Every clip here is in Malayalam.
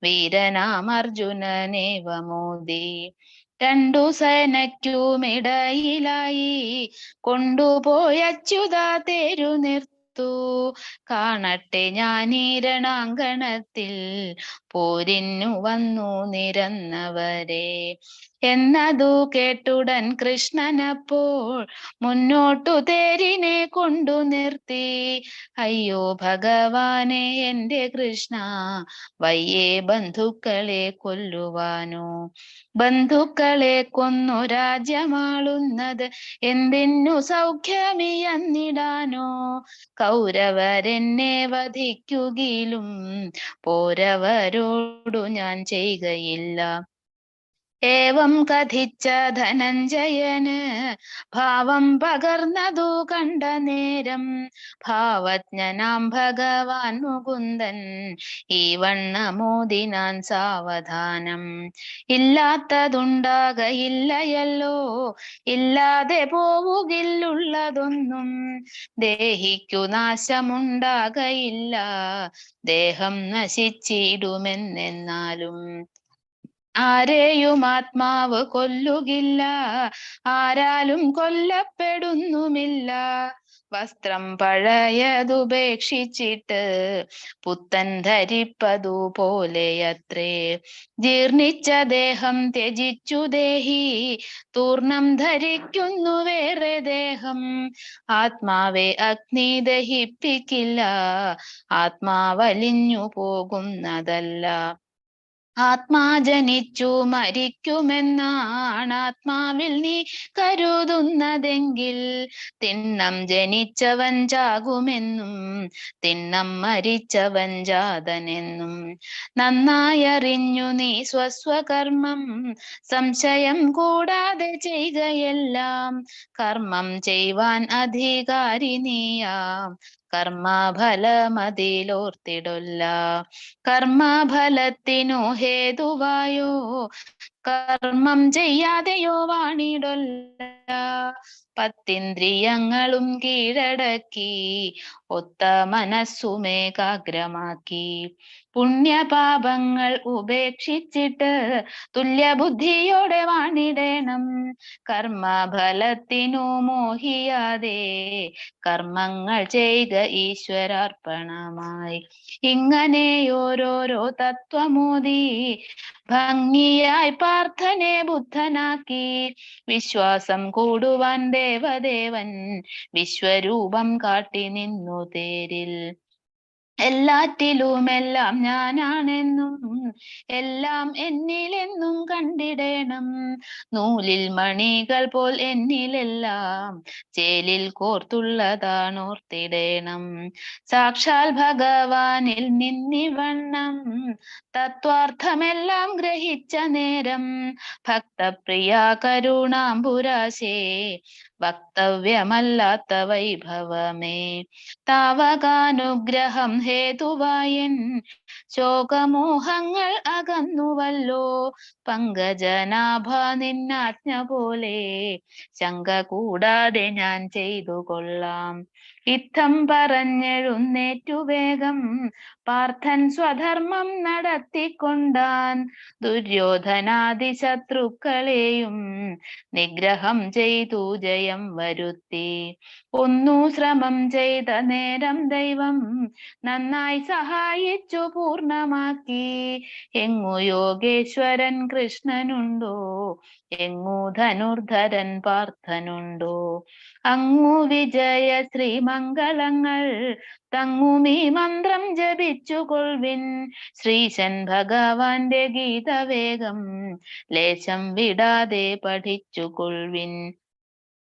വീരനാമർജുനനേവമോദി. രണ്ടു സേനയ്ക്കുമിടയിലായി കൊണ്ടുപോയച്യുതാ തേരു നിർത്തു. കാണട്ടെ ഞാനീ രണാങ്കണത്തിൽ പോരിന്നു വന്നു നിരന്നവരെ. എന്നതു കേട്ടുടൻ കൃഷ്ണനപ്പോൾ മുന്നോട്ടു തേരിനെ കൊണ്ടു നിർത്തി. അയ്യോ ഭഗവാനെ എന്റെ കൃഷ്ണ, വയ്യേ ബന്ധുക്കളെ കൊല്ലുവാനോ. ബന്ധുക്കളെ കൊന്നു രാജ്യമാളുന്നത് എന്തിനു സൗഖ്യമീയന്നിടാനോ. കൗരവരെന്നെ വധിക്കുകിലും പോരവരോടു ഞാൻ ചെയ്യുകയില്ല. ഏവം കഥിച്ച ധനഞ്ജയന് ഭാവം പകർന്നതു കണ്ട നേരം. ഭാവജ്ഞനാം ഭഗവാൻ മുകുന്ദൻ ഈ വണ്ണമോദിനാൻ സാവധാനം. ഇല്ലാത്തതുണ്ടാകയില്ലയല്ലോ, ഇല്ലാതെ പോവുകില്ലുള്ളതൊന്നും. ദേഹിക്കു നാശമുണ്ടാകയില്ല, ദേഹം നശിച്ചിടുമെന്നാലും. ആരെയും ആത്മാവ് കൊല്ലുകില്ല, ആരാലും കൊല്ലപ്പെടുന്നുമില്ല. വസ്ത്രം പഴയതുപേക്ഷിച്ചിട്ട് പുത്തൻ ധരിപ്പതു പോലെയത്രേ. ജീർണിച്ച ദേഹം ത്യജിച്ചു ദേഹി തൂർണം ധരിക്കുന്നു വേറെ ദേഹം. ആത്മാവെ അഗ്നി ദഹിപ്പിക്കില്ല, ആത്മാവലിഞ്ഞു പോകുന്നതല്ല. ആത്മാ ജനിച്ചു മരിക്കുമെന്നാണാത്മാവിൽ നീ കരുതുന്നതെങ്കിൽ, തിണ്ണം ജനിച്ചവൻ ചാകുമെന്നും തിണ്ണം മരിച്ചവൻ ജാതനെന്നും. നന്നായറിഞ്ഞു നീ സ്വസ്വകർമ്മം സംശയം കൂടാതെ ചെയ്യുകയെല്ലാം. കർമ്മം ചെയ്യുവാൻ അധികാരി നീയാം, കർമ്മഫലമതിലോർത്തിടൊല്ല. കർമ്മഫലത്തിനു ഹേതുവായോ കർമ്മം ചെയ്യാതെയോ വാണിടൊല്ല. പത്തിന്ദ്രിയങ്ങളും കീഴടക്കി ഒത്ത മനസ്സുമേകാഗ്രമാക്കി പുണ്യപാപങ്ങൾ ഉപേക്ഷിച്ചിട്ട് തുല്യബുദ്ധിയോടെ വാണിടേണം. കർമ്മഫലത്തിനു മോഹിയാതെ കർമ്മങ്ങൾ ചെയ്ക ഈശ്വരാർപ്പണമായി. ഇങ്ങനെ ഓരോരോ തത്വമോദി ഭംഗിയായി പാർത്ഥനെ ബുദ്ധനാക്കി. വിശ്വാസം കൂടുവാൻ ദേവദേവൻ വിശ്വരൂപം കാട്ടി നിന്നു തേരിൽ. എല്ലാറ്റിലുമെല്ലാം ഞാനാണെന്നും എല്ലാം എന്നിലെന്നും കണ്ടിടേണം. നൂലിൽ മണികൾ പോൽ എന്നിലെല്ലാം ചേലിൽ കോർത്തുള്ളതാണോർത്തിടേണം. സാക്ഷാൽ ഭഗവാനിൽ നിന്നിവണ്ണം തത്വാർത്ഥമെല്ലാം ഗ്രഹിച്ച നേരം. ഭക്തപ്രിയ കരുണാംബുരാശേ വക്തവ്യമല്ലാത്ത വൈഭവമേ. താവകാനുഗ്രഹം ഹേതുവായൻ ശോകമോഹങ്ങൾ അകന്നുവല്ലോ. പങ്കജനാഭ നിന്നാജ്ഞ പോലെ ശങ്ക കൂടാതെ ഞാൻ ചെയ്തു കൊള്ളാം. ഇത്തം പറഞ്ഞെഴുന്നേറ്റു വേഗം പാർത്ഥൻ സ്വധർമ്മം നടത്തിക്കൊണ്ടാൻ. ദുര്യോധനാദി ശത്രുക്കളെയും നിഗ്രഹം ചെയ്തു ജയം വരുത്തി. ഒന്നു ശ്രമം ചെയ്ത നേരം ദൈവം നന്നായി സഹായിച്ചു പൂർണ്ണമാക്കി. എങ്ങു യോഗേശ്വരൻ കൃഷ്ണനുണ്ടോ, എങ്ങു ധനുർധരൻ പാർത്ഥനുണ്ടോ. അങ്ങു വിജയ ശ്രീമംഗളങ്ങൾ തങ്ങുമീ മന്ത്രം ജപിച്ചു കൊൾവിൻ. ശ്രീശൻ ഭഗവാന്റെ ഗീത വേഗം ലേശം വിടാതെ പഠിച്ചു കൊൾവിൻ.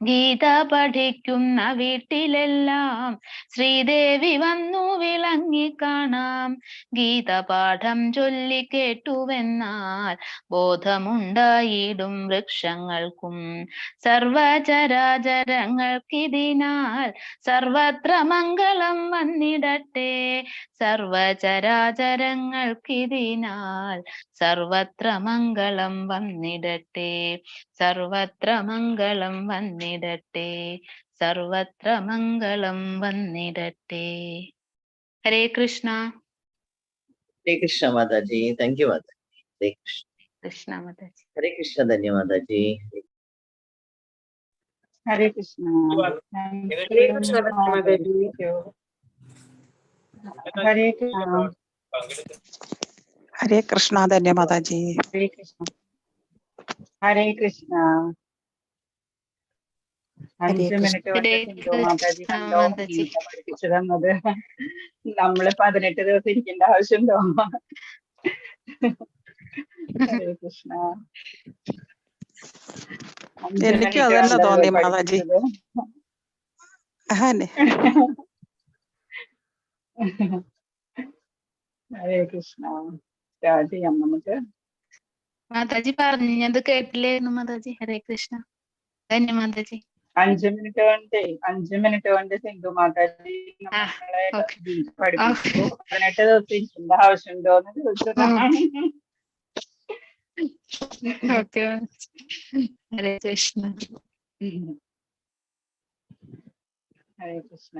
ഗീത പഠിക്കുന്ന വീട്ടിലെല്ലാം ശ്രീദേവി വന്നു വിളങ്ങി കാണാം. ഗീതപാഠം ചൊല്ലി കേട്ടുവെന്നാൽ ബോധമുണ്ടായിടും വൃക്ഷങ്ങൾക്കും. സർവചരാചരങ്ങൾക്കിതിനാൽ സർവത്ര മംഗളം വന്നിടട്ടെ. സർവചരാചരങ്ങൾക്കിതിനാൽ സർവത്ര മംഗളം വന്നിടട്ടെ. സർവത്ര മംഗളം വന്നിടട്ടെ. സർവത്ര മംഗളം വന്നിടട്ടെ. ഹരേ Krishna. Hare Krishna Mataji. Thank you Mataji. Hare Krishna. Krishna Mataji. Hare Krishna Dhanya Mataji. Hare Krishna. Thank you. Hare Krishna Mataji. Thank you. Hare Krishna. Hare Krishna Dhanya Mataji. Hare Krishna. Hare Krishna. 5 minute കൊണ്ട് സിന്ധു മാതാജി കണ്ടോ ഗീത പഠിപ്പിച്ചു തന്നത്. നമ്മള് 18 ദിവസം ഇരിക്കേണ്ട ആവശ്യമുണ്ടോ? ഹരേ കൃഷ്ണ. എനിക്കും അതന്നെ തോന്നി മാതാജി. ഹരേ കൃഷ്ണ. സ്റ്റാർട്ട് ചെയ്യാം നമുക്ക്. മാതാജി പറഞ്ഞത് കേട്ടില്ലായിരുന്നു മാതാജി. ഹരേ കൃഷ്ണ. ധന്യ മാതാജി. 5 മിനിറ്റ് കൊണ്ട് സിന്ധു മാതാജി നമ്മളെ ഗീത പഠിപ്പിച്ചു. 18 ദിവസം ഇരിക്കേണ്ട ആവശ്യമുണ്ടോന്ന് ചോദിച്ചതാണ്. ഹരേ കൃഷ്ണ. ഹരേ കൃഷ്ണ.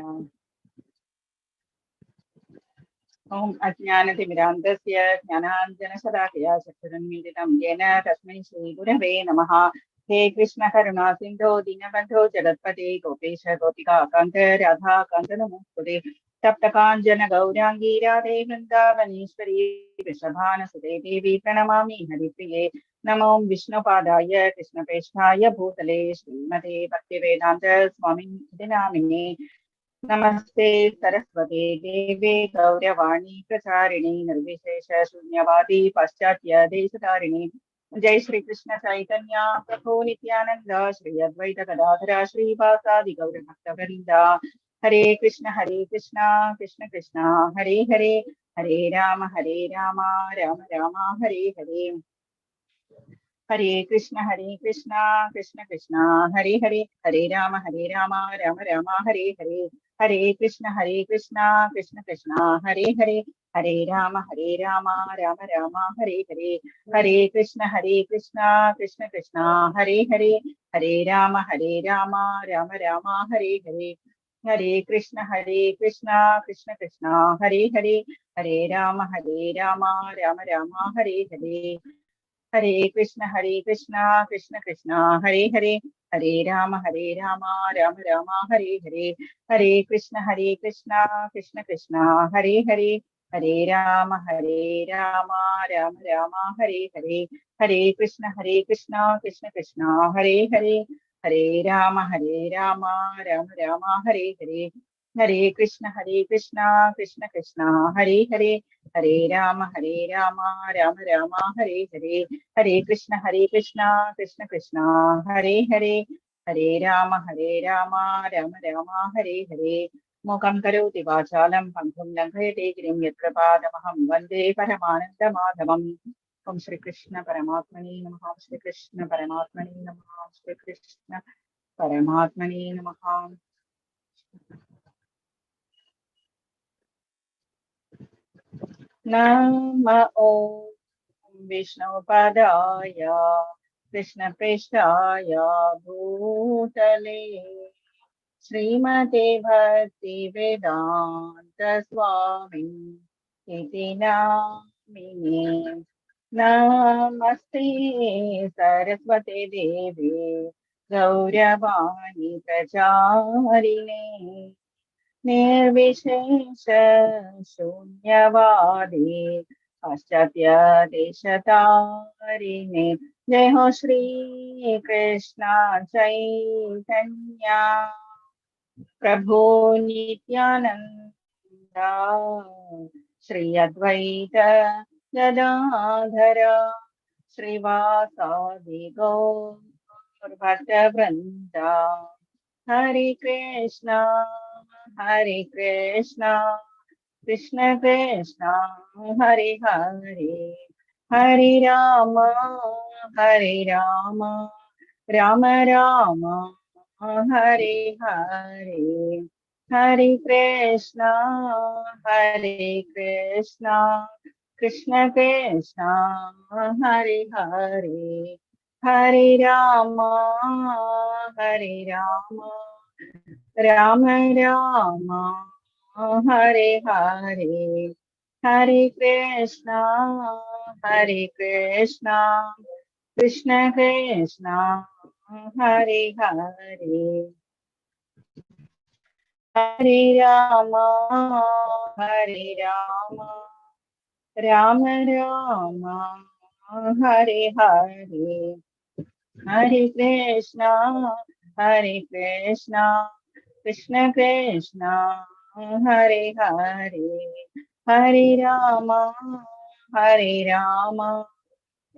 ഓം അജ്ഞാനതിമിരാന്തസ്യ ജ്ഞാനാഞ്ജനശലാകയാ ചക്ഷുരുന്മീലിതം യേന തസ്മൈ ശ്രീഗുരവേ നമഃ. ഹേ കൃഷ്ണ കരുണാ സിന്ധോ ദീനബന്ധോ ജഗത്പതേ ഗോപേശ ഗോപികാകാന്ത രാധാകാന്ത നമോസ്തുതേ. തപ്തകാഞ്ചന ഗൗരാംഗീ രാധേ വൃന്ദാവനേശ്വരീ വൃഷഭാനുസുതേ ദേവി പ്രണമാമി ഹരിപ്രിയേ. നമോ വിഷ്ണുപാദായ കൃഷ്ണപേഷ്ഠായ ഭൂതലേ ശ്രീമതേ ഭക്തിവേദാന്ത സ്വാമിനി നാമിനേ. നമസ്തേ സരസ്വതേ ദേവേ ഗൗരവാണി പ്രചാരിണി നിർവിശേഷ ശൂന്യവാദി പാശ്ചാത്യ ദേശധാരിണി. ജയ് ശ്രീകൃഷ്ണ ചൈതന്യ പ്രഭു നിത്യാനന്ദ ശ്രീ അദ്വൈത ഗദാധര ശ്രീവാസാദി ഗൗരഭക്തവൃന്ദ. ഹരേ കൃഷ്ണ കൃഷ്ണ കൃഷ്ണ ഹരേ ഹരേ. ഹരേ രാമ രാമ രാമ ഹരേ ഹരേ. ഹരേ കൃഷ്ണ കൃഷ്ണ കൃഷ്ണ ഹരേ ഹരേ. ഹരേ രാമ രാമ ഹരേ ഹരേ. ഹരേ കൃഷ്ണ കൃഷ്ണ കൃഷ്ണ ഹരേ ഹരേ. ഹരേ രാമ രാമ ഹരേ ഹരേ. ഹരേ കൃഷ്ണ കൃഷ്ണ കൃഷ്ണ ഹരേ ഹരേ. ഹരേ രാമ രാമ ഹരേ ഹരേ. ഹരേ കൃഷ്ണ കൃഷ്ണ കൃഷ്ണ ഹരേ ഹരേ. ഹരേ രാമ രാമ ഹരേ ഹരേ. ഹരേ കൃഷ്ണ കൃഷ്ണ കൃഷ്ണ ഹരേ ഹരേ. ഹരേ രാമ രാമ ഹരേ ഹരേ. ഹരേ കൃഷ്ണ കൃഷ്ണ കൃഷ്ണ ഹരേ ഹരേ. ഹരേ രാമ രാമ ഹരേ ഹരേ. ഹരേ കൃഷ്ണ കൃഷ്ണ കൃഷ്ണ ഹരേ ഹരേ. ഹരേ രാമ രാമ ഹരേ ഹരേ. ഹരേ കൃഷ്ണ കൃഷ്ണ കൃഷ്ണ ഹരേ ഹരേ. ഹരേ രാമ രാമ ഹരേ ഹരേ. ഹരേ കൃഷ്ണ കൃഷ്ണ കൃഷ്ണ ഹരേ ഹരേ. ഹരേ രാമ രാമ ഹരേ ഹരേ. മുഖം കരോതി വാചാലം പങ്കും ലംഘയത്തെ ഗിരിം യത്കൃപാദമഹം വന്ദേ പരമാനന്ദമാധവം. ഓം ശ്രീകൃഷ്ണ പരമാത്മനേ നമഃ. ശ്രീകൃഷ്ണ പരമാത്മനേ നമഃ. ശ്രീകൃഷ്ണ പരമാത്മനേ നമഃ. നമ ഓം വിഷ്ണുപദായ കൃഷ്ണപൃഷ്ഠായ ഭൂതലേ ശ്രീമതേ ഭക്തി വേദാന്ത സ്വാമി ഇതി നാമിനേ. നമസ്തേ സരസ്വതേ ദേവേ ഗൗരവാണി പ്രചാരിണേ നിർവിശേഷ ശൂന്യവാദി പാശ്ചാത്യ ദേശതാരിണേ. ജയ ഹോ ശ്രീ കൃഷ്ണ ചൈതന്യ പ്രഭു നിത്യാനന്ദ ശ്രീ അദ്വൈത ഗദാധര ശ്രീവാസാദി ഗൗരഭക്തവൃന്ദ. ഹരേ കൃഷ്ണ കൃഷ്ണ കൃഷ്ണ ഹരേ ഹരേ. ഹരേ രാമ രാമ രാമ ഹരേ ഹരേ. ഹരേ കൃഷ്ണ കൃഷ്ണ കൃഷ്ണ ഹരേ ഹരേ. ഹരേ രാമ രാമ രാമ ഹരേ ഹരേ. Hare Krishna, Hare Krishna, Krishna Krishna, Hare Hare, Hare Rama, Hare Rama, Rama Rama, Hare Hare, Hare Krishna, Hare Krishna, Krishna Krishna, Hare Hare, Hare Rama, Hare Rama,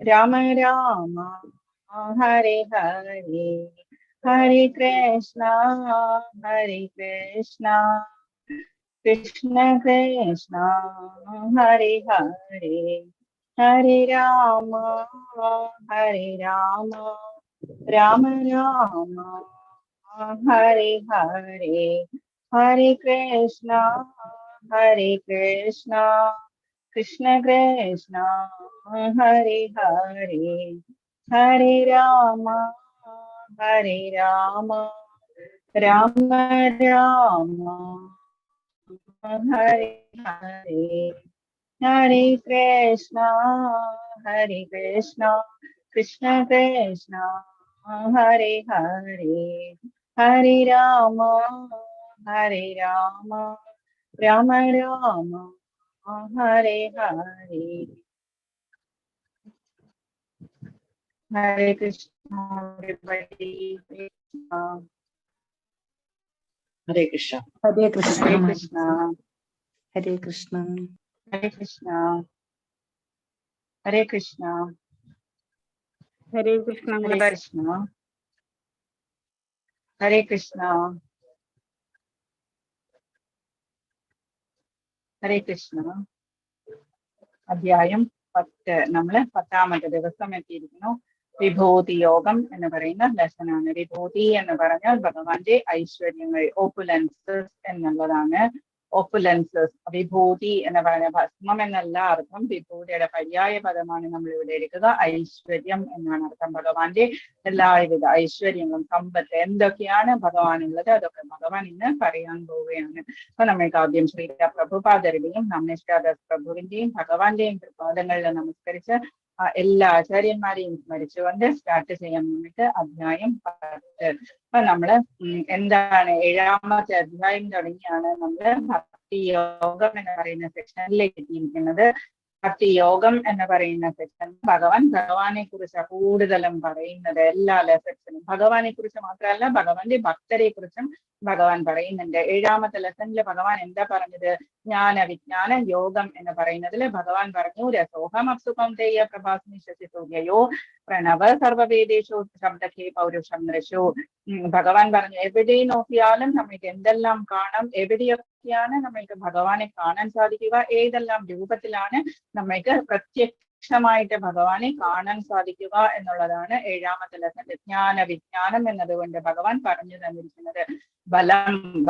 Rama Rama, Hare Hare, Hare Krishna, Hare Krishna, Krishna Krishna, Hare Hare, Hare Rama, Hare Rama, Rama Rama, Hare Hare, Hare Krishna, Hare Krishna, Krishna Krishna, Hare Hare, Hare Rama, Hare Rama, Rama Rama, Hare Hare, Hare Krishna, Hare Krishna, Krishna Krishna, Hare Hare, Hare Rama, Hare Rama, Rama Rama, Hare Hare. Hare Krishna, everybody. Hare Krishna. Hare Krishna. Hare Krishna. Hare Krishna. Hare Krishna. Hare Krishna. Hare Krishna. Hare Krishna. Hare Krishna. Hare Krishna. അധ്യായം 10 നമ്മള് 10ാമത്തെ ദിവസം എത്തിയിരിക്കുന്നു. വിഭൂതി യോഗം എന്ന് പറയുന്ന ലെസനാണ്. വിഭൂതി എന്ന് പറഞ്ഞാൽ ഭഗവാന്റെ ഐശ്വര്യങ്ങൾ, ഓപ്പുലൻസസ് എന്നുള്ളതാണ്. ഓപ്പുലൻസസ്, വിഭൂതി എന്ന് പറയുന്ന ഭസ്മം എന്നല്ല അർത്ഥം. വിഭൂതിയുടെ പര്യായ പദമാണ് നമ്മൾ ഇവിടെ എടുക്കുക. ഐശ്വര്യം എന്നാണ് അർത്ഥം. ഭഗവാന്റെ എല്ലാവിധ ഐശ്വര്യങ്ങളും സമ്പത്ത് എന്തൊക്കെയാണ് ഭഗവാനുള്ളത് അതൊക്കെ ഭഗവാൻ ഇന്ന് പറയാൻ പോവുകയാണ്. അപ്പൊ നമ്മൾക്ക് ആദ്യം ശ്രീ പ്രഭുപാദരുടെയും നമസ്കാരദാസ് പ്രഭുവിന്റെയും ഭഗവാന്റെയും പാദങ്ങളിൽ നമസ്കരിച്ച് എല്ലാ ആചാര്യന്മാരെയും സ്മരിച്ചുകൊണ്ട് സ്റ്റാർട്ട് ചെയ്യാൻ വേണ്ടിയിട്ട് അധ്യായം 10. അപ്പൊ നമ്മള് എന്താണ് 7ാമത്തെ അധ്യായം തുടങ്ങിയാണ് നമ്മള് ഭക്തി യോഗം എന്ന് പറയുന്ന സെക്ഷനിലേക്ക് എത്തിയിരിക്കുന്നത്. ഭക്തി യോഗം എന്ന് പറയുന്ന സെക്ഷൻ ഭഗവാനെ കുറിച്ച് കൂടുതലും പറയുന്നത്. എല്ലാ ലെസൺസിലും ഭഗവാനെ കുറിച്ച് മാത്രമല്ല, ഭഗവാന്റെ ഭക്തരെ കുറിച്ചും ഭഗവാൻ പറയുന്നുണ്ട്. 7ാമത്തെ ലെസണില് ഭഗവാൻ എന്താ പറഞ്ഞത്? ജ്ഞാന വിജ്ഞാന യോഗം എന്ന് പറയുന്നതിൽ ഭഗവാൻ പറഞ്ഞു, രസോഹം അപ്സുഖം തേയ പ്രഭാസ്മി ശശിസൂര്യയോ പ്രണവ സർവവേദേഷു ശബ്ദഖേ പൗരുഷം നൃശു. ഭഗവാൻ പറഞ്ഞു, എവിടെ നോക്കിയാലും നമ്മൾക്ക് എന്തെല്ലാം കാണാം, എവിടെയൊക്കെയാണ് നമ്മൾക്ക് ഭഗവാനെ കാണാൻ സാധിക്കുക, ഏതെല്ലാം രൂപത്തിലാണ് നമ്മൾക്ക് പ്രത്യക്ഷമായിട്ട് ഭഗവാനെ കാണാൻ സാധിക്കുക എന്നുള്ളതാണ് 7ാമത്തെ ലെസൺ. ജ്ഞാന വിജ്ഞാനം എന്നതുകൊണ്ട് ഭഗവാൻ പറഞ്ഞു തന്നിരിക്കുന്നത്.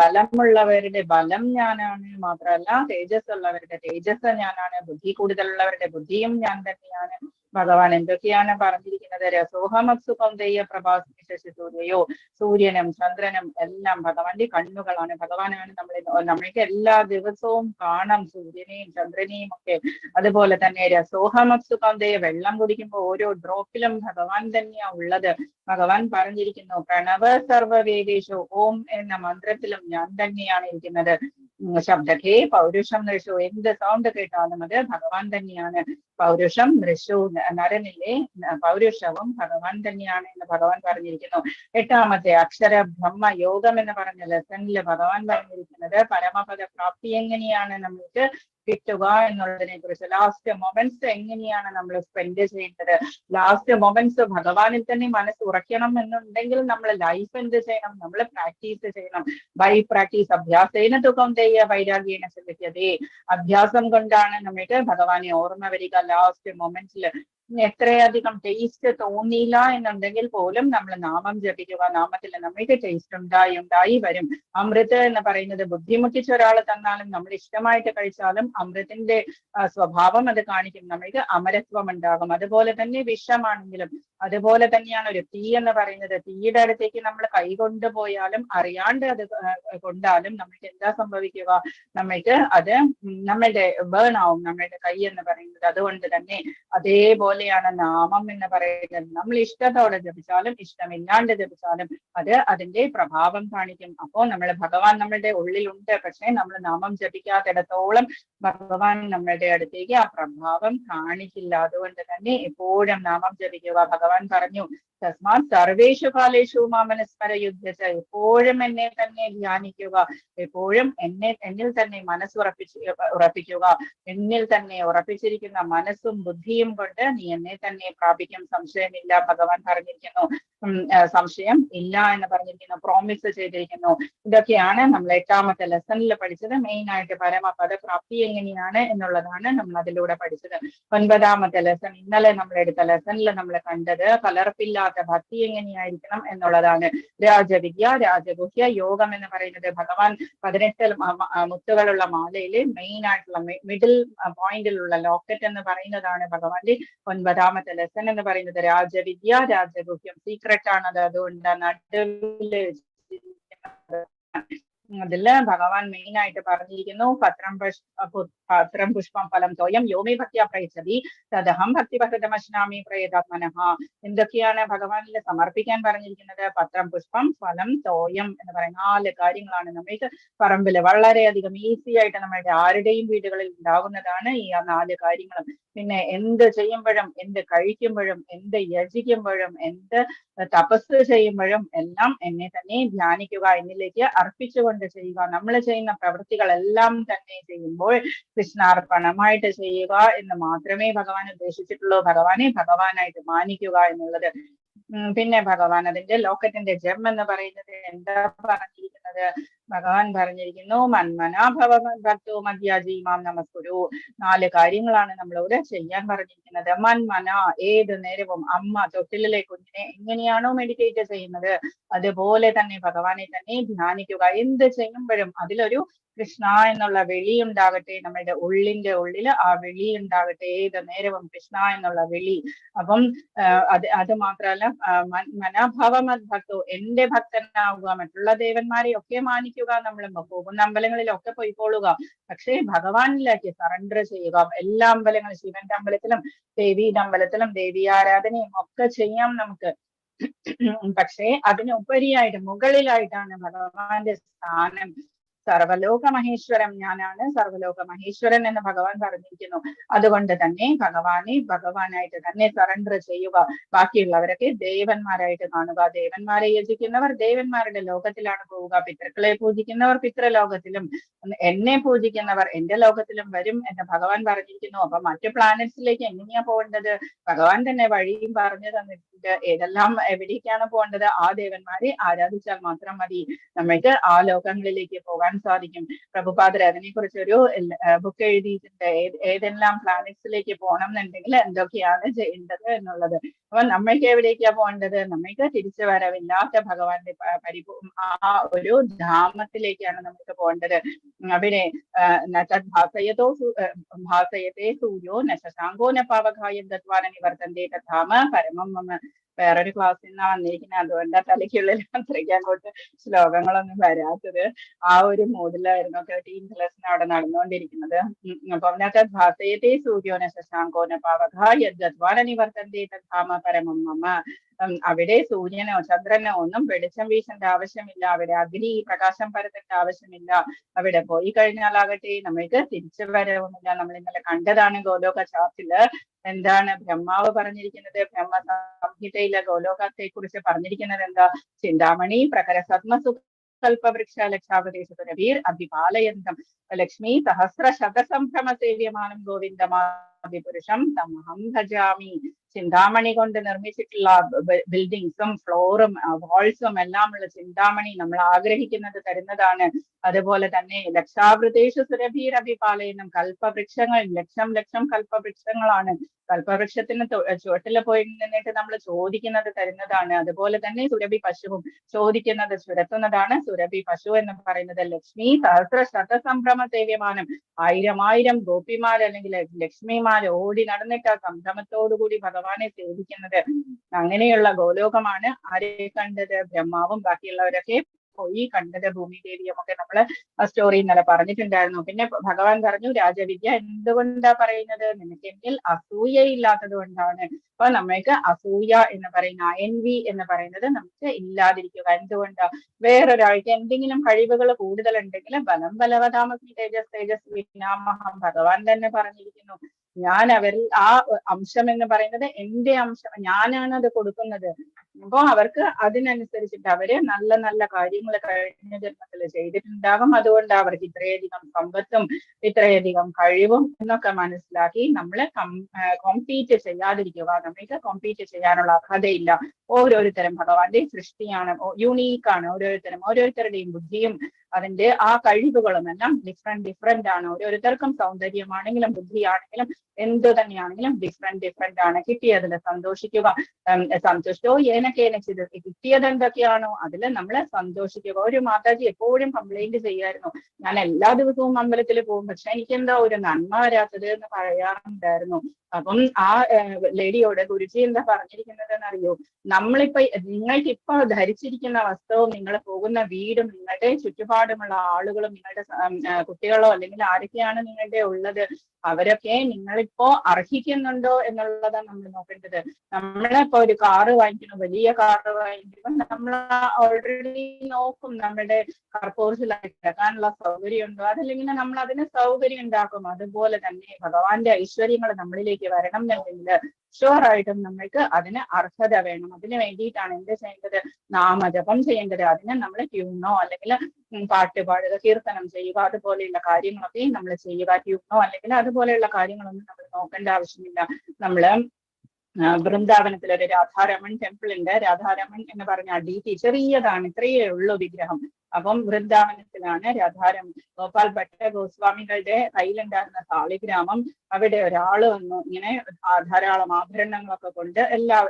ബലമുള്ളവരുടെ ബലം ഞാനാണ്, മാത്രമല്ല തേജസ് ഉള്ളവരുടെ തേജസ് ഞാനാണ്, ബുദ്ധി കൂടുതലുള്ളവരുടെ ബുദ്ധിയും ഞാൻ തന്നെയാണ്. ഭഗവാൻ എന്തൊക്കെയാണ് പറഞ്ഞിരിക്കുന്നത്? രസോഹമപ്സുഖം തെയ്യ പ്രഭാസ്മി ശശിസൂര്യയോ, സൂര്യനും ചന്ദ്രനും എല്ലാം ഭഗവാന്റെ കണ്ണുകളാണ്. ഭഗവാനാണ് നമ്മൾക്ക് എല്ലാ ദിവസവും കാണാം, സൂര്യനെയും ചന്ദ്രനെയും ഒക്കെ. അതുപോലെ തന്നെ രസോഹമപ്സുഖം തെയ്യ, വെള്ളം കുടിക്കുമ്പോൾ ഓരോ ഡ്രോപ്പിലും ഭഗവാൻ തന്നെയാ ഉള്ളത്. ഭഗവാൻ പറഞ്ഞിരിക്കുന്നു, പ്രണവ സർവവേദേഷു, ഓം എന്ന മന്ത്രത്തിലും ഞാൻ തന്നെയാണ് ഇരിക്കുന്നത്. ശബ്ദഖേ പൗരുഷം നൃശു, എന്ത് സൗണ്ട് കേട്ടാലും അത് ഭഗവാൻ തന്നെയാണ്. പൗരുഷം നൃശു, നരനിലെ പൗരുഷവും ഭഗവാൻ തന്നെയാണ് എന്ന് ഭഗവാൻ പറഞ്ഞിരിക്കുന്നു. 8ാമത്തെ അക്ഷര ബ്രഹ്മ യോഗം എന്ന് പറഞ്ഞ ലെസണില് ഭഗവാൻ പറഞ്ഞിരിക്കുന്നത് പരമപദ പ്രാപ്തി എങ്ങനെയാണ് നമ്മൾക്ക് കിട്ടുക എന്നുള്ളതിനെ കുറിച്ച്. ലാസ്റ്റ് മൊമെന്റ്സ് എങ്ങനെയാണ് നമ്മൾ സ്പെൻഡ് ചെയ്യേണ്ടത്, ലാസ്റ്റ് മൊമെന്റ്സ് ഭഗവാനിൽ തന്നെ മനസ്സ് ഉറക്കണം എന്നുണ്ടെങ്കിൽ നമ്മൾ ലൈഫ് എന്ത് ചെയ്യണം? നമ്മൾ പ്രാക്ടീസ് ചെയ്യണം. ബൈ പ്രാക്ടീസ് അഭ്യാസേന തുകം തെയ്യ വൈരാഗ്യേന സിദ്ധ്യതേ. അഭ്യാസം കൊണ്ടാണ് നമ്മൾക്ക് ഭഗവാനെ ഓർമ്മ വരിക. ലാസ്റ്റ് മൊമെന്റ്സിൽ എത്രയധികം ടേസ്റ്റ് തോന്നിയില്ല എന്നുണ്ടെങ്കിൽ പോലും നമ്മൾ നാമം ജപിക്കുക. നാമത്തിൽ നമ്മൾക്ക് ടേസ്റ്റ് ഉണ്ടായി വരും. അമൃത് എന്ന് പറയുന്നത് ബുദ്ധിമുട്ടിച്ച ഒരാൾ തന്നാലും നമ്മൾ ഇഷ്ടമായിട്ട് കഴിച്ചാലും അമൃതിന്റെ സ്വഭാവം അത് കാണിക്കും. നമ്മൾക്ക് അമരത്വം ഉണ്ടാകും. അതുപോലെ തന്നെ വിഷമാണെങ്കിലും അതുപോലെ തന്നെയാണ് ഒരു തീ എന്ന് പറയുന്നത്. തീയുടെ അടുത്തേക്ക് നമ്മൾ കൈ കൊണ്ടുപോയാലും അറിയാണ്ട് അത് കൊണ്ടാലും നമ്മൾക്ക് എന്താ സംഭവിക്കുക? നമ്മൾക്ക് അത് നമ്മളുടെ ബേൺ ആവും നമ്മളുടെ കൈ എന്ന് പറയുന്നത്. അതുകൊണ്ട് തന്നെ അതേപോലെയാണ് നാമം എന്ന് പറയുന്നത്. നമ്മൾ ഇഷ്ടത്തോടെ ജപിച്ചാലും ഇഷ്ടമില്ലാണ്ട് ജപിച്ചാലും അത് അതിന്റെ പ്രഭാവം കാണിക്കും. അപ്പോൾ നമ്മൾ ഭഗവാൻ നമ്മളുടെ ഉള്ളിലുണ്ട്, പക്ഷെ നമ്മൾ നാമം ജപിക്കാത്തിടത്തോളം ഭഗവാൻ നമ്മളുടെ അടുത്തേക്ക് ആ പ്രഭാവം കാണിക്കില്ല. അതുകൊണ്ട് തന്നെ എപ്പോഴും നാമം ജപിക്കുക. ഭഗവാൻ പറഞ്ഞു, തസ്മാത് സർവേഷു കാലേഷു മാമനസ്മര യുദ്ധ, എപ്പോഴും എന്നെ തന്നെ ധ്യാനിക്കുക, എപ്പോഴും എന്നിൽ തന്നെ ഉറപ്പിക്കുക. എന്നിൽ തന്നെ ഉറപ്പിച്ചിരിക്കുന്ന മനസ്സും ബുദ്ധിയും കൊണ്ട് നീ എന്നെ തന്നെ പ്രാപിക്കും, സംശയമില്ല. ഭഗവാൻ പറഞ്ഞിരിക്കുന്നു, സംശയം ഇല്ല എന്ന് പറഞ്ഞിരിക്കുന്നു, പ്രോമിസ് ചെയ്തിരിക്കുന്നു. ഇതൊക്കെയാണ് നമ്മൾ 8ാമത്തെ ലെസണിൽ പഠിച്ചത്. മെയിൻ ആയിട്ട് പരമപദ പ്രാപ്തി എങ്ങനെയാണ് എന്നുള്ളതാണ് നമ്മൾ അതിലൂടെ പഠിച്ചത്. 9ാമത്തെ ലെസൺ, ഇന്നലെ നമ്മൾ എടുത്ത ലെസണിൽ നമ്മൾ കണ്ടത് കലർപ്പില്ലാത്ത ഭക്തി എങ്ങനെയായിരിക്കണം എന്നുള്ളതാണ്. രാജവിദ്യ, രാജഗുഹ്യ യോഗം എന്ന് പറയുന്നത് ഭഗവാൻ 18 മുത്തുകളുള്ള മാലയിലെ മെയിൻ ആയിട്ടുള്ള മിഡിൽ പോയിന്റിലുള്ള ലോക്കറ്റ് എന്ന് പറയുന്നതാണ് ഭഗവാന്റെ 9ാമത്തെ ലെസൺ എന്ന് പറയുന്നത്. രാജവിദ്യ, രാജഗുഹ്യം സീക്രട്ട് ആണത്. അതുകൊണ്ട് നടുവില് അതില് ഭഗവാൻ മെയിൻ ആയിട്ട് പറഞ്ഞിരിക്കുന്നു, പത്രം പുഷ്പം ഫലം തോയം യോമേ ഭക്തിയാ പ്രയച്ഛതി തദഹം ഭക്തിപരമശ്നാമി പ്രേതാത്മനഃ. എന്തൊക്കെയാണ് ഭഗവാനിൽ സമർപ്പിക്കാൻ പറഞ്ഞിരിക്കുന്നത്? പത്രം പുഷ്പം ഫലം തോയം എന്ന് പറയുന്ന 4 കാര്യങ്ങളാണ് നമ്മൾക്ക് പറമ്പില് വളരെയധികം ഈസി ആയിട്ട് നമ്മളുടെ ആരുടെയും വീടുകളിൽ ഉണ്ടാവുന്നതാണ് ഈ 4 കാര്യങ്ങളും. പിന്നെ എന്ത് ചെയ്യുമ്പോഴും, എന്ത് കഴിക്കുമ്പോഴും, എന്ത് യജിക്കുമ്പോഴും, എന്ത് തപസ് ചെയ്യുമ്പോഴും എല്ലാം എന്നെ തന്നെ ധ്യാനിക്കുക, എന്നിലേക്ക് അർപ്പിച്ചുകൊണ്ട് ചെയ്യുക. നമ്മൾ ചെയ്യുന്ന പ്രവൃത്തികളെല്ലാം തന്നെ ചെയ്യുമ്പോൾ കൃഷ്ണാർപ്പണമായിട്ട് ചെയ്യുക എന്ന് മാത്രമേ ഭഗവാൻ ഉദ്ദേശിച്ചിട്ടുള്ളൂ. ഭഗവാനെ ഭഗവാനായിട്ട് മാനിക്കുക എന്നുള്ളത്. പിന്നെ ഭഗവാൻ അതിന്റെ ലോക്കറ്റിന്റെ ജെം എന്ന് പറയുന്നത് എന്താ പറഞ്ഞിരിക്കുന്നത്? ഭഗവാൻ പറഞ്ഞിരിക്കുന്നു, മന്മനാഭവ ഭക്തോ മദ്യാജീമാം നമസ്കുരു. 4 കാര്യങ്ങളാണ് നമ്മളോട് ചെയ്യാൻ പറഞ്ഞിരിക്കുന്നത്. മന്മന, ഏത് നേരവും അമ്മ തൊട്ടിലെ കുഞ്ഞിനെ എങ്ങനെയാണോ മെഡിറ്റേറ്റ് ചെയ്യുന്നത് അതുപോലെ തന്നെ ഭഗവാനെ തന്നെ ധ്യാനിക്കുക. എന്ത് ചെയ്യുമ്പോഴും അതിലൊരു കൃഷ്ണ എന്നുള്ള വിളി ഉണ്ടാകട്ടെ, നമ്മളുടെ ഉള്ളില് ആ വിളി ഉണ്ടാകട്ടെ, ഏത് നേരവും കൃഷ്ണ എന്നുള്ള വിളി. അപ്പം അത് മാത്രമല്ല, മനഭാവമദ്ഭക്തോ, എന്റെ ഭക്തനാവുക. മറ്റുള്ള ദേവന്മാരെ ഒക്കെ മാനിക്കുക, നമ്മൾ പോകുന്ന അമ്പലങ്ങളിലൊക്കെ പോയിക്കൊള്ളുക, പക്ഷേ ഭഗവാനിലേക്ക് സറണ്ടർ ചെയ്യുക. എല്ലാ അമ്പലങ്ങളും, ശിവന്റെ അമ്പലത്തിലും ദേവിയുടെ അമ്പലത്തിലും ദേവി ആരാധനയും ഒക്കെ ചെയ്യാം നമുക്ക്. പക്ഷേ അതിനുപരിയായിട്ട് മുകളിലായിട്ടാണ് ഭഗവാന്റെ സ്ഥാനം. സർവലോക മഹേശ്വരം, ഞാനാണ് സർവലോക മഹേശ്വരൻ എന്ന് ഭഗവാൻ പറഞ്ഞിരിക്കുന്നു. അതുകൊണ്ട് തന്നെ ഭഗവാനായിട്ട് തന്നെ സറണ്ടർ ചെയ്യുക. ബാക്കിയുള്ളവരൊക്കെ ദേവന്മാരായിട്ട് കാണുക. ദേവന്മാരെ യജിക്കുന്നവർ ദേവന്മാരുടെ ലോകത്തിലാണ് പോവുക. പിതൃക്കളെ പൂജിക്കുന്നവർ പിതൃലോകത്തിലും, എന്നെ പൂജിക്കുന്നവർ എന്റെ ലോകത്തിലും വരും എന്ന് ഭഗവാൻ പറഞ്ഞിരിക്കുന്നു. അപ്പൊ മറ്റു പ്ലാനറ്റ്സിലേക്ക് എങ്ങനെയാ പോകേണ്ടത്? ഭഗവാൻ തന്നെ വഴിയും പറഞ്ഞു തന്നിട്ടുണ്ട്. ഏതെല്ലാം എവിടേക്കാണ് പോകേണ്ടത്? ആ ദേവന്മാരെ ആരാധിച്ചാൽ മാത്രം മതി, നമ്മൾക്ക് ആ ലോകങ്ങളിലേക്ക് പോകാൻ സാധിക്കും. പ്രഭുപാദർ അതിനെ കുറിച്ചൊരു ബുക്ക് എഴുതിയിട്ടുണ്ട്, ഏതെല്ലാം പ്ലാനറ്റ്സിലേക്ക് പോകണം എന്നുണ്ടെങ്കിൽ എന്തൊക്കെയാണ് ചെയ്യേണ്ടത് എന്നുള്ളത്. അപ്പൊ നമ്മൾക്ക് എവിടേക്കാ പോകേണ്ടത്? നമ്മൾക്ക് തിരിച്ചു വരവില്ലാത്ത ഭഗവാന്റെ ആ ഒരു ധാമത്തിലേക്കാണ് നമുക്ക് പോകേണ്ടത്. അവിടെ ഭാസയത്തെ സൂര്യോ ന ശശാങ്കോ ന പാവകായം തത്വാന നിവർത്തന്തേ തഥാമ പരമം മമ. വേറൊരു ക്ലാസ്സിൽ നിന്നാണ് വന്നിരിക്കുന്നത്, അതുകൊണ്ടാ തലയ്ക്കുള്ളിൽ അത്രയ്ക്ക് അങ്ങോട്ട് ശ്ലോകങ്ങളൊന്നും വരാത്തത്. ആ ഒരു മൂഡിലായിരുന്നു 13th ലെസൺ അവിടെ നടന്നുകൊണ്ടിരിക്കുന്നത്. അപ്പൊ അതിനകത്ത് ഭാസയത്തെ സൂര്യോന ശശാങ്കോന പാവകായ തത്വാന നിവർത്തന്തേ തഥാമ പരമം മമ. അവിടെ സൂര്യനോ ചന്ദ്രനോ ഒന്നും വെളിച്ചം വീശേണ്ട ആവശ്യമില്ല, അവിടെ അഗ്നി പ്രകാശം പരത്തേണ്ട ആവശ്യമില്ല. അവിടെ പോയി കഴിഞ്ഞാലാകട്ടെ നമ്മൾക്ക് തിരിച്ചു വരവുമില്ല. നമ്മൾ ഇന്നലെ കണ്ടതാണ് ഗോലോക ചാർട്ടില് എന്താണ് ബ്രഹ്മാവ് പറഞ്ഞിരിക്കുന്നത്. ബ്രഹ്മ സംഹിതയിലെ ഗോലോകത്തെ കുറിച്ച് പറഞ്ഞിരിക്കുന്നത് എന്താ? ചിന്താമണി പ്രകര സത്മസു കൽപവൃക്ഷ ലക്ഷാവതേശുരവീർ അഭിപാലയന്തം ലക്ഷ്മി സഹസ്ര ശതസംഭ്രമ സേവ്യമാനം ഗോവിന്ദമാദിപുരുഷം തമഹം ഭജാമി. ചിന്താമണി കൊണ്ട് നിർമ്മിച്ചിട്ടുള്ള ബിൽഡിങ്സും ഫ്ലോറും വാൾസും എല്ലാം ഉള്ള ചിന്താമണി നമ്മൾ ആഗ്രഹിക്കുന്നത് തരുന്നതാണ്. അതുപോലെ തന്നെ ലക്ഷാവൃതേഷു സുരഭീർ അഭിപാലയനം, കൽപ്പവൃക്ഷങ്ങൾ ലക്ഷം കൽപ്പവൃക്ഷങ്ങളാണ്. കൽപ്പവൃക്ഷത്തിന് ചുവട്ടില് പോയി നിന്നിട്ട് നമ്മൾ ചോദിക്കുന്നത് തരുന്നതാണ്. അതുപോലെ തന്നെ സുരഭി പശുവും ചോദിക്കുന്നത് ചുരത്തുന്നതാണ്. സുരഭി പശു എന്ന് പറയുന്നത് ലക്ഷ്മി സഹസ്ര ശതസംഭ്രമ സേവ്യമാനം, 1000 ഗോപിമാർ അല്ലെങ്കിൽ ലക്ഷ്മിമാർ ഗോപന്മാര് ഓടി നടന്നിട്ട് ആ സംഗമത്തോടുകൂടി ഭഗവാനെ സേവിക്കുന്നത്. അങ്ങനെയുള്ള ഗോലോകമാണ് ആരെ കണ്ടത്? ബ്രഹ്മാവും ബാക്കിയുള്ളവരൊക്കെ പോയി കണ്ടത്. ഭൂമിദേവിയും ഒക്കെ നമ്മള് ആ സ്റ്റോറി ഇന്നലെ പറഞ്ഞിട്ടുണ്ടായിരുന്നു. പിന്നെ ഭഗവാൻ പറഞ്ഞു, രാജവിദ്യ എന്തുകൊണ്ടാ പറയുന്നത്? നിനക്ക് എന്നിൽ അസൂയയില്ലാത്തത് കൊണ്ടാണ്. അപ്പൊ നമ്മൾക്ക് അസൂയ എന്ന് പറയുന്ന envy എന്ന് പറയുന്നത് നമുക്ക് ഇല്ലാതിരിക്കുക. എന്തുകൊണ്ടാ? വേറൊരാൾക്ക് എന്തെങ്കിലും കഴിവുകൾ കൂടുതൽ ഉണ്ടെങ്കിൽ ബലം ബലവതാമസി തേജസ് തേജസ് വിനാമഹം ഭഗവാൻ തന്നെ പറഞ്ഞിരിക്കുന്നു. ഞാൻ അവരിൽ ആ അംശം എന്ന് പറയുന്നത് എന്റെ അംശം, ഞാനാണ് അത് കൊടുക്കുന്നത്. അപ്പൊ അവർക്ക് അതിനനുസരിച്ചിട്ട് അവര് നല്ല നല്ല കാര്യങ്ങൾ കഴിഞ്ഞ ജന്മത്തിൽ ചെയ്തിട്ടുണ്ടാകും. അതുകൊണ്ട് അവർക്ക് ഇത്രയധികം സമ്പത്തും ഇത്രയധികം കഴിവും എന്നൊക്കെ മനസ്സിലാക്കി നമ്മള് കോമ്പീറ്റ് ചെയ്യാതിരിക്കുക. നമ്മൾക്ക് കോമ്പീറ്റ് ചെയ്യാനുള്ള അർഹതയില്ല. ഓരോരുത്തരും ഭഗവാന്റെ സൃഷ്ടിയാണ്, യുണീക്കാണ്. ഓരോരുത്തരുടെയും ബുദ്ധിയും അതിന്റെ ആ കഴിവുകളും എല്ലാം ഡിഫറെന്റ് ആണ്. ഓരോരുത്തർക്കും സൗന്ദര്യമാണെങ്കിലും ബുദ്ധിയാണെങ്കിലും എന്തു തന്നെയാണെങ്കിലും ഡിഫറെന്റ് ആണ്. കിട്ടിയതിൽ സന്തോഷിക്കുക. സന്തുഷ്ടോ ഏനക്കേനച്ചിത്, കിട്ടിയത് എന്തൊക്കെയാണോ അതിൽ നമ്മൾ സന്തോഷിക്കുക. ഒരു മാതാജി എപ്പോഴും കംപ്ലൈന്റ് ചെയ്യായിരുന്നു, ഞാൻ എല്ലാ ദിവസവും അമ്പലത്തിൽ പോകും, പക്ഷെ എനിക്കെന്താ ഒരു നന്മ വരാത്തത് എന്ന് പറയാറുണ്ടായിരുന്നു. അപ്പം ആ ലേഡിയോട് ഗുരുജി എന്താ പറഞ്ഞിരിക്കുന്നത് എന്നറിയോ? നിങ്ങൾക്ക് ഇപ്പൊ ധരിച്ചിരിക്കുന്ന വസ്ത്രവും നിങ്ങൾ പോകുന്ന വീടും നിങ്ങളുടെ ചുറ്റുപാടുമുള്ള ആളുകളും നിങ്ങളുടെ കുട്ടികളോ അല്ലെങ്കിൽ ആരൊക്കെയാണ് നിങ്ങളുടെ ഉള്ളത്, അവരൊക്കെ നിങ്ങളിപ്പോ അർഹിക്കുന്നുണ്ടോ എന്നുള്ളതാണ് നമ്മൾ നോക്കേണ്ടത്. നമ്മളിപ്പോ ഒരു കാറ് വാങ്ങിക്കണം, വലിയ കാറ് വാങ്ങിക്കുമ്പോൾ നമ്മൾ ഓൾറെഡി നോക്കും നമ്മുടെ കർപ്പൂർസിലായി കിടക്കാനുള്ള സൗകര്യം ഉണ്ടോ, അതല്ലെങ്കിൽ നമ്മൾ അതിന് സൗകര്യം ഉണ്ടാക്കും. അതുപോലെ തന്നെ ഭഗവാന്റെ ഐശ്വര്യങ്ങൾ നമ്മളിലേക്ക് വരണം എന്നുണ്ടെങ്കിൽ ഷുവറായിട്ടും നമ്മൾക്ക് അതിന് അർഹത വേണം. അതിന് വേണ്ടിയിട്ടാണ് എന്ത് ചെയ്യേണ്ടത്? നാമജപം ചെയ്യേണ്ടത്. അതിന് നമ്മൾ ട്യൂണോ അല്ലെങ്കിൽ പാട്ട് പാടുക, കീർത്തനം ചെയ്യുക, അതുപോലെയുള്ള കാര്യങ്ങളൊക്കെ നമ്മൾ ചെയ്യുക. ട്യൂണോ അല്ലെങ്കിൽ അതുപോലെയുള്ള കാര്യങ്ങളൊന്നും നമ്മൾ നോക്കേണ്ട ആവശ്യമില്ല. നമ്മള് വൃന്ദാവനത്തിൽ ഒരു രാധാരമൺ ടെമ്പിൾ ഉണ്ട്. രാധാരമൺ എന്ന് പറഞ്ഞ DT ചെറിയതാണ്, ഇത്രയേ ഉള്ളൂ വിഗ്രഹം. അപ്പം വൃന്ദാവനത്തിലാണ് രാധാരമൺ. ഗോപാൽ ഭട്ട ഗോസ്വാമികളുടെ കയ്യിലുണ്ടായിരുന്ന സാളിഗ്രാമം അവിടെ ഒരാള് വന്നു ഇങ്ങനെ ധാരാളം ആഭരണങ്ങളൊക്കെ കൊണ്ട്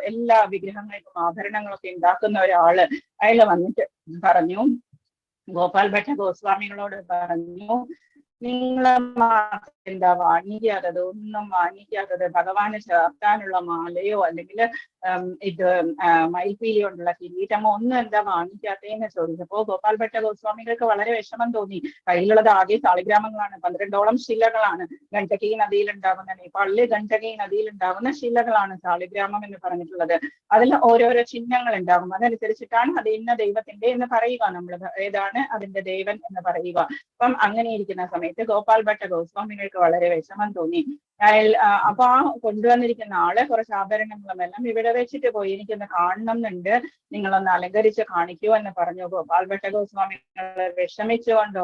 എല്ലാ വിഗ്രഹങ്ങൾക്കും ആഭരണങ്ങളൊക്കെ ഉണ്ടാക്കുന്ന ഒരാള് അയാൾ വന്നിട്ട് പറഞ്ഞു, ഗോപാൽ ഭട്ട ഗോസ്വാമികളോട് പറഞ്ഞു, നിങ്ങളെ എന്താ വാങ്ങിക്കാത്തത്? ഒന്നും വാങ്ങിക്കാത്തത്? ഭഗവാന് ചേർത്താനുള്ള മാലയോ അല്ലെങ്കിൽ ഇത് മയിൽപീലി കൊണ്ടുള്ള കിരീടമോ ഒന്നും എന്താ വാങ്ങിക്കാത്തേന്ന് ചോദിച്ചപ്പോ ഗോപാൽ ഭട്ട ഗോസ്വാമികൾക്ക് വളരെ വിഷമം തോന്നി. കയ്യിലുള്ളത് ആകെ സാളിഗ്രാമങ്ങളാണ്, 12ഓളം ശിലകളാണ്. ഗണ്ഡകി നദിയിലുണ്ടാകുന്ന, നേപ്പാളിലെ ഗണ്ഡകി നദിയിലുണ്ടാകുന്ന ശിലകളാണ് സാളിഗ്രാമം എന്ന് പറഞ്ഞിട്ടുള്ളത്. അതിൽ ഓരോരോ ചിഹ്നങ്ങൾ ഉണ്ടാകും. അതനുസരിച്ചിട്ടാണ് അത് ഇന്ന ദൈവത്തിന്റെ എന്ന് പറയുക. നമ്മൾ ഏതാണ് അതിന്റെ ദേവൻ എന്ന് പറയുക. അപ്പം അങ്ങനെ ഇരിക്കുന്ന സമയത്ത് ഗോപാൽ ഭട്ട ഗോസ്വാമികൾക്ക് വളരെ വിഷമം തോന്നി. അപ്പൊ ആ കൊണ്ടുവന്നിരിക്കുന്ന ആള് കുറച്ച് ആഭരണങ്ങളും എല്ലാം ഇവിടെ വെച്ചിട്ട് പോയി, എനിക്കൊന്ന് കാണണം എന്നുണ്ട്, നിങ്ങളൊന്ന് അലങ്കരിച്ച് കാണിക്കൂ എന്ന് പറഞ്ഞു. ഗോപാൽ ഭട്ട ഗോസ്വാമികൾ വിഷമിച്ചുകൊണ്ട്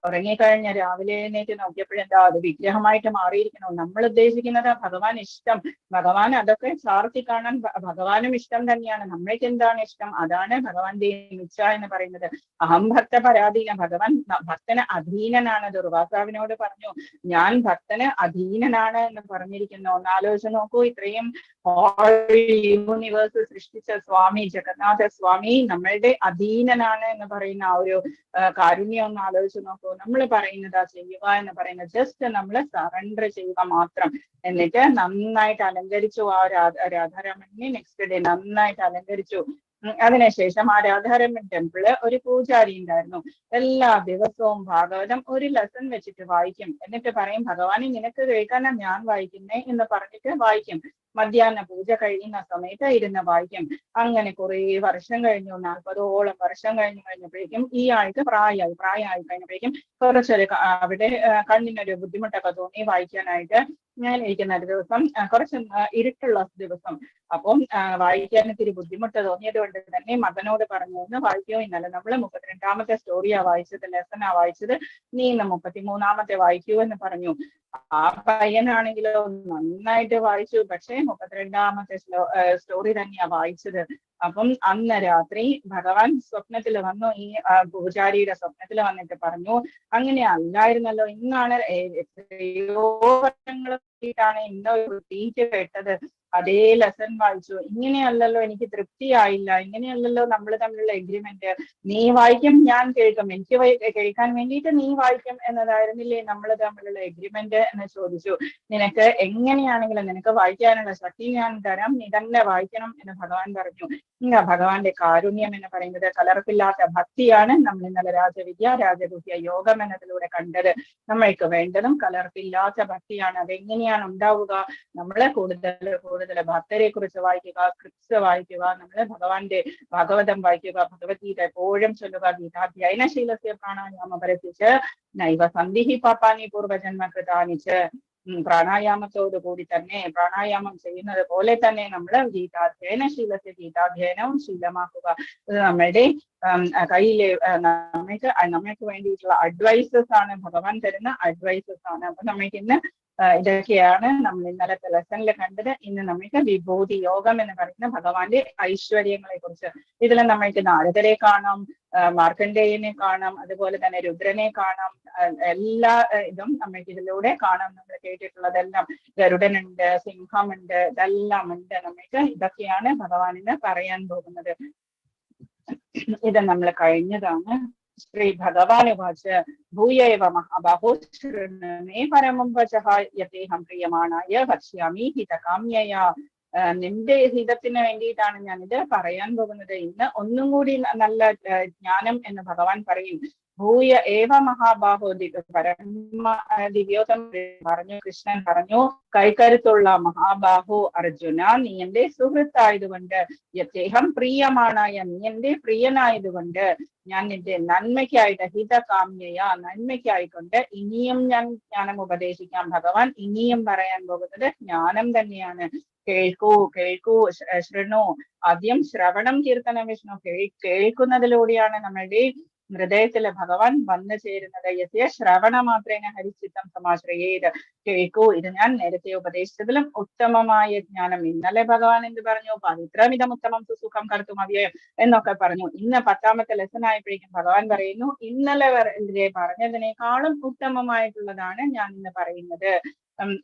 ഉറങ്ങിക്കഴിഞ്ഞ രാവിലെ എഴുന്നേറ്റ് നോക്കിയപ്പോഴെന്താ അത് വിഗ്രഹമായിട്ട് മാറിയിരിക്കുന്നു. നമ്മൾ ഉദ്ദേശിക്കുന്നത് ഭഗവാൻ ഇഷ്ടം, ഭഗവാൻ അതൊക്കെ ചാർത്തി കാണാൻ ഭഗവാനും ഇഷ്ടം തന്നെയാണ്. നമ്മൾക്ക് എന്താണ് ഇഷ്ടം അതാണ് ഭഗവാന്റെ ഇച്ഛ എന്ന് പറയുന്നത്. അഹം ഭക്ത പരാധീന, ഭഗവാൻ ഭക്തന് അധീനനാണ്. ദുർവാസാവിനോട് പറഞ്ഞു, ഞാൻ ഭക്തന് അധീനനാണ് എന്ന് പറഞ്ഞിരിക്കുന്നു. ഒന്നാലോചിച്ച് നോക്കൂ, ഇത്രയും യൂണിവേഴ്സ് സൃഷ്ടിച്ച സ്വാമി ജഗന്നാഥ സ്വാമി നമ്മളുടെ അധീനനാണ് എന്ന് പറയുന്ന ആ ഒരു കാരുണ്യം ഒന്ന് ആലോചിച്ച് നോക്കൂ. നമ്മൾ പറയുന്നത് ചെയ്യുക എന്ന് പറയുന്നത് ജസ്റ്റ് നമ്മൾ സറണ്ടർ ചെയ്യുക മാത്രം. എന്നിട്ട് നന്നായിട്ട് അലങ്കരിച്ചു ആ രാധാരമണിനെ. നെക്സ്റ്റ് ഡേ നന്നായിട്ട് അലങ്കരിച്ചു. അതിനുശേഷം ആ രാധാരമൺ ടെമ്പിള് ഒരു പൂജാരി ഉണ്ടായിരുന്നു. എല്ലാ ദിവസവും ഭാഗവതം ഒരു ലെസൺ വെച്ചിട്ട് വായിക്കും. എന്നിട്ട് പറയും, ഭഗവാനെ നിനക്ക് കേൾക്കാനാ ഞാൻ വായിക്കുന്നേ എന്ന് പറഞ്ഞിട്ട് വായിക്കും. മധ്യാഹ്ന പൂജ കഴിയുന്ന സമയത്ത് ഇരുന്ന് വായിക്കും. അങ്ങനെ കുറെ വർഷം കഴിഞ്ഞു, 40ഓളം വർഷം കഴിഞ്ഞപ്പോഴേക്കും ഈ ആൾക്ക് പ്രായമായി കഴിഞ്ഞപ്പോഴേക്കും കുറച്ചൊരു അവിടെ കണ്ണിനൊരു ബുദ്ധിമുട്ടൊക്കെ തോന്നി വായിക്കാനായിട്ട്. ഞാൻ ഇരിക്കുന്ന ഒരു ദിവസം കുറച്ച് ഇരുട്ടുള്ള ദിവസം, അപ്പം വായിക്കാൻ ഇത്തിരി ബുദ്ധിമുട്ട് തോന്നിയത് കൊണ്ട് തന്നെ മകനോട് പറഞ്ഞു, ഒന്ന് വായിക്കോ, ഇന്നലെ നമ്മൾ 32ാമത്തെ സ്റ്റോറിയാ വായിച്ചത്, ലെസനാ വായിച്ചത്, നീ ഇന്ന് 33ാമത്തെ വായിക്കൂ എന്ന് പറഞ്ഞു. ആ പയ്യനാണെങ്കിലോ നന്നായിട്ട് വായിച്ചു, പക്ഷെ 32ാമത്തെ സ്റ്റോറി തന്നെയാ വായിച്ചത്. അപ്പം അന്ന് രാത്രി ഭഗവാൻ സ്വപ്നത്തിൽ വന്നു, ഈ പൂജാരിയുടെ സ്വപ്നത്തിൽ വന്നിട്ട് പറഞ്ഞു, അങ്ങനെ അല്ലായിരുന്നല്ലോ, ഇന്നാണ് എത്രയോ വർഷങ്ങൾ ഇന്നൊരു തീറ്റ് കേട്ടത്, അതേ ലെസൺ വായിച്ചു. ഇങ്ങനെയല്ലല്ലോ, എനിക്ക് തൃപ്തിയായില്ല, ഇങ്ങനെയല്ലല്ലോ നമ്മൾ തമ്മിലുള്ള എഗ്രിമെന്റ്. നീ വായിക്കും, ഞാൻ കേൾക്കും, എനിക്ക് കേൾക്കാൻ വേണ്ടിയിട്ട് നീ വായിക്കും എന്നതായിരുന്നില്ലേ നമ്മൾ തമ്മിലുള്ള എഗ്രിമെന്റ് എന്ന് ചോദിച്ചു. നിനക്ക് എങ്ങനെയാണെങ്കിലും നിനക്ക് വായിക്കാനുള്ള ശക്തി ഞാൻ തരാം, നീ തന്നെ വായിക്കണം എന്ന് ഭഗവാൻ പറഞ്ഞു. ഭഗവാന്റെ കാരുണ്യം എന്ന് പറയുന്നത് കലർപ്പില്ലാത്ത ഭക്തിയാണ്. നമ്മൾ ഇന്നലെ രാജഗുഹ്യ യോഗം എന്നതിലൂടെ കണ്ടത്. നമ്മൾക്ക് വേണ്ടതും കലർപ്പില്ലാത്ത ഭക്തിയാണ്. അതെങ്ങനെയാണ് ഉണ്ടാവുക? നമ്മളെ കൂടുതൽ ഭക്തരെ കുറിച്ച് വായിക്കുക, സ്ക്രിപ്റ്റ്സ് വായിക്കുക, നമ്മള് ഭാഗവതം വായിക്കുക, ഭഗവത്ഗീത എപ്പോഴും ചൊല്ലുക. ഗീതാധ്യയനശീലസ്യ പ്രാണായാമ പരത്തിച്ച് നൈവ സന്ധിഹി പാപാനി പൂർവജന്മ കൃതാനിച്ച്. പ്രാണായാമത്തോടു കൂടി തന്നെ, പ്രാണായാമം ചെയ്യുന്നത് പോലെ തന്നെ നമ്മൾ ഗീതാധ്യയനവും ശീലമാക്കുക. ഇത് നമ്മളുടെ കയ്യിലെ നമ്മൾക്ക് വേണ്ടിയിട്ടുള്ള അഡ്വൈസസ് ആണ്, ഭഗവാൻ തരുന്ന അഡ്വൈസസ് ആണ്. അപ്പൊ നമ്മൾക്ക് ഇന്ന് ഇതൊക്കെയാണ് നമ്മൾ ഇന്നലത്തെ ലെസണിൽ കണ്ടത്. ഇന്ന് നമുക്ക് വിഭൂതി യോഗം എന്ന് പറയുന്ന ഭഗവാന്റെ ഐശ്വര്യങ്ങളെ കുറിച്ച്. ഇതിൽ നമ്മൾക്ക് നാരദരെ കാണാം, മാർക്കണ്ഡേയനെ കാണാം, അതുപോലെ തന്നെ രുദ്രനെ കാണാം. എല്ലാ ഇതും നമ്മൾക്ക് ഇതിലൂടെ കാണാം. നമ്മൾ കേട്ടിട്ടുള്ളതെല്ലാം, ഗരുഡനുണ്ട്, സിംഹമുണ്ട്, ഇതെല്ലാം ഉണ്ട് നമ്മൾക്ക്. ഇതൊക്കെയാണ് ഭഗവാനിന് പറയാൻ പോകുന്നത്. ഇത് നമ്മൾ കഴിഞ്ഞതാണ്. ശ്രീ ഭഗവാനുവാച ഭൂയേവ മഹാബാഹോ ശൃണ്വേ പരമം വചഃ യതേഹം പ്രിയമാണായ വക്ഷ്യാമി ഹിതകാമ്യയാ. നിന്റെ ഹിതത്തിന് വേണ്ടിയിട്ടാണ് ഞാനിത് പറയാൻ പോകുന്നത്. ഇന്ന് ഒന്നും കൂടി നല്ല ജ്ഞാനം എന്ന് ഭഗവാൻ പറയും. ഭൂയ ഏവ മഹാബാഹോ പരമ ദിവ്യോത്തം പറഞ്ഞു. കൃഷ്ണൻ പറഞ്ഞു, കൈക്കരുത്തുള്ള മഹാബാഹു അർജുന, നീ എന്റെ സുഹൃത്തായതുകൊണ്ട്, യഥേഹം പ്രിയമാണായ, നീ എന്റെ പ്രിയനായതുകൊണ്ട്, ഞാൻ നിന്റെ നന്മയ്ക്കായിട്ട് ഹിതകാമ്യയ, നന്മയ്ക്കായിക്കൊണ്ട് ഇനിയും ഞാൻ ജ്ഞാനം ഉപദേശിക്കാം. ഭഗവാൻ ഇനിയും പറയാൻ പോകുന്നത് ജ്ഞാനം തന്നെയാണ്. കേൾക്കൂ ശൃണു. ആദ്യം ശ്രവണം കീർത്തനം വിഷ്ണു. കേൾക്കുന്നതിലൂടെയാണ് നമ്മളുടെ ഹൃദയത്തില് ഭഗവാൻ വന്നു ചേരുന്നത്. യസ്യ ശ്രവണ മാത്രേന ഹരിചിത്തം സമാശ്രയേത്. കേൾക്കൂ, ഇത് ഞാൻ നേരത്തെ ഉപദേശിച്ചതിലും ഉത്തമമായ ജ്ഞാനം. ഇന്നലെ ഭഗവാൻ എന്ത് പറഞ്ഞു? പവിത്രമിതം ഉത്തമം സുസുഖം കർത്തും അവ്യയം എന്നൊക്കെ പറഞ്ഞു. ഇന്ന് 10ാമത്തെ ലെസൺ ആയപ്പോഴേക്കും ഭഗവാൻ പറയുന്നു, ഇന്നലെ പറഞ്ഞതിനേക്കാളും ഉത്തമമായിട്ടുള്ളതാണ് ഞാൻ ഇന്ന് പറയുന്നത്.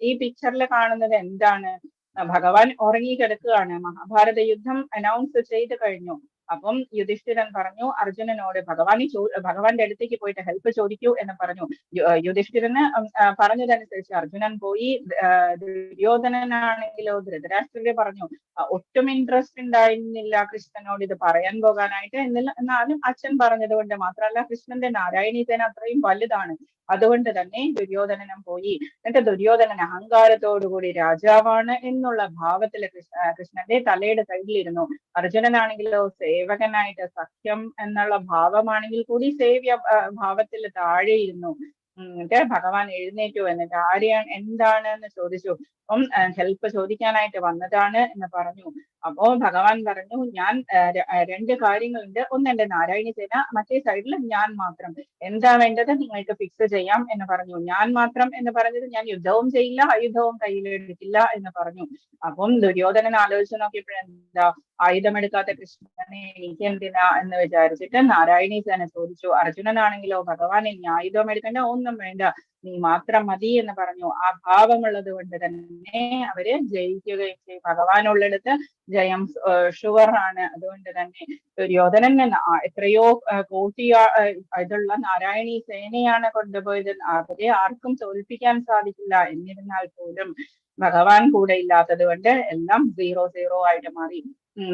ഈ പിക്ചറിൽ കാണുന്നത് എന്താണ്? ഭഗവാൻ ഉറങ്ങിക്കിടക്കുകയാണ്. മഹാഭാരത യുദ്ധം അനൗൺസ് ചെയ്ത് കഴിഞ്ഞു. അപ്പം യുധിഷ്ഠിരൻ പറഞ്ഞു അർജുനനോട്, ഭഗവാന്റെ അടുത്തേക്ക് പോയിട്ട് ഹെൽപ്പ് ചോദിക്കൂ എന്ന് പറഞ്ഞു. യുധിഷ്ഠിരന് പറഞ്ഞതനുസരിച്ച് അർജുനൻ പോയി. ദുര്യോധനനാണെങ്കിലോ ധൃതരാഷ്ട്രരെ പറഞ്ഞു. ഒട്ടും ഇൻട്രസ്റ്റ് ഉണ്ടായിരുന്നില്ല കൃഷ്ണനോട് ഇത് പറയാൻ പോകാനായിട്ട്. എന്നാലും അച്ഛൻ പറഞ്ഞത് കൊണ്ട്, മാത്രമല്ല കൃഷ്ണന്റെ നാരായണീ സേന അത്രയും വലുതാണ്, അതുകൊണ്ട് തന്നെ ദുര്യോധനനും പോയി. എന്നിട്ട് ദുര്യോധനൻ അഹങ്കാരത്തോടുകൂടി രാജാവാണ് എന്നുള്ള ഭാവത്തില് കൃഷ്ണന്റെ തലയുടെ സൈഡിലിരുന്നു. അർജുനനാണെങ്കിലോ സേവകനായിട്ട്, സഖ്യം എന്നുള്ള ഭാവമാണെങ്കിൽ കൂടി സേവ്യ ഭാവത്തിൽ താഴെയിരുന്നു. എന്നിട്ട് ഭഗവാൻ എഴുന്നേറ്റു. എന്നിട്ട് ആരെയാണ് എന്താണ് എന്ന് ചോദിച്ചു. അപ്പം ഹെൽപ്പ് ചോദിക്കാനായിട്ട് വന്നതാണ് എന്ന് പറഞ്ഞു. അപ്പോ ഭഗവാൻ പറഞ്ഞു, ഞാൻ 2 കാര്യങ്ങളുണ്ട്. ഒന്ന് എന്റെ നാരായണി സേന, മറ്റേ സൈഡിൽ ഞാൻ മാത്രം. എന്താ വേണ്ടത്? നിങ്ങൾക്ക് ഫിക്സ് ചെയ്യാം എന്ന് പറഞ്ഞു. ഞാൻ മാത്രം എന്ന് പറഞ്ഞത്, ഞാൻ യുദ്ധവും ചെയ്യില്ല, ആയുധവും കയ്യിലെടുക്കില്ല എന്ന് പറഞ്ഞു. അപ്പം ദുര്യോധനൻ ആലോചിച്ച് നോക്കിയപ്പോഴെന്താ, ആയുധമെടുക്കാത്ത കൃഷ്ണനെ എനിക്ക് എന്തിനാ എന്ന് വിചാരിച്ചിട്ട് നാരായണീ സേന ചോദിച്ചു. അർജുനനാണെങ്കിലോ, ഭഗവാനെ നീ ആയുധം എടുക്കേണ്ട, ഒന്നും വേണ്ട, നീ മാത്രം മതി എന്ന് പറഞ്ഞു. ആ ഭാവമുള്ളത് കൊണ്ട് തന്നെ അവര് ജയിക്കുകയും ചെയ്യും. ഭഗവാനുള്ളിടത്ത് ജയം ഷുവർ ആണ്. അതുകൊണ്ട് തന്നെ ദുര്യോധനൻ എത്രയോ കോട്ടി ഇതുള്ള നാരായണീ സേനയാണ് കൊണ്ടുപോയത്. അവരെ ആർക്കും തോൽപ്പിക്കാൻ സാധിക്കില്ല. എന്നിരുന്നാൽ പോലും ഭഗവാൻ കൂടെ ഇല്ലാത്തത് കൊണ്ട് എല്ലാം 0-0 ആയിട്ട് മാറി.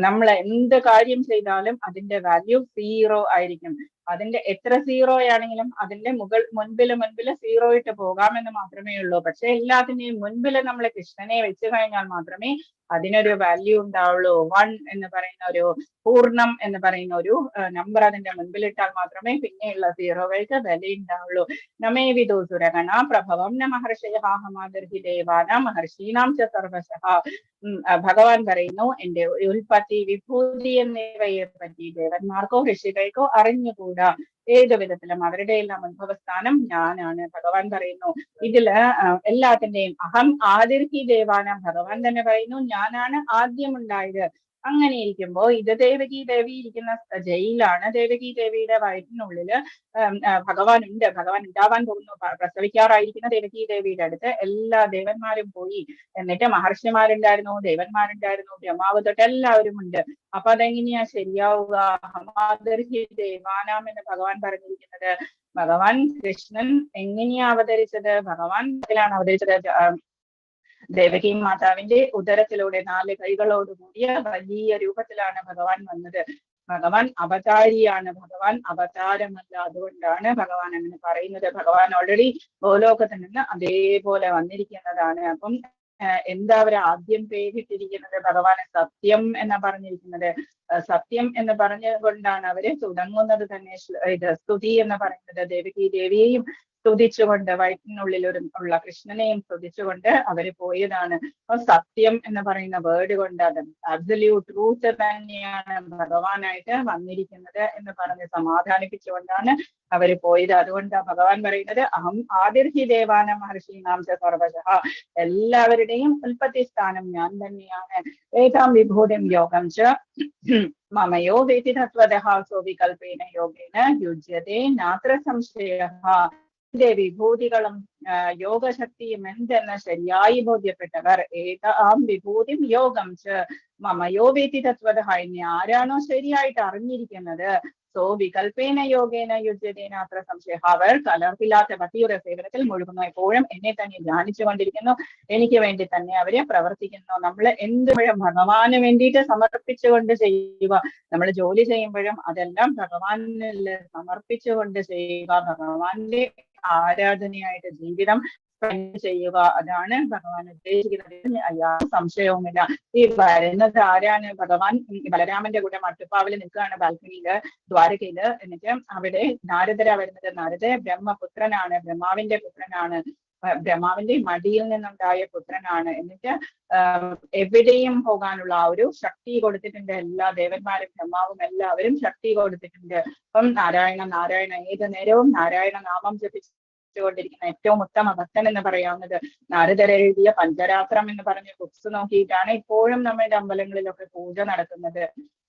നമ്മൾ എന്ത് കാര്യം ചെയ്താലും അതിന്റെ വാല്യൂ 0 ആയിരിക്കും. അതിന്റെ എത്ര 0 ആണെങ്കിലും അതിന്റെ മുൻപില് 0 ഇട്ട് പോകാമെന്ന് മാത്രമേ ഉള്ളൂ. പക്ഷെ എല്ലാത്തിന്റെയും മുൻപില് നമ്മൾ കൃഷ്ണനെ വെച്ച് കഴിഞ്ഞാൽ മാത്രമേ അതിനൊരു വാല്യൂ ഉണ്ടാവുള്ളൂ. 1 എന്ന് പറയുന്ന ഒരു പൂർണ്ണം എന്ന് പറയുന്ന ഒരു നമ്പർ അതിന്റെ മുൻപിലിട്ടാൽ മാത്രമേ പിന്നെയുള്ള 0കൾക്ക് വില ഉണ്ടാവുള്ളൂ. നമേ വിദോ സുരഗണ പ്രഭവം ന മഹർഷയഹാഹമാദർഹി ദേവാന മഹർഷീനാം ച സർവശഃ. ഭഗവാൻ പറയുന്നു, എന്റെ ഉൽപ്പത്തി, വിഭൂതി എന്നിവയെ പറ്റി ദേവന്മാർക്കോ ഋഷികൾക്കോ അറിഞ്ഞുകൂടാ. ഏതു വിധത്തിലും അവരുടെ എല്ലാം ഉത്ഭവസ്ഥാനം ഞാനാണ്. ഭഗവാൻ പറയുന്നു ഇതില് എല്ലാത്തിന്റെയും അഹം ആദിർഹി ദേവാന. ഭഗവാൻ തന്നെ പറയുന്നു, ഞാനാണ് ആദ്യം ഉണ്ടായത്. അങ്ങനെ ഇരിക്കുമ്പോൾ ഇത് ദേവകി ദേവി ഇരിക്കുന്ന ജയിലാണ്. ദേവകി ദേവിയുടെ വയറ്റിനുള്ളില് ഭഗവാൻ ഉണ്ട്. ഭഗവാൻ ഉണ്ടാവാൻ പോകുന്നു. പ്രസവിക്കാറായിരിക്കുന്ന ദേവകി ദേവിയുടെ അടുത്ത് എല്ലാ ദേവന്മാരും പോയി. എന്നിട്ട് മഹർഷിമാരുണ്ടായിരുന്നു, ദേവന്മാരുണ്ടായിരുന്നു, ബ്രഹ്മാവ് തൊട്ട് എല്ലാവരും ഉണ്ട്. അപ്പൊ അതെങ്ങനെയാ ശരിയാവുക? ഹമാദർഹി ദേവാനാം എന്ന് ഭഗവാൻ പറഞ്ഞിരിക്കുന്നത്. ഭഗവാൻ കൃഷ്ണൻ എങ്ങനെയാ അവതരിച്ചത്? ഭഗവാൻ അവതരിച്ചത് ദേവകി മാതാവിന്റെ ഉദരത്തിലൂടെ 4 കൈകളോടുകൂടിയ വലിയ രൂപത്തിലാണ് ഭഗവാൻ വന്നത്. ഭഗവാൻ അവതാരിയാണ്, ഭഗവാൻ അവതാരമല്ല. അതുകൊണ്ടാണ് ഭഗവാൻ അങ്ങനെ പറയുന്നത്. ഭഗവാൻ ഓൾറെഡി ഭൂലോകത്തിൽ നിന്ന് അതേപോലെ വന്നിരിക്കുന്നതാണ്. അപ്പം എന്താ അവർ ആദ്യം പേരിട്ടിരിക്കുന്നത്? ഭഗവാന് സത്യം എന്നാ പറഞ്ഞിരിക്കുന്നത്. സത്യം എന്ന് പറഞ്ഞുകൊണ്ടാണ് അവര് തുടങ്ങുന്നത് തന്നെ. ഇത് സ്തുതി എന്ന് പറയുന്നത് ദേവകി ദേവിയെയും സ്തുതിച്ചുകൊണ്ട്, വയറ്റിനുള്ളിൽ ഉള്ള കൃഷ്ണനെയും സ്തുതിച്ചുകൊണ്ട് അവര് പോയതാണ്. അപ്പൊ സത്യം എന്ന് പറയുന്ന വേർഡ് കൊണ്ട് അത് അബ്സല്യൂട്ട് ട്രൂത്ത് തന്നെയാണ് ഭഗവാനായിട്ട് വന്നിരിക്കുന്നത് എന്ന് പറഞ്ഞ് സമാധാനിപ്പിച്ചുകൊണ്ടാണ് അവര് പോയത്. അതുകൊണ്ടാണ് ഭഗവാൻ പറയുന്നത് അഹം ആദിർഹി ദേവാന മഹർഷി നാം സർവശഃ, എല്ലാവരുടെയും ഉൽപ്പത്തി സ്ഥാനം ഞാൻ തന്നെയാണ്. ഏതാം വിഭൂതിം യോഗം ച മമയോ വേതി തത്വതഃ സോ വികൽപേന യോഗേന യുജ്യതേ നാത്ര സംശയഃ. വിഭൂതികളും യോഗശക്തിയും എന്തെന്ന് ശരിയായി ബോധ്യപ്പെട്ടവർ ഏതാം വിഭൂതിം യോഗം ച മമയോ വേതി തത്വതഃ, എന്നെ ആരാണോ ശരിയായിട്ട് അറിഞ്ഞിരിക്കുന്നത്, സോ വികൽപേന യോഗേന യുജ്യതേന അത്ര സംശയ, അവർ കലർപ്പില്ലാത്ത ഭക്തിയുടെ സേവനത്തിൽ മുഴുകുന്നു. എപ്പോഴും എന്നെ തന്നെ ധ്യാനിച്ചു കൊണ്ടിരിക്കുന്നു, എനിക്ക് വേണ്ടി തന്നെ അവരെ പ്രവർത്തിക്കുന്നു. നമ്മൾ എന്തും ഭഗവാന് വേണ്ടിയിട്ട് സമർപ്പിച്ചുകൊണ്ട് ചെയ്യുക. നമ്മൾ ജോലി ചെയ്യുമ്പോഴും അതെല്ലാം ഭഗവാനിൽ സമർപ്പിച്ചുകൊണ്ട് ചെയ്യുക. ഭഗവാന്റെ ആരാധനയായിട്ട് ജീവിതം ചെയ്യുക. അതാണ് ഭഗവാൻ ഉദ്ദേശിക്കുന്നത്. സംശയവുമില്ല. ഈ വരുന്നത് ആരാണ്? ഭഗവാൻ ബലരാമന്റെ കൂടെ മട്ടുപ്പാവിൽ നിൽക്കുകയാണ്, ബാൽക്കണിയില്, ദ്വാരകയില്. എന്നിട്ട് അവിടെ നാരദര വരുന്നത്. നാരദ ബ്രഹ്മപുത്രനാണ്, ബ്രഹ്മാവിന്റെ പുത്രനാണ്, ബ്രഹ്മാവിന്റെ മടിയിൽ നിന്നുണ്ടായ പുത്രനാണ്. എന്നിട്ട് എവിടെയും പോകാനുള്ള ആ ഒരു ശക്തി കൊടുത്തിട്ടുണ്ട്. എല്ലാ ദേവന്മാരും ബ്രഹ്മാവും എല്ലാവരും ശക്തി കൊടുത്തിട്ടുണ്ട്. അപ്പം നാരായണ നാരായണ, ഏത് നേരവും നാരായണ നാമം ജപിച്ചുകൊണ്ടിരിക്കുന്ന ഏറ്റവും ഉത്തമ ഭക്തൻ എന്ന് പറയാവുന്നത് നാരദർ എഴുതിയ പഞ്ചരാത്രം എന്ന് പറഞ്ഞ ബുക്സ് നോക്കിയിട്ടാണ് ഇപ്പോഴും നമ്മുടെ അമ്പലങ്ങളിലൊക്കെ പൂജ നടക്കുന്നത്.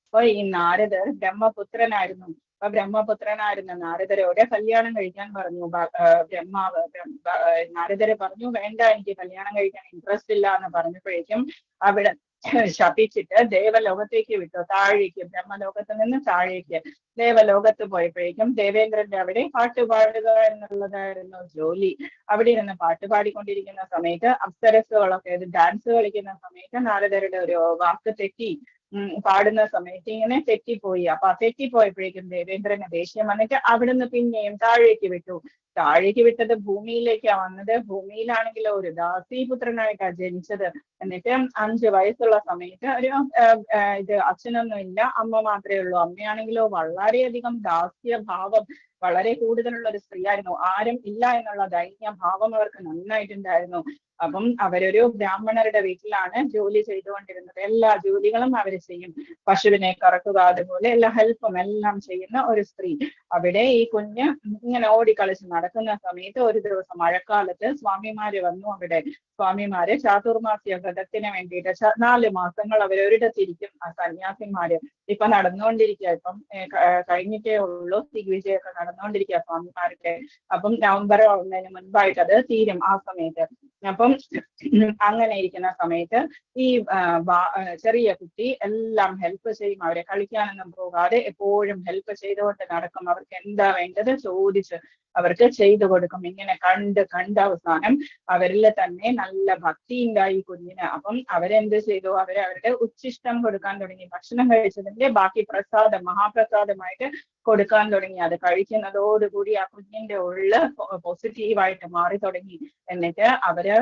അപ്പൊ ഈ നാരദർ ബ്രഹ്മപുത്രനായിരുന്നു. അപ്പൊ ബ്രഹ്മപുത്രനായിരുന്ന നാരദരോട് കല്യാണം കഴിക്കാൻ പറഞ്ഞു. ബ്രഹ്മാവ് നാരദരെ പറഞ്ഞു, വേണ്ട, എനിക്ക് കല്യാണം കഴിക്കാൻ ഇൻട്രസ്റ്റ് ഇല്ല എന്ന് പറഞ്ഞപ്പോഴേക്കും അവിടെ ശപിച്ചിട്ട് ദേവലോകത്തേക്ക് വിട്ടു. താഴേക്ക്, ബ്രഹ്മലോകത്ത് നിന്ന് താഴേക്ക് ദേവലോകത്ത് പോയപ്പോഴേക്കും ദേവേന്ദ്രന്റെ അവിടെ പാട്ടുപാടുക എന്നുള്ളതായിരുന്നു ജോലി. അവിടെ ഇരുന്ന് പാട്ട് പാടിക്കൊണ്ടിരിക്കുന്ന സമയത്ത് അപ്സരസുകളൊക്കെ ഡാൻസ് കളിക്കുന്ന സമയത്ത് നാരദരുടെ ഒരു വാക്ക് തെറ്റി, പാടുന്ന സമയത്ത് ഇങ്ങനെ തെറ്റിപ്പോയി. അപ്പൊ ആ തെറ്റിപ്പോയപ്പോഴേക്കും ദേവേന്ദ്രന് ദേഷ്യം വന്നിട്ട് അവിടുന്ന് പിന്നെയും താഴേക്ക് വിട്ടു. താഴേക്ക് വിട്ടത് ഭൂമിയിലേക്കാ വന്നത്. ഭൂമിയിലാണെങ്കിലോ ഒരു ദാസീപുത്രനായിട്ടാണ് ജനിച്ചത്. എന്നിട്ട് 5 വയസ്സുള്ള സമയത്ത് ഒരു ഇത് അച്ഛനൊന്നും ഇല്ല, അമ്മ മാത്രമേ ഉള്ളൂ. അമ്മയാണെങ്കിലോ വളരെയധികം ദാസ്യഭാവം വളരെ കൂടുതലുള്ള ഒരു സ്ത്രീയായിരുന്നു. ആരും ഇല്ല എന്നുള്ള ധൈര്യഭാവം അവർക്ക് നന്നായിട്ടുണ്ടായിരുന്നു. അപ്പം അവരൊരു ബ്രാഹ്മണരുടെ വീട്ടിലാണ് ജോലി ചെയ്തുകൊണ്ടിരുന്നത്. എല്ലാ ജോലികളും അവർ ചെയ്യും. പശുവിനെ കറക്കുക, അതുപോലെ എല്ലാ ഹെൽപ്പും എല്ലാം ചെയ്യുന്ന ഒരു സ്ത്രീ. അവിടെ ഈ കുഞ്ഞ് ഇങ്ങനെ ഓടിക്കളിച്ച് നടക്കുന്ന സമയത്ത് ഒരു ദിവസം മഴക്കാലത്ത് സ്വാമിമാര് വന്നു. അവിടെ സ്വാമിമാര് ചാതുർമാസ്യ വ്രതത്തിന് വേണ്ടിയിട്ട് 4 മാസങ്ങൾ അവരൊരിടത്തിരിക്കും. ആ സന്യാസിമാര് ഇപ്പൊ നടന്നുകൊണ്ടിരിക്കുക. ഇപ്പം കഴിഞ്ഞിട്ടേ ഉള്ളൂ, ദിഗ്വിജയൊക്കെ നടന്നുകൊണ്ടിരിക്കുക സ്വാമിമാരുടെ. അപ്പം നവംബർ ആവുന്നതിന് മുൻപായിട്ട് അത് തീരും ആ സമയത്ത്. അപ്പം അങ്ങനെ ഇരിക്കുന്ന സമയത്ത് ഈ ചെറിയ കുട്ടി എല്ലാം ഹെൽപ്പ് ചെയ്യും. അവരെ കളിക്കാനൊന്നും പോകാതെ എപ്പോഴും ഹെൽപ്പ് ചെയ്തുകൊണ്ട് നടക്കും. അവർക്ക് എന്താ വേണ്ടത് ചോദിച്ച് അവർക്ക് ചെയ്തു കൊടുക്കും. ഇങ്ങനെ കണ്ട് അവസാനം അവരിൽ തന്നെ നല്ല ഭക്തി ഉണ്ടായി കുഞ്ഞിന്. അപ്പം അവരെന്ത് ചെയ്തു? അവരുടെ ഉച്ഛിഷ്ടം കൊടുക്കാൻ തുടങ്ങി. ഭക്ഷണം കഴിച്ചതിന്റെ ബാക്കി പ്രസാദം, മഹാപ്രസാദമായിട്ട് കൊടുക്കാൻ തുടങ്ങി. അത് കഴിക്കുന്നതോടുകൂടി ആ കുഞ്ഞിന്റെ ഉള്ളിൽ പോസിറ്റീവായിട്ട് മാറി തുടങ്ങി. എന്നിട്ട് അവര്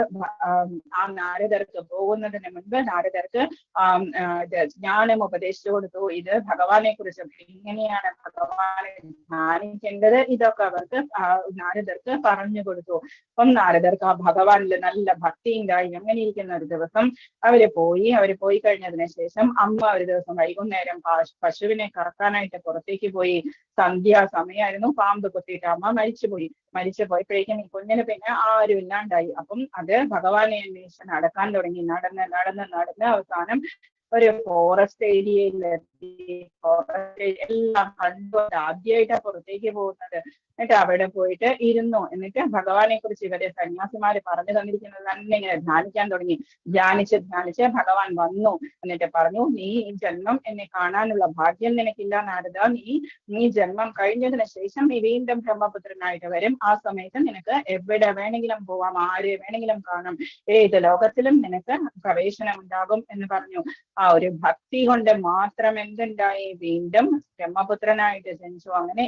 ആ നാരദർക്ക് പോകുന്നതിന് മുൻപ് നാരദർക്ക് ജ്ഞാനം ഉപദേശിച്ചു കൊടുത്തു. ഇത് ഭഗവാനെ കുറിച്ച് ഇങ്ങനെയാണ് ഭഗവാനെ ധ്യാനിക്കേണ്ടത്, ഇതൊക്കെ അവർക്ക് നാരദർക്ക് പറഞ്ഞു കൊടുത്തു. അപ്പം നാരദർക്ക് ആ ഭഗവാനിൽ നല്ല ഭക്തി ഉണ്ടായി. അങ്ങനെ ഇരിക്കുന്ന ഒരു ദിവസം അവര് പോയി കഴിഞ്ഞതിന് ശേഷം അമ്മ ഒരു ദിവസം വൈകുന്നേരം പശുവിനെ കറക്കാനായിട്ട് പുറത്തേക്ക് പോയി. സന്ധ്യാസമയമായിരുന്നു. പാമ്പ് കുത്തിയിട്ട് അമ്മ മരിച്ചു പോയപ്പോഴേക്കും ഈ കുഞ്ഞിന് പിന്നെ ആരും ഇല്ലാണ്ടായി. അപ്പം അത് ഭഗവാനെ അന്വേഷിച്ച് നടക്കാൻ തുടങ്ങി. നടന്ന് അവസാനം ഒരു ഫോറസ്റ്റ് ഏരിയയിലെത്തി. ഫോറസ്റ്റ് എല്ലാം കണ്ടു. ആദ്യമായിട്ടാ പുറത്തേക്ക് പോകുന്നത്. എന്നിട്ട് അവിടെ പോയിട്ട് ഇരുന്നു. എന്നിട്ട് ഭഗവാനെ കുറിച്ച് ഇവരെ സന്യാസിമാര് പറഞ്ഞു തന്നിരിക്കുന്നത് തന്നെ ഇങ്ങനെ ധ്യാനിക്കാൻ തുടങ്ങി. ധ്യാനിച്ച് ഭഗവാൻ വന്നു. എന്നിട്ട് പറഞ്ഞു, നീ ഈ ജന്മം എന്നെ കാണാനുള്ള ഭാഗ്യം നിനക്കില്ല നാരദ. നീ ജന്മം കഴിഞ്ഞതിന് ശേഷം നീ വീണ്ടും ബ്രഹ്മപുത്രനായിട്ട് വരും. ആ സമയത്ത് നിനക്ക് എവിടെ വേണമെങ്കിലും പോവാം, ആരെ വേണമെങ്കിലും കാണാം, ഏത് ലോകത്തിലും നിനക്ക് പ്രവേശനം ഉണ്ടാകും എന്ന് പറഞ്ഞു. ആ ഒരു ഭക്തി കൊണ്ട് മാത്രം എന്തുണ്ടായി? വീണ്ടും ബ്രഹ്മപുത്രനായിട്ട് ജനിച്ചു. അങ്ങനെ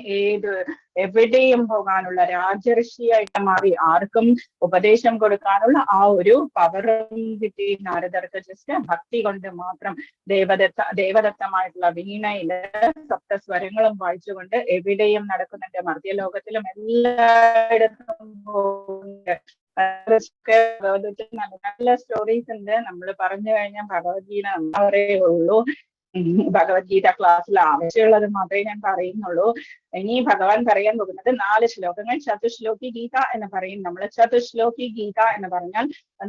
എവിടെയും പോകാനുള്ള രാജർഷിയായിട്ട് മാറി. ആർക്കും ഉപദേശം കൊടുക്കാനുള്ള ആ ഒരു പവറും കിട്ടി നാരദർക്ക്. ജസ്റ്റ് ഭക്തി കൊണ്ട് മാത്രം ദേവദത്തമായിട്ടുള്ള വീണയില് സപ്തസ്വരങ്ങളും വായിച്ചുകൊണ്ട് എവിടെയും നടക്കുന്നുണ്ട്. മർത്യലോകത്തിലും എല്ലായിടത്തും പോകുന്നുണ്ട്. നല്ല സ്റ്റോറീസ് ഉണ്ട്. നമ്മൾ പറഞ്ഞു കഴിഞ്ഞാൽ ഭഗവത്ഗീത നമ്മളേ ഉള്ളൂ. ഭഗവത്ഗീത ക്ലാസ്സിൽ ആവശ്യമുള്ളത് മാത്രമേ ഞാൻ പറയുന്നുള്ളൂ. ഇനി ഭഗവാൻ പറയാൻ പോകുന്നത് 4 ശ്ലോകങ്ങൾ. ചതുശ്ലോകി ഗീത എന്ന് പറയും നമ്മൾ. ചതുശ്ലോകി ഗീത എന്ന് പറഞ്ഞാൽ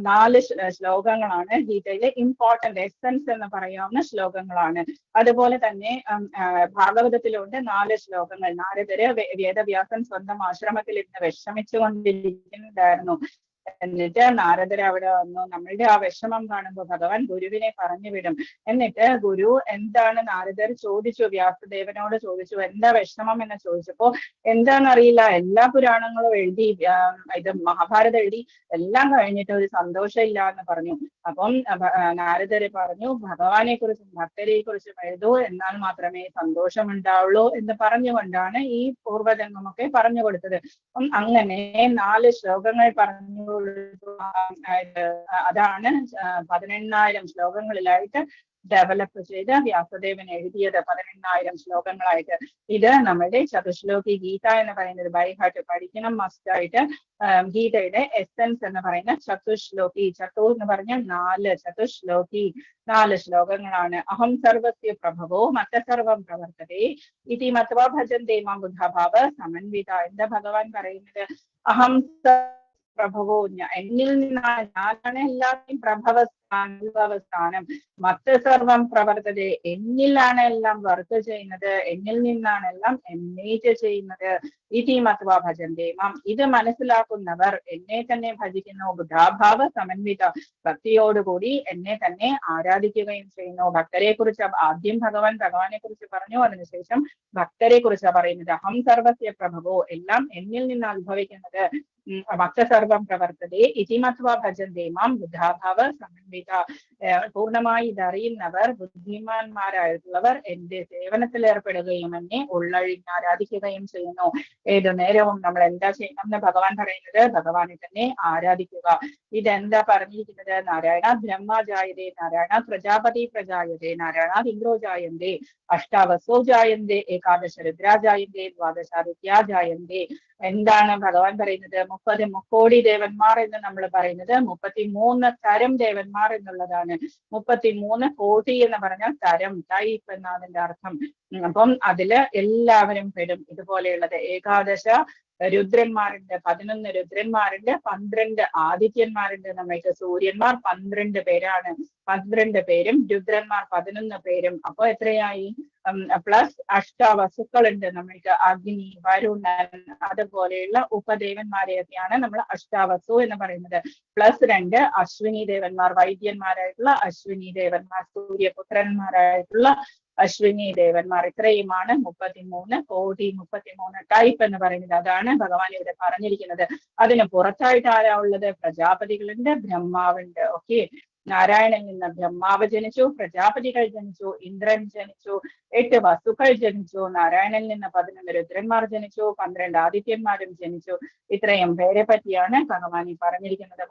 4 ശ്ലോകങ്ങളാണ്. ഗീതയിലെ ഇമ്പോർട്ടന്റ് എസൻസ് എന്ന് പറയാവുന്ന ശ്ലോകങ്ങളാണ്. അതുപോലെ തന്നെ ഭാഗവതത്തിലുണ്ട് 4 ശ്ലോകങ്ങൾ. നാരദര് വേദവ്യാസൻ സ്വന്തം ആശ്രമത്തിൽ ഇരുന്ന് വിഷമിച്ചു കൊണ്ടിരിക്കുന്നുണ്ടായിരുന്നു. എന്നിട്ട് നാരദർ അവിടെ വന്നു. നമ്മളുടെ ആ വിഷമം കാണുമ്പോൾ ഭഗവാൻ ഗുരുവിനെ പറഞ്ഞു വിടും. എന്നിട്ട് ഗുരു എന്താണ് നാരദർ ചോദിച്ചു, വ്യാസദേവനോട് ചോദിച്ചു, എന്താ വിഷമം എന്ന് ചോദിച്ചപ്പോ എന്താണെന്നറിയില്ല, എല്ലാ പുരാണങ്ങളും എഴുതി, ഇത് മഹാഭാരതം എഴുതി, എല്ലാം കഴിഞ്ഞിട്ട് ഒരു സന്തോഷമില്ല എന്ന് പറഞ്ഞു. അപ്പം നാരദര് പറഞ്ഞു, ഭഗവാനെ കുറിച്ചും ഭക്തരെ കുറിച്ചും എഴുതൂ, എന്നാൽ മാത്രമേ സന്തോഷമുണ്ടാവുള്ളൂ എന്ന് പറഞ്ഞുകൊണ്ടാണ് ഈ പൂർവ്വജന്മമൊക്കെ പറഞ്ഞു കൊടുത്തത്. അപ്പം അങ്ങനെ 4 ശ്ലോകങ്ങൾ പറഞ്ഞു. അതാണ് 18,000 ശ്ലോകങ്ങളിലായിട്ട് ഡെവലപ്പ് ചെയ്ത് വ്യാസദേവൻ എഴുതിയത് 18,000 ശ്ലോകങ്ങളായിട്ട്. ഇത് നമ്മുടെ ചതുശ്ലോകി ഗീത എന്ന് പറയുന്നത് ബൈ ഹാർട്ട് പഠിക്കണം മസ്റ്റായിട്ട്. ഗീതയുടെ എസൻസ് എന്ന് പറയുന്ന ചതുശ്ലോകി, ചതു എന്ന് പറഞ്ഞാൽ 4, ചതുശ്ലോകി 4 ശ്ലോകങ്ങളാണ്. അഹം സർവസ്യ പ്രഭവോ മത്ത സർവം പ്രവർത്തതേ ഇതി മത്വാ ഭജന്തേ മാം ബുദ്ധാഭാവ സമന്വിത. എന്താ ഭഗവാൻ പറയുന്നത്? അഹം പ്രഭവോ, എന്നിൽ നിന്നാണ്, ഞാനാണ് എല്ലാത്തിനും പ്രഭവസ്ഥാനം. മറ്റ് സർവം പ്രവർത്തതേ, എന്നിലാണ് എല്ലാം വർക്ക് ചെയ്യുന്നത്, എന്നിൽ നിന്നാണ് എല്ലാം എമേറ്റ് ചെയ്യുന്നത്. ഇതി മത്വാ ഭജന്തേ മാം, ഇത് മനസ്സിലാക്കുന്നവർ എന്നെ തന്നെ ഭജിക്കുന്നു. ബുദ്ധാഭാവ സമന്വിത, ഭക്തിയോടുകൂടി എന്നെ തന്നെ ആരാധിക്കുകയും ചെയ്യുന്നു. ഭക്തരെ കുറിച്ച് ആദ്യം ഭഗവാനെ കുറിച്ച് പറഞ്ഞു, അതിനുശേഷം ഭക്തരെ കുറിച്ചാണ് പറയുന്നത്. അഹം സർവസ്യ പ്രഭവോ, എല്ലാം എന്നിൽ നിന്ന് ഉത്ഭവിക്കുന്നത്. മത്ത സർവം പ്രവർത്തതേ ഇതി മത്വാ ഭജന്തേ മാം ബുദ്ധാഭാവ സമന്വിത. പൂർണ്ണമായി ഇതറിയുന്നവർ, ബുദ്ധിമാന്മാരായിട്ടുള്ളവർ എന്റെ സേവനത്തിൽ ഏർപ്പെടുകയും എന്നെ ഉള്ളഴിഞ്ഞ് ആരാധിക്കുകയും ചെയ്യുന്നു. ഏതു നേരവും നമ്മൾ എന്താ ചെയ്യണം എന്ന് ഭഗവാൻ പറയുന്നത്? ഭഗവാനെ തന്നെ ആരാധിക്കുക. ഇതെന്താ പറഞ്ഞിരിക്കുന്നത്? നാരായണ ബ്രഹ്മജായതേ, നാരായണ പ്രജാപതി പ്രജായതേ, നാരായണ ഇന്ദ്രോ ജായന്തേ, അഷ്ടാവസോ ജായന്തേ, ഏകാദശ രുദ്രാജായന്തേ, ദ്വാദശാദിത്യാ ജായന്തേ. എന്താണ് ഭഗവാൻ പറയുന്നത്? 30 മുക്കോടി ദേവന്മാർ എന്ന് നമ്മൾ പറയുന്നത് 33 തരം ദേവന്മാർ എന്നുള്ളതാണ്. 33 കോടി എന്ന് പറഞ്ഞാൽ തരം, ടൈപ്പ് എന്നാണ് അതിന്റെ അർത്ഥം. അപ്പം അതില് എല്ലാവരും പെടും. ഇതുപോലെയുള്ളത് ഏകാദശ രുദ്രന്മാരുണ്ട്, 11 രുദ്രന്മാരുണ്ട്, 12 ആദിത്യന്മാരുണ്ട്. നമ്മൾക്ക് സൂര്യന്മാർ 12 പേരാണ്, 12 പേരും രുദ്രന്മാർ 11 പേരും. അപ്പൊ എത്രയായി? പ്ലസ് അഷ്ടാവസുക്കളുണ്ട് നമ്മൾക്ക്, അഗ്നി, വരുണൻ, അതുപോലെയുള്ള ഉപദേവന്മാരെയൊക്കെയാണ് നമ്മൾ അഷ്ടാവസു എന്ന് പറയുന്നത്. പ്ലസ് 2 അശ്വിനി ദേവന്മാർ, വൈദ്യന്മാരായിട്ടുള്ള അശ്വിനി ദേവന്മാർ, സൂര്യപുത്രന്മാരായിട്ടുള്ള അശ്വിനി ദേവന്മാർ. ഇത്രയുമാണ് 33 കോടി, 33 ടൈപ്പ് എന്ന് പറയുന്നത്. അതാണ് ഭഗവാൻ ഇവിടെ പറഞ്ഞിരിക്കുന്നത്. അതിന് പുറത്തായിട്ട് ആരാ ഉള്ളത്? പ്രജാപതികളുണ്ട്, ബ്രഹ്മാവുണ്ട്. ഓക്കെ, നാരായണനിൽ നിന്ന് ബ്രഹ്മാവ് ജനിച്ചു, പ്രജാപതികൾ ജനിച്ചു, ഇന്ദ്രൻ ജനിച്ചു, 8 വസുക്കൾ ജനിച്ചു, നാരായണനിൽ നിന്ന് 11 രുദ്രന്മാർ ജനിച്ചു, 12 ആദിത്യന്മാരും ജനിച്ചു. ഇത്രയും പേരെ പറ്റിയാണ് ഭഗവാൻ ഈ പറഞ്ഞിരിക്കുന്നത്.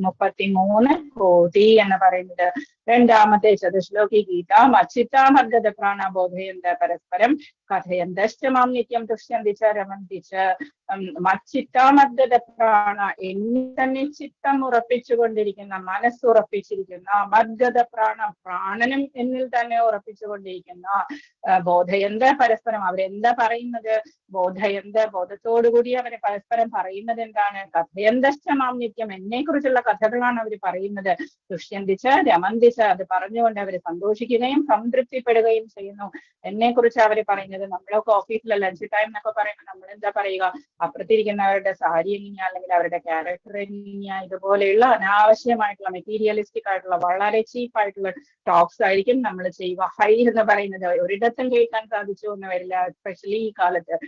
33 കോടി എന്ന് പറയുന്നത്. രണ്ടാമത്തെ ചതുശ്ലോകി ഗീത. മച്ചിത്താമർഗത പ്രാണബോധയന്ത പരസ്പരം കഥയന്തശ്ച മാം നിത്യം തുഷ്യന്തി ച രമന്തി ച. മച്ചിത്താമർഗത പ്രാണ, എന്നിൽ തന്നെ ചിത്തം ഉറപ്പിച്ചുകൊണ്ടിരിക്കുന്ന, മനസ്സുറപ്പിച്ചിരിക്കുന്ന, മർഗത പ്രാണ, പ്രാണനും എന്നിൽ തന്നെ ഉറപ്പിച്ചുകൊണ്ടിരിക്കുന്ന, ബോധയന്ത പരസ്പരം, അവരെന്താ പറയുന്നത്? ബോധയന്ത, ബോധത്തോടുകൂടി അവരെ പരസ്പരം പറയുന്നത് എന്താണ്? കഥയന്തശ്ച മാം നിത്യം, എന്നെ കുറിച്ചുള്ള കഥകളാണ് അവർ പറയുന്നത്. തുഷ്യന്തിച്ച രമന്തിച്ച, കുറിച്ച് അത് പറഞ്ഞുകൊണ്ട് അവർ സന്തോഷിക്കുകയും സംതൃപ്തിപ്പെടുകയും ചെയ്യുന്നു. എന്നെ കുറിച്ച് അവർ പറയുന്നത്, നമ്മളൊക്കെ ഓഫീസിലെ ലഞ്ച് ടൈം എന്നൊക്കെ പറയുമ്പോൾ നമ്മൾ എന്താ പറയുക, അപ്പുറത്തിരിക്കുന്നവരുടെ സാരി എങ്ങനെയാ, അല്ലെങ്കിൽ അവരുടെ ക്യാരക്ടർ എങ്ങനെയാ, ഇതുപോലെയുള്ള അനാവശ്യമായിട്ടുള്ള മെറ്റീരിയലിസ്റ്റിക് ആയിട്ടുള്ള വളരെ ചീപ്പായിട്ടുള്ള ടോക്സ് ആയിരിക്കും നമ്മൾ ചെയ്യുക. ഹൈ എന്ന് പറയുന്നത് ഒരിടത്തും കേൾക്കാൻ സാധിച്ചു എന്ന് വരില്ല, എസ്പെഷ്യലി ഈ കാലത്ത്.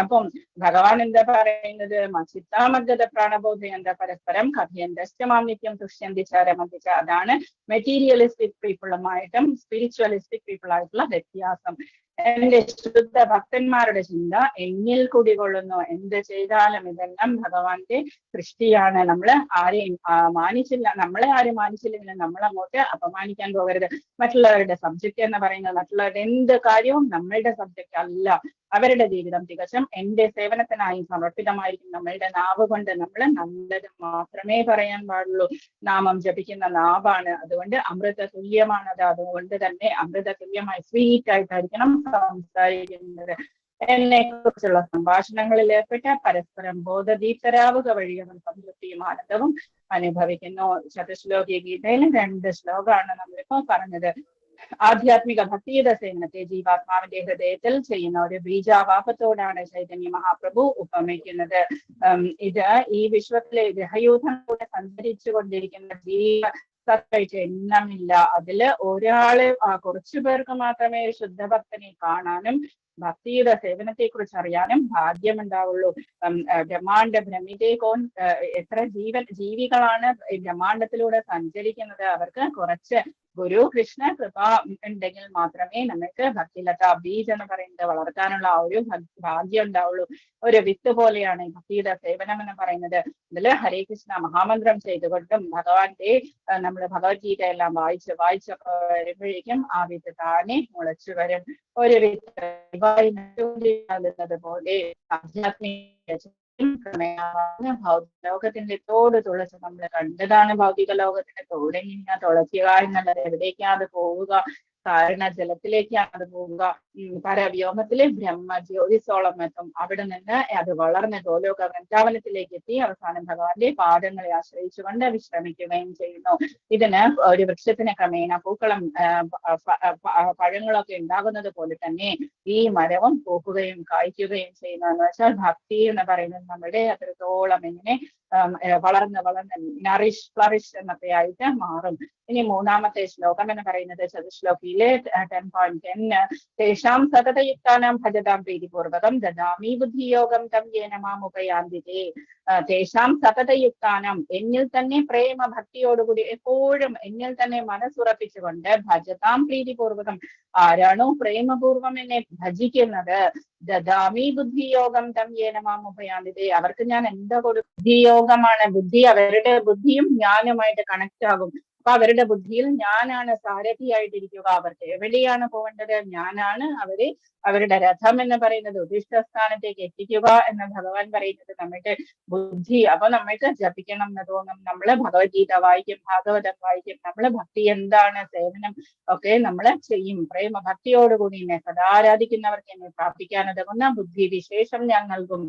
അപ്പം ഭഗവാൻ എന്താ പറയുന്നത്, ചിത്താമഗത പ്രാണബോധയന്ത പരസ്പരം കഥയന്തമാം നിത്യം തുഷ്യന്തിച്ചാരമന്തിച്ച. അതാണ് മെറ്റീരിയലിസ്റ്റിക് പീപ്പിളുമായിട്ടും സ്പിരിച്വലിസ്റ്റിക് പീപ്പിൾ ആയിട്ടുള്ള വ്യത്യാസം. എന്റെ ശുദ്ധ ഭക്തന്മാരുടെ ചിന്ത എന്നിൽ കുടികൊള്ളുന്നു, എന്ത് ചെയ്താലും ഇതെല്ലാം ഭഗവാന്റെ സൃഷ്ടിയാണ്. നമ്മള് ആരെയും മാനിച്ചില്ല, നമ്മളെ ആരും മാനിച്ചില്ലെങ്കിൽ നമ്മൾ അങ്ങോട്ട് അപമാനിക്കാൻ പോകരുത്. മറ്റുള്ളവരുടെ സബ്ജക്റ്റ് എന്ന് പറയുന്നത്, മറ്റുള്ളവരുടെ എന്ത് കാര്യവും നമ്മളുടെ സബ്ജക്റ്റ് അല്ല. അവരുടെ ജീവിതം തികച്ചും എന്റെ സേവനത്തിനായി സമർപ്പിതമായിരിക്കും. നമ്മളുടെ നാവ് കൊണ്ട് നമ്മൾ നല്ലത് മാത്രമേ പറയാൻ പാടുള്ളൂ. നാമം ജപിക്കുന്ന നാവാണ്, അതുകൊണ്ട് അമൃത തുല്യമാണത്. അതുകൊണ്ട് തന്നെ അമൃത തുല്യമായി സ്വീറ്റ് ആയിട്ടായിരിക്കണം സംസാരിക്കുന്നത്. എന്നെ കുറിച്ചുള്ള സംഭാഷണങ്ങളിൽ ഏർപ്പെട്ട പരസ്പരം ബോധദീപ്തരാവുക വഴി അവൻ സംതൃപ്തിയും ആനന്ദവും അനുഭവിക്കുന്നു. ചതുശ്ലോകി ഗീതയിൽ 2 ശ്ലോകമാണ് നമ്മളിപ്പോ പറഞ്ഞത്. ആധ്യാത്മിക ഭക്തിയുടെ സേവനത്തെ ജീവാത്മാവിന്റെ ഹൃദയത്തിൽ ചെയ്യുന്ന ഒരു ബീജാവാപത്തോടാണ് ചൈതന്യ മഹാപ്രഭു ഉപമിക്കുന്നത്. ഇത് ഈ വിശ്വത്തിലെ ഗ്രഹയൂഥങ്ങളിലൂടെ സഞ്ചരിച്ചു കൊണ്ടിരിക്കുന്ന ജീവസത്തായിട്ട് എണ്ണമില്ല. അതില് ഒരാള് കുറച്ചു പേർക്ക് മാത്രമേ ശുദ്ധഭക്തനെ കാണാനും ഭക്തിയുടെ സേവനത്തെ കുറിച്ച് അറിയാനും ഭാഗ്യമുണ്ടാവുള്ളൂ. ബ്രഹ്മാണ്ഡ ഭ്രമിതേകോൻ, എത്ര ജീവികളാണ് ഈ ബ്രഹ്മാണ്ഡത്തിലൂടെ സഞ്ചരിക്കുന്നത്. അവർക്ക് കുറച്ച് ഗുരു കൃഷ്ണ കൃപ ഉണ്ടെങ്കിൽ മാത്രമേ നമുക്ക് ഭക്തിലത ബീജ് എന്ന് പറയുന്നത് വളർത്താനുള്ള ആ ഒരു ഭാഗ്യം ഉണ്ടാവുള്ളൂ. ഒരു വിത്ത് പോലെയാണ് ഈ ഭക്തിയുടെ സേവനം എന്ന് പറയുന്നത്. ഇതില് ഹരേ കൃഷ്ണ മഹാമന്ത്രം ചെയ്തുകൊണ്ടും ഭഗവാന്റെ നമ്മൾ ഭഗവത്ഗീത എല്ലാം വായിച്ച് വരുമ്പോഴേക്കും ആ വിത്ത് താനെ മുളച്ചു വരും. ഒരു വിത്ത് പോലെ ആധ്യാത്മിക ഭൗതിക ലോകത്തിന്റെ തോട് തുളച്ച് നമ്മൾ കണ്ടതാണ്. ഭൗതിക ലോകത്തിന്റെ തോടെങ്ങനെയാ തുളയ്ക്കുക എന്നുള്ളത്, എവിടേക്കാണ് അത് പോവുക, കാരണ ജലത്തിലേക്കാണ് അത് പോവുക. പരവ്യോമത്തിലെ ബ്രഹ്മജ്യോതിസോളം എത്തും. അവിടെ നിന്ന് അത് വളർന്ന് ഗോലോക വൃന്ദാവനത്തിലേക്ക് എത്തി അവസാനം ഭഗവാന്റെ പാദങ്ങളെ ആശ്രയിച്ചുകൊണ്ട് വിശ്രമിക്കുകയും ചെയ്യുന്നു. ഇതിന് ഒരു വൃക്ഷത്തിന് ക്രമേണ പൂക്കളും പഴങ്ങളൊക്കെ ഉണ്ടാകുന്നത് പോലെ തന്നെ ഈ മരവും പൂക്കുകയും കായ്ക്കുകയും ചെയ്യുന്നു. എന്ന് വെച്ചാൽ ഭക്തി എന്ന് പറയുന്നത് നമ്മുടെ അത്രത്തോളം ഇങ്ങനെ വളർന്ന് നറിഷ് ഫ്ലറിഷ് എന്നൊക്കെ ആയിട്ട് മാറും. ഇനി 3ാമത്തെ ശ്ലോകം എന്ന് പറയുന്നത് ചതുശ്ലോകിയിലെ 10.10 തേഷാം സതതയുക്താനാം ഭജതാം പ്രീതിപൂർവകം ദദാമി ബുദ്ധിയോഗം തം യേന മാം ഉപയാന്തിതേ. തേഷാം സതതയുക്താനാം, എന്നിൽ തന്നെ പ്രേമ ഭക്തിയോടുകൂടി എപ്പോഴും എന്നിൽ തന്നെ മനസ്സുറപ്പിച്ചുകൊണ്ട് ഭജതാം പ്രീതിപൂർവകം, ആരാണോ പ്രേമപൂർവം എന്നെ ഭജിക്കുന്നത്, ദദാമി ബുദ്ധിയോഗം തം യേന മാം ഉപയാന്തിതേ, അവർക്ക് ഞാൻ എന്താ കൊടുക്കും? ബുദ്ധിയോഗമാണ്. ബുദ്ധി, അവരുടെ ബുദ്ധിയും ഞാനുമായിട്ട് കണക്ട് ആകും. അപ്പൊ അവരുടെ ബുദ്ധിയിൽ ഞാനാണ് സാരഥിയായിട്ടിരിക്കുക. അവർക്ക് എവിടെയാണ് പോകേണ്ടത്, ഞാനാണ് അവരുടെ രഥം എന്ന് പറയുന്നത് ഉദ്ദിഷ്ടസ്ഥാനത്തേക്ക് എത്തിക്കുക എന്ന് ഭഗവാൻ പറയുന്നത് നമ്മുടെ ബുദ്ധി. അപ്പൊ നമ്മൾക്ക് ജപിക്കണം എന്ന് തോന്നും. നമ്മള് ഭഗവത്ഗീത വായിക്കും, ഭാഗവതം വായിക്കും, നമ്മള് ഭക്തി എന്താണ്, സേവനം ഒക്കെ നമ്മള് ചെയ്യും. പ്രേമ ഭക്തിയോടുകൂടി എന്നെ സദാരാധിക്കുന്നവർക്ക് എന്നെ പ്രാപിക്കാനുതകുന്ന ബുദ്ധി വിശേഷം ഞാൻ നൽകും.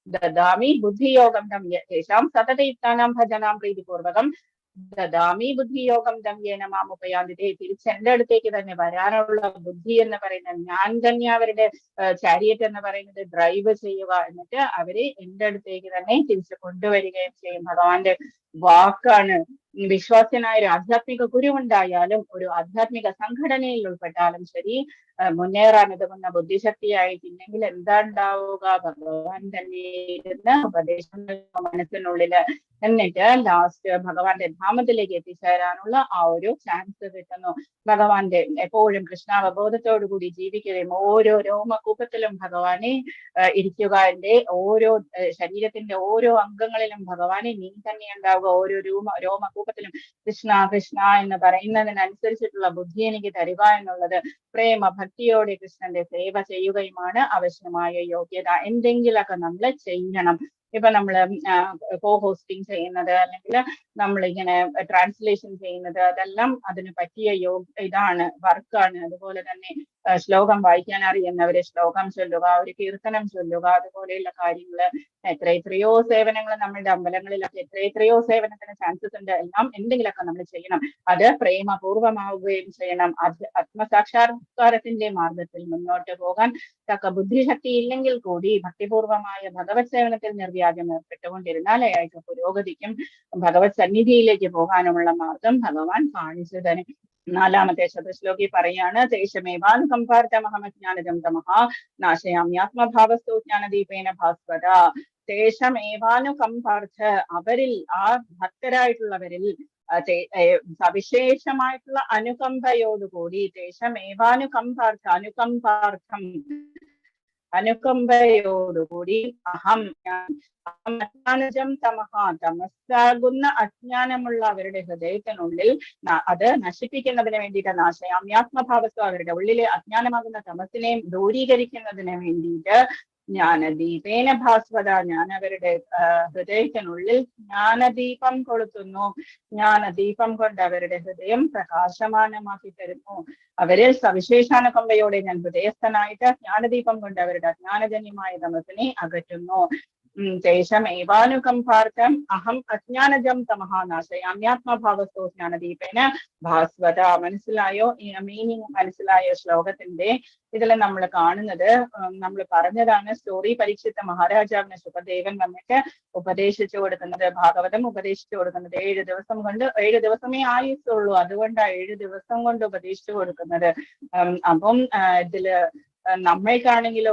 ദദാമി ബുദ്ധിയോഗം തം യേഷാം സതതയുക്താനാം ഭജനാം പ്രീതിപൂർവകം ദദാമി ബുദ്ധിയോഗം തം യേന മാം ഉപയാന്തിതേ. തിരിച്ച് എന്റെ അടുത്തേക്ക് തന്നെ വരാനുള്ള ബുദ്ധി എന്ന് പറയുന്നത്, ഞാൻ തന്നെ അവരുടെ ചാരിയറ്റ് എന്ന് പറയുന്നത് ഡ്രൈവ് ചെയ്യുക, എന്നിട്ട് അവരെ എന്റെ അടുത്തേക്ക് തന്നെ തിരിച്ച് കൊണ്ടുവരികയും ചെയ്യും. ഭഗവാന്റെ വാക്കാണ്. വിശ്വാസ്യനായ ഒരു ആധ്യാത്മിക ഗുരുവുണ്ടായാലും ഒരു ആധ്യാത്മിക സംഘടനയിൽ ഉൾപ്പെട്ടാലും ശരി, മുന്നേറാൻ ഉതകുന്ന ബുദ്ധിശക്തിയായിട്ടില്ലെങ്കിൽ എന്താ ഉണ്ടാവുക? ഭഗവാൻ തന്നെ ഇരുന്ന് ഉപദേശം മനസ്സിനുള്ളില്, എന്നിട്ട് ലാസ്റ്റ് ഭഗവാന്റെ ധാമത്തിലേക്ക് എത്തിച്ചേരാനുള്ള ആ ഒരു ചാൻസ് കിട്ടുന്നു. ഭഗവാന്റെ എപ്പോഴും കൃഷ്ണാവബോധത്തോടു കൂടി ജീവിക്കുകയും ഓരോ രോമകൂപത്തിലും ഭഗവാനെ ഇരിക്കുക, എന്റെ ഓരോ ശരീരത്തിന്റെ ഓരോ അംഗങ്ങളിലും ഭഗവാനെ നീ തന്നെ ഉണ്ടാവുക, ഓരോ രോമകൂപത്തിലും കൃഷ്ണ കൃഷ്ണ എന്ന് പറയുന്നതിനനുസരിച്ചിട്ടുള്ള ബുദ്ധി എനിക്ക് തരിക എന്നുള്ളത്, പ്രേമ ഭക്തിയോടെ കൃഷ്ണന്റെ സേവ ചെയ്യുകയുമാണ് ആവശ്യമായ യോഗ്യത. എന്തെങ്കിലൊക്കെ നമ്മൾ ചെയ്യണം. ഇപ്പൊ നമ്മള് കോ ഹോസ്റ്റിംഗ് ചെയ്യുന്നത്, അല്ലെങ്കിൽ നമ്മളിങ്ങനെ ട്രാൻസ്ലേഷൻ ചെയ്യുന്നത്, അതെല്ലാം അതിന് പറ്റിയ ഇതാണ്, വർക്കാണ്. അതുപോലെ തന്നെ ശ്ലോകം വായിക്കാൻ അറിയുന്നവര് ശ്ലോകം ചൊല്ലുക, ഒരു കീർത്തനം ചൊല്ലുക, അതുപോലെയുള്ള കാര്യങ്ങള് എത്രയോ സേവനങ്ങൾ നമ്മളുടെ അമ്പലങ്ങളിലൊക്കെ എത്രയോ സേവനത്തിന് ചാൻസസ് ഉണ്ട്. എല്ലാം എന്തെങ്കിലുമൊക്കെ നമ്മൾ ചെയ്യണം. അത് പ്രേമപൂർവമാവുകയും ചെയ്യണം. ആത്മസാക്ഷാത്കാരത്തിന്റെ മാർഗത്തിൽ മുന്നോട്ട് പോകാൻ തക്ക ബുദ്ധിശക്തി ഇല്ലെങ്കിൽ കൂടി ഭക്തിപൂർവമായ ഭഗവത് സേവനത്തിൽ നിർവ്യാജം ഏർപ്പെട്ടുകൊണ്ടിരുന്നാൽ അയാൾക്ക് പുരോഗതിക്കും ഭഗവത് സന്നിധിയിലേക്ക് പോകാനുമുള്ള മാർഗം ഭഗവാൻ കാണിച്ചു തരും. 4ാമത്തെ ശതശ്ലോകി പറയാണ്, തേശമേവാനുകമ്പാർത്ഥമഹമജ്ഞാനജം തമഃ നാശയാമ്യാത്മഭാവസ്തു ജ്ഞാനദീപേന ഭാസ്വത. തേശമേവാനുകമ്പാർത്ഥ, അവരിൽ, ആ ഭക്തരായിട്ടുള്ളവരിൽ സവിശേഷമായിട്ടുള്ള അനുകമ്പയോടുകൂടി, അനുകമ്പാർത്ഥം അനുകമ്പയോടുകൂടി അജ്ഞാനജം തമഃ, തമസ്സാകുന്ന അജ്ഞാനമുള്ള അവരുടെ ഹൃദയത്തിനുള്ളിൽ അത് നശിപ്പിക്കുന്നതിന് വേണ്ടിയിട്ട്, നാശയാമ്യാത്മഭാവസ്തു, അവരുടെ ഉള്ളിലെ അജ്ഞാനമാകുന്ന തമസ്സിനെ ദൂരീകരിക്കുന്നതിന് വേണ്ടിയിട്ട് ജ്ഞാനദീപേന ഭാസ്വത, ഞാൻ അവരുടെ ഹൃദയത്തിനുള്ളിൽ ജ്ഞാനദീപം കൊളുത്തുന്നു. ജ്ഞാനദീപം കൊണ്ട് അവരുടെ ഹൃദയം പ്രകാശമാനമാക്കി തരുന്നു. അവരിൽ സവിശേഷാനുകമ്പയോടെ ഞാൻ ഹൃദയസ്ഥനായിട്ട് ജ്ഞാനദീപം കൊണ്ട് അവരുടെ അജ്ഞാനജന്യമായ തമസ്സിനെ അകറ്റുന്നു. തേശമേവാനുകമ്പാർത്ഥം അഹം അജ്ഞാനജം തമഃ നാശയാമ്യാത്മഭാവസ്തു ജ്ഞാനദീപേന ഭാസ്വത. മനസ്സിലായോ? മീനിങ് മനസ്സിലായോ ശ്ലോകത്തിന്റെ? ഇതിൽ നമ്മൾ കാണുന്നത്, നമ്മൾ പറഞ്ഞതാണ്, സ്റ്റോറി പരീക്ഷിച്ച മഹാരാജാവിന് സുഖദേവൻ വന്നിട്ട് ഉപദേശിച്ചു കൊടുക്കുന്നത്, ഭാഗവതം ഉപദേശിച്ചു കൊടുക്കുന്നത് 7 ദിവസം കൊണ്ട്, 7 ദിവസമേ ആയുസുള്ളൂ, അതുകൊണ്ടാണ് 7 ദിവസം കൊണ്ട് ഉപദേശിച്ചു കൊടുക്കുന്നത്. അപ്പം ഇതില് നമ്മൾക്കാണെങ്കിലോ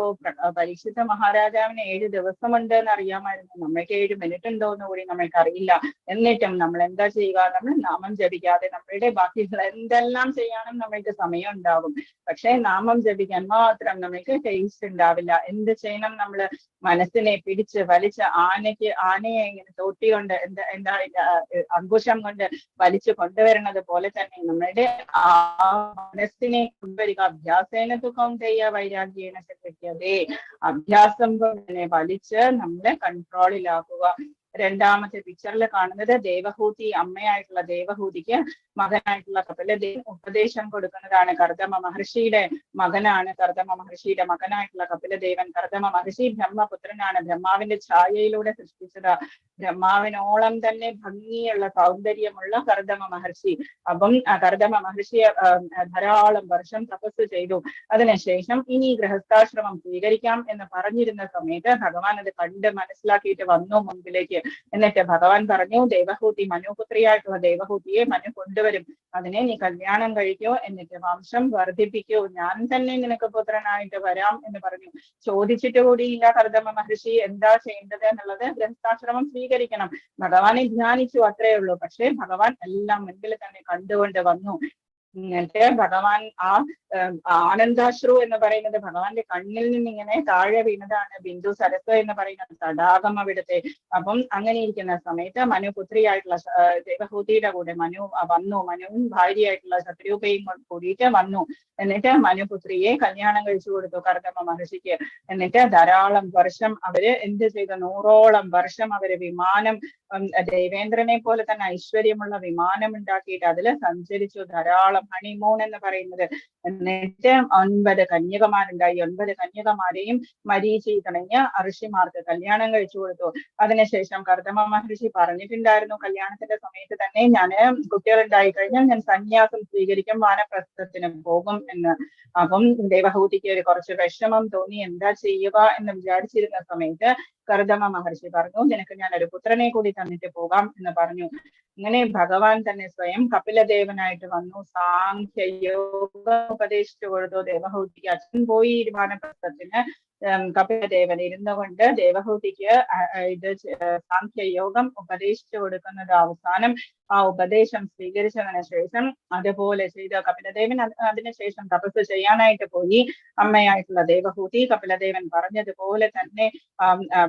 പരീക്ഷിച്ച മഹാരാജാവിന് 7 ദിവസമുണ്ട് എന്ന് അറിയാമായിരുന്നു. നമ്മൾക്ക് 7 മിനിറ്റ് ഉണ്ടോ എന്ന് കൂടി നമ്മൾക്ക് അറിയില്ല. എന്നിട്ടും നമ്മൾ എന്താ ചെയ്യുക? നമ്മൾ നാമം ജപിക്കാതെ നമ്മളുടെ ബാക്കിയുള്ള എന്തെല്ലാം ചെയ്യാനും നമ്മൾക്ക് സമയം ഉണ്ടാകും. പക്ഷെ നാമം ജപിക്കാൻ മാത്രം നമ്മൾക്ക് ടേസ്റ്റ് ഉണ്ടാവില്ല. എന്ത് ചെയ്യണം? നമ്മൾ മനസ്സിനെ പിടിച്ച് വലിച്ച് ആനയെ ഇങ്ങനെ തോട്ടി കൊണ്ട് എന്താ അങ്കുശം കൊണ്ട് വലിച്ചു കൊണ്ടുവരുന്നത് പോലെ തന്നെ നമ്മളുടെ ആ മനസ്സിനെ കൊണ്ടുവരിക. അഭ്യാസേന കൗന്തെയ വൈരാഗ്യേന ശക്യതേ, അഭ്യാസം കൊണ്ട് വലിച്ച് നമ്മളെ കൺട്രോളിലാക്കുക. 2ാമത്തെ പിക്ചറിൽ കാണുന്നത് ദേവഹൂതി, അമ്മയായിട്ടുള്ള ദേവഹൂതിക്ക് മകനായിട്ടുള്ള കപിലദേവൻ ഉപദേശം കൊടുക്കുന്നതാണ്. കർദമ മഹർഷിയുടെ മകനാണ്. കർദമ മഹർഷിയുടെ മകനായിട്ടുള്ള കപിലദേവൻ. കർദമ മഹർഷി ബ്രഹ്മപുത്രനാണ്. ബ്രഹ്മാവിന്റെ ഛായയിലൂടെ സൃഷ്ടിച്ചത്. ബ്രഹ്മാവിനോളം തന്നെ ഭംഗിയുള്ള സൗന്ദര്യമുള്ള കർദമ മഹർഷി. അപ്പം കർദമ മഹർഷിയെ ധാരാളം വർഷം തപസ് ചെയ്തു. അതിനുശേഷം ഇനി ഗൃഹസ്ഥാശ്രമം സ്വീകരിക്കാം എന്ന് പറഞ്ഞിരുന്ന സമയത്ത് ഭഗവാൻ അത് കണ്ട് മനസ്സിലാക്കിയിട്ട് വന്നു മുൻപിലേക്ക്. എന്നിട്ട് ഭഗവാൻ പറഞ്ഞു, ദേവഹൂതി, മനുപുത്രിയായിട്ടുള്ള ദേവഹൂതിയെ മനു കൊണ്ടുവരും, അതിനെ നീ കല്യാണം കഴിക്കൂ, എന്നിട്ട് വംശം വർദ്ധിപ്പിക്കൂ, ഞാൻ തന്നെ നിനക്ക് പുത്രനായിട്ട് വരാം എന്ന് പറഞ്ഞു. ചോദിച്ചിട്ട് കൂടിയില്ല കർദമ മഹർഷി എന്താ ചെയ്യേണ്ടത് എന്നുള്ളത്. ഗൃഹസ്ഥാശ്രമം സ്വീകരിക്കണം. ഭഗവാനെ ധ്യാനിച്ചു, അത്രയേ ഉള്ളൂ. പക്ഷെ ഭഗവാൻ എല്ലാം മുൻപിൽ തന്നെ കണ്ടുകൊണ്ട് വന്നു. എന്നിട്ട് ഭഗവാൻ ആനന്ദാശ്രു എന്ന് പറയുന്നത് ഭഗവാന്റെ കണ്ണിൽ നിന്ന് ഇങ്ങനെ താഴെ വീണതാണ്. ബിന്ദു സരസ് എന്ന് പറയുന്ന തടാകം അവിടുത്തെ. അപ്പം അങ്ങനെ ഇരിക്കുന്ന സമയത്ത് മനുപുത്രിയായിട്ടുള്ള ദേവഹൂതിയുടെ കൂടെ മനു വന്നു. മനുവും ഭാര്യയായിട്ടുള്ള ശത്രുപയും കൂടിയിട്ട് വന്നു. എന്നിട്ട് മനുപുത്രിയെ കല്യാണം കഴിച്ചു കൊടുത്തു കർദമ മഹർഷിക്ക്. എന്നിട്ട് ധാരാളം വർഷം അവര് എന്ത് ചെയ്തു? 100ഓളം വർഷം അവര് വിമാനം, ദേവേന്ദ്രനെ പോലെ തന്നെ ഐശ്വര്യമുള്ള വിമാനം ഉണ്ടാക്കിയിട്ട് അതിൽ സഞ്ചരിച്ചു. ധാരാളം ഹണിമൂൺ എന്ന് പറയുന്നത്. എന്നിട്ട് 9 കന്യകമാരുണ്ടായി. 9 കന്യകമാരെയും മരീചി തുടങ്ങിയ ഋഷിമാർക്ക് കല്യാണം കഴിച്ചു കൊടുത്തു. അതിനുശേഷം കർദമ മഹർഷി പറഞ്ഞിട്ടുണ്ടായിരുന്നു കല്യാണത്തിന്റെ സമയത്ത് തന്നെ, ഞാൻ കുട്ടികളുണ്ടായി കഴിഞ്ഞാൽ ഞാൻ സന്യാസം സ്വീകരിക്കും, വാനപ്രസ്ഥത്തിന് പോകും എന്ന്. അപ്പം ദേവഹൂതിക്ക് കുറച്ച് വിഷമം തോന്നി. എന്താ ചെയ്യുക എന്ന് വിചാരിച്ചിരുന്ന സമയത്ത് കർദമ മഹർഷി പറഞ്ഞു, നിനക്ക് ഞാൻ ഒരു പുത്രനെ കൂടി തന്നിട്ട് പോകാം എന്ന് പറഞ്ഞു. അങ്ങനെ ഭഗവാൻ തന്നെ സ്വയം കപിലദേവനായിട്ട് വന്നു. സാംഖ്യയോഗം ഉപദേശിച്ചു കൊടുത്തു ദേവഹൂതിക്ക്. അച്ഛൻ പോയി വാനപ്രസ്ഥത്തിന്. കപിലദേവൻ ഇരുന്നു കൊണ്ട് ദേവഹൂതിക്ക് ഇത് സാംഖ്യയോഗം ഉപദേശിച്ചു കൊടുക്കുന്നത്. അവസാനം ആ ഉപദേശം സ്വീകരിച്ചതിന് ശേഷം അതുപോലെ ചെയ്ത കപിലദേവൻ അതിനുശേഷം തപസ് ചെയ്യാനായിട്ട് പോയി. അമ്മയായിട്ടുള്ള ദേവഹൂതി കപിലദേവൻ പറഞ്ഞതുപോലെ തന്നെ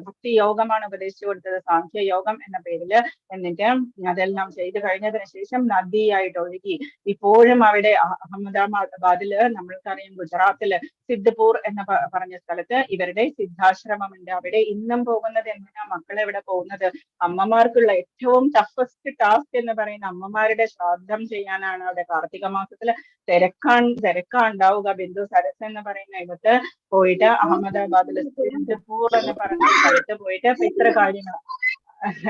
ഭക്തിയോഗമാണ് ഉപദേശിച്ചു കൊടുത്തത്, സാംഖ്യയോഗം എന്ന പേരില്. എന്നിട്ട് അതെല്ലാം ചെയ്തു കഴിഞ്ഞതിന് ശേഷം നദിയായിട്ട് ഒഴുകി. ഇപ്പോഴും അവിടെ അഹമ്മദാബാദില്, നമ്മൾക്കറിയാം ഗുജറാത്തില് സിദ്ധ്പൂർ എന്ന് പറഞ്ഞ സ്ഥലത്ത് ഇവരുടെ സിദ്ധാശ്രമമുണ്ട്. അവിടെ ഇന്നും പോകുന്നത് എന്തിനാ? മക്കൾ എവിടെ പോകുന്നത്? അമ്മമാർക്കുള്ള ഏറ്റവും ടഫസ്റ്റ് ടാസ്ക് എന്ന് പറയുന്ന അമ്മമാരുടെ ശ്രാദ്ധം ചെയ്യാനാണ്. അവിടെ കാർത്തിക മാസത്തില് തിരക്കാണ്ടാവുക. ബിന്ദു സരസ് എന്ന് പറയുന്ന ഇടത്ത് പോയിട്ട് അഹമ്മദാബാദിൽ സിന്ധുപൂർ എന്ന് പറഞ്ഞ സ്ഥലത്ത് പോയിട്ട് ഇത്ര കാര്യങ്ങൾ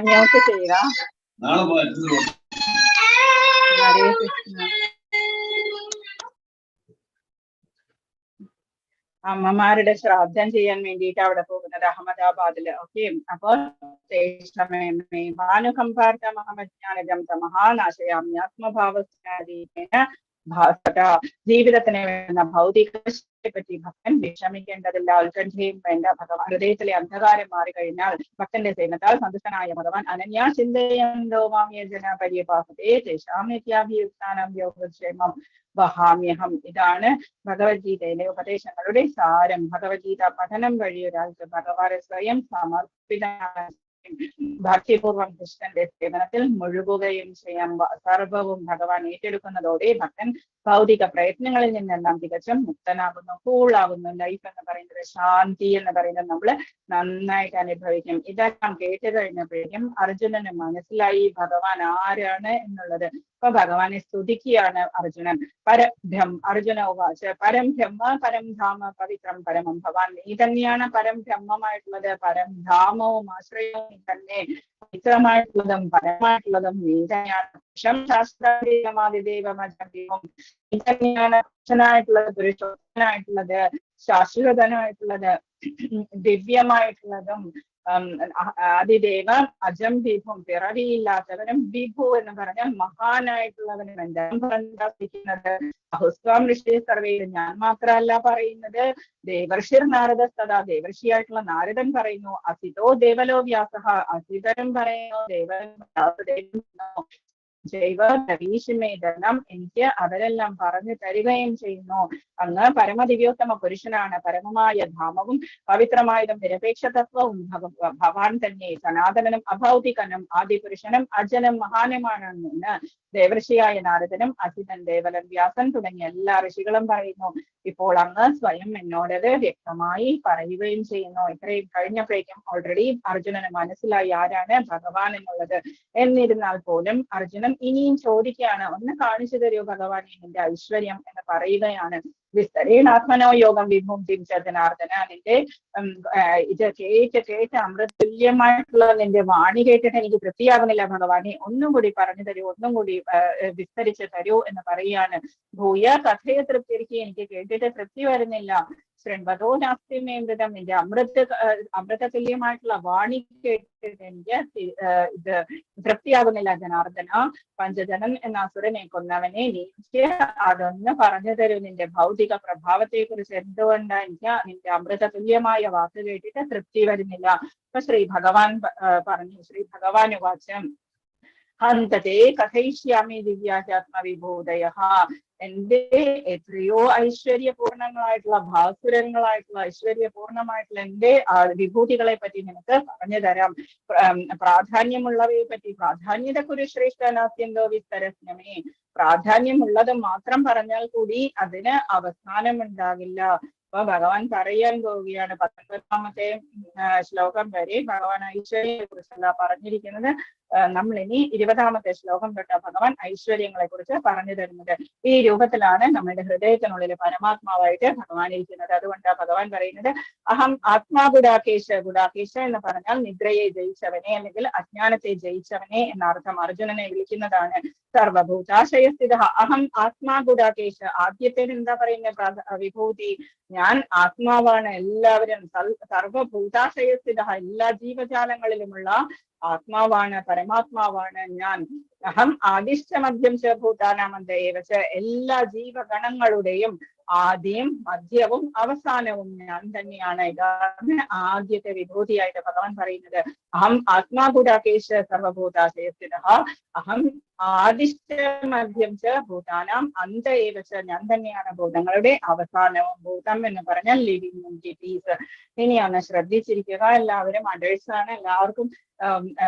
മ്യൂട്ട് ചെയ്യുക. ഹരേ കൃഷ്ണ. അമ്മമാരുടെ ശ്രാദ്ധം ചെയ്യാൻ വേണ്ടിയിട്ട് അവിടെ പോകുന്നത് അഹമ്മദാബാദില്. ഓക്കെ, അപ്പോൾ ഭാനുകമ്പാർത്ഥ മഹമജ്ഞാനജം മഹാനാശയാമ്യാത്മഭാവസ്നാദീന ഭാസത. ജീവിതത്തിന് വേണ്ട ഭൗതികത്തെ പറ്റി ഭക്തൻ വിഷമിക്കേണ്ടതില്ല, ഉത്കണ്ഠയും വേണ്ട. ഭഗവാൻ ഹൃദയത്തിലെ അന്ധകാരം മാറിക്കഴിഞ്ഞാൽ ഭക്തന്റെ സേവനത്താൽ സന്തുഷ്ടനായ ഭഗവാൻ അനന്യാ ചിന്തയന്തോ മാമ്യജന പര്യപാസതേ തേഷാം നിത്യാഭിയുക്താനാം യോഗക്ഷേമം വഹാമ്യഹം. ഇതാണ് ഭഗവത്ഗീതയിലെ ഉപദേശങ്ങളുടെ സാരം. ഭഗവത്ഗീത പഠനം വഴി ഒരാൾക്ക് ഭഗവാനെ സ്വയം സമർപ്പിതനാണ്, ഭക്തിപൂർവം കൃഷ്ണന്റെ സേവനത്തിൽ മുഴുകുകയും ചെയ്യാൻ സർവവും ഭഗവാൻ ഏറ്റെടുക്കുന്നതോടെ ഭക്തൻ ഭൗതിക പ്രയത്നങ്ങളിൽ നിന്നെല്ലാം തികച്ചും മുക്തനാകുന്നു, കൂളാകുന്നു. ലൈഫ് എന്ന് പറയുന്നത്, ശാന്തി എന്ന് പറയുന്നത് നമ്മൾ നന്നായിട്ട് അനുഭവിക്കും. ഇതെല്ലാം കേട്ട് കഴിഞ്ഞപ്പോഴേക്കും അർജുനന് മനസ്സിലായി ഭഗവാൻ ആരാണ് എന്നുള്ളത്. അപ്പൊ ഭഗവാനെ സ്തുതിക്കുകയാണ് അർജുനൻ. അർജുന ഉവാച പരം ബ്രഹ്മ പരം ധാമ പവിത്രം പരമം ഭവാൻ. നീ തന്നെയാണ് പരം ബ്രഹ്മമായിട്ടുള്ളത്, പരം ധാമവും ആശ്രയവും തന്നെ, പവിത്രമായിട്ടുള്ളതും പരമായിട്ടുള്ളതും നീ തന്നെയാണ്. ശാസ്ത്രാദിദേവം നീ തന്നെയാണ് പുരുഷനായിട്ടുള്ളത്, പുരുഷോത്തനായിട്ടുള്ളത്, ശാശ്വതനായിട്ടുള്ളത്, ദിവ്യമായിട്ടുള്ളതും അതിദേവ അജം വിഭും, പിറവിയില്ലാത്തവനും. വിഭു എന്ന് പറഞ്ഞാൽ മഹാനായിട്ടുള്ളവനും. എന്താക്കുന്നത്? അഹുസ്വാം ഋഷി സർവേലും, ഞാൻ മാത്രമല്ല പറയുന്നത്, ദേവർഷിർ നാരദസ്തദാ, ദേവർഷിയായിട്ടുള്ള നാരദൻ പറയുന്നു. അസിതോ ദേവലോ വ്യാസഃ, അസിതരും പറയുന്നു, ദേവൻ ജൈവ നവീശമേതനം, എനിക്ക് അവരെല്ലാം പറഞ്ഞു തരികയും ചെയ്യുന്നു. അങ്ങ് പരമദിവ്യോത്തമ പുരുഷനാണ്, പരമമായ ധാമവും പവിത്രമായതും നിരപേക്ഷ തത്വവും ഭവാൻ തന്നെ, സനാതനനും അഭൗതികനും ആദിപുരുഷനും അജനും മഹാനുമാണെന്ന് ദേവർഷിയായ നാരദനും അസിതൻ, ദേവലൻ, വ്യാസൻ തുടങ്ങിയ എല്ലാ ഋഷികളും പറയുന്നു. ഇപ്പോൾ അങ്ങ് സ്വയം എന്നോടത് വ്യക്തമായി പറയുകയും ചെയ്യുന്നു. ഇത്രയും കഴിഞ്ഞപ്പോഴേക്കും ഓൾറെഡി അർജുനന് മനസ്സിലായി ആരാണ് ഭഗവാൻ എന്നുള്ളത്. എന്നിരുന്നാൽ പോലും അർജുനൻ ഇനിയും ചോദിക്കുകയാണ്, ഒന്ന് കാണിച്ചു തരൂ ഭഗവാനെ നിന്റെ ഐശ്വര്യം എന്ന് പറയുകയാണ്. വിസ്തരേണാത്മനോ യോഗം വിഭും ജനാർദ്ദന, നിന്റെ ഇത് കേട്ട് അമൃതുല്യമായിട്ടുള്ള നിന്റെ വാണി കേട്ടിട്ട് എനിക്ക് തൃപ്തിയാകുന്നില്ല ഭഗവാനെ, ഒന്നും കൂടി പറഞ്ഞു തരൂ, ഒന്നും കൂടി വിസ്തരിച്ച് തരൂ എന്ന് പറയുകയാണ്. ഭൂയ കഥയെ തൃപ്തിരിക്കുക, എനിക്ക് കേട്ടിട്ട് തൃപ്തി വരുന്നില്ല. ശൃൺവതോ നാസ്തിമേമൃതം, നിന്റെ അമൃതതുല്യമായിട്ടുള്ള വാണി കേട്ടിട്ട് എനിക്ക് ഇത് തൃപ്തിയാകുന്നില്ല ജനാർദ്ദന. പഞ്ചജനൻ എന്ന അസുരനെ കൊന്നവനെ, എനിക്ക് അതൊന്ന് പറഞ്ഞു തരൂ, നിന്റെ ഭൗതിക പ്രഭാവത്തെ കുറിച്ച്. എന്തുകൊണ്ട് എനിക്ക് നിന്റെ അമൃതതുല്യമായ വാക്ക് കേട്ടിട്ട് തൃപ്തി വരുന്നില്ല? അപ്പൊ ശ്രീ ഭഗവാൻ പറഞ്ഞു, ശ്രീ ഭഗവാൻ വാചം ഹന്തതേ കഥയിഷ്യാമി ദിവ്യാത്മവിഭൂതയ. എന്റെ എത്രയോ ഐശ്വര്യപൂർണങ്ങളായിട്ടുള്ള ഭാസുരങ്ങളായിട്ടുള്ള ഐശ്വര്യപൂർണമായിട്ടുള്ള എന്റെ വിഭൂതികളെ പറ്റി നിനക്ക് പറഞ്ഞു തരാം. പ്രാധാന്യമുള്ളവയെ പറ്റി. പ്രാധാന്യത കുരു ശ്രേഷ്ഠനാസ്യന്തോ വിസ്തരസ്യമേ. പ്രാധാന്യമുള്ളത് മാത്രം പറഞ്ഞാൽ കൂടി അതിന് അവസാനമുണ്ടാകില്ല. അപ്പൊ ഭഗവാൻ പറയാൻ പോവുകയാണ്. 19ാമത്തെ ശ്ലോകം വരെ ഭഗവാൻ ഐശ്വര്യത്തെ കുറിച്ചല്ല പറഞ്ഞിരിക്കുന്നത്. നമ്മൾ ഇനി 20ാമത്തെ ശ്ലോകം തൊട്ട് ഭഗവാൻ ഐശ്വര്യങ്ങളെ കുറിച്ച് പറഞ്ഞു തരുന്നത്. ഈ രൂപത്തിലാണ് നമ്മുടെ ഹൃദയത്തിനുള്ളിൽ പരമാത്മാവായിട്ട് ഭഗവാൻ ഇരിക്കുന്നത്. അതുകൊണ്ടാണ് ഭഗവാൻ പറയുന്നത് അഹം ആത്മാ ഗുഡാകേശ. ഗുഡാകേശ എന്ന് പറഞ്ഞാൽ നിദ്രയെ ജയിച്ചവനെ അല്ലെങ്കിൽ അജ്ഞാനത്തെ ജയിച്ചവനെ എന്നർത്ഥം. അർജുനനെ വിളിക്കുന്നതാണ്. സർവഭൂതാശയസ്ഥിത അഹം ആത്മാ ഗുഡാകേശ. ആദ്യത്തേന് എന്താ പറയുന്നത്? വിഭൂതി. ഞാൻ ആത്മാവാണ്. എല്ലാവരും സർവഭൂതാശയസ്ഥിത, എല്ലാ ജീവജാലങ്ങളിലുമുള്ള ആത്മാവാണ്, പരമാത്മാവാണ് ഞാൻ. അഹം ആദിശ്ച മധ്യം ച ഭൂതാനാമന്തയേവച. എല്ലാ ജീവഗണങ്ങളുടെയും ആദ്യം മധ്യവും അവസാനവും ഞാൻ തന്നെയാണ്. ഇതാണ് ആദ്യത്തെ വിഭൂതിയായിട്ട് ഭഗവാൻ പറയുന്നത്. അഹം ആത്മാ ഗുഡാകേശ സർവഭൂതാശയസ്ഥിത അഹം ആദിശ്ച മധ്യം ച ഭൂതാനാം അന്തയേവച. ഞാൻ തന്നെയാണ് ഭൂതങ്ങളുടെ അവസാനവും. ഭൂതം എന്ന് പറഞ്ഞാൽ ലിവിങ് എൻറ്റിറ്റീസ്. ഇനി ഒന്ന് ശ്രദ്ധിച്ചിരിക്കുക എല്ലാവരും. അഡൾട്ട്സ് ആണ്, എല്ലാവർക്കും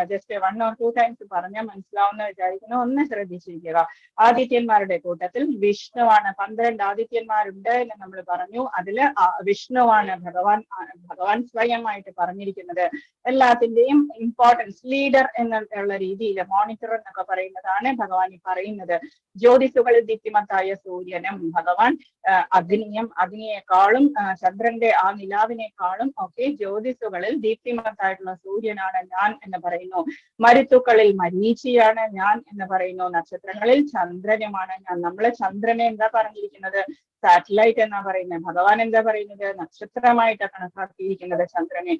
ജസ്റ്റ് 1 or 2 ടൈംസ് പറഞ്ഞാൽ മനസ്സിലാവുന്ന വിചാരിക്കുന്നു. ഒന്ന് ശ്രദ്ധിച്ചിരിക്കുക. ആദിത്യന്മാരുടെ കൂട്ടത്തിൽ വിഷ്ണുവാണ്. 12 ആദിത്യന്മാരുടെ ആരുണ്ട് എന്ന് നമ്മൾ പറഞ്ഞു. അതില് വിഷ്ണുവാണ് ഭഗവാൻ സ്വയമായിട്ട് പറഞ്ഞിരിക്കുന്നത്. എല്ലാത്തിന്റെയും ഇമ്പോർട്ടൻസ് ലീഡർ എന്നുള്ള രീതിയിൽ മോണിറ്റർ എന്നൊക്കെ പറയുന്നതാണ് ഭഗവാൻ ഈ പറയുന്നത്. ജ്യോതിസുകളിൽ ദീപ്തിമത്തായ സൂര്യനും ഭഗവാൻ അഗ്നിയെക്കാളും ചന്ദ്രന്റെ ആ നിലാവിനേക്കാളും ഒക്കെ ജ്യോതിസുകളിൽ ദീപ്തിമത്തായിട്ടുള്ള സൂര്യനാണ് ഞാൻ എന്ന് പറയുന്നു. മരുത്തുക്കളിൽ മരീചിയാണ് ഞാൻ എന്ന് പറയുന്നു. നക്ഷത്രങ്ങളിൽ ചന്ദ്രനുമാണ് ഞാൻ. നമ്മള് ചന്ദ്രനെ എന്താ പറഞ്ഞിരിക്കുന്നത്? സാറ്റലൈറ്റ് എന്നാ പറയുന്നത്. ഭഗവാൻ എന്താ പറയുന്നത്? നക്ഷത്രമായിട്ട് കണക്കാക്കിയിരിക്കുന്നത് ചന്ദ്രനെ.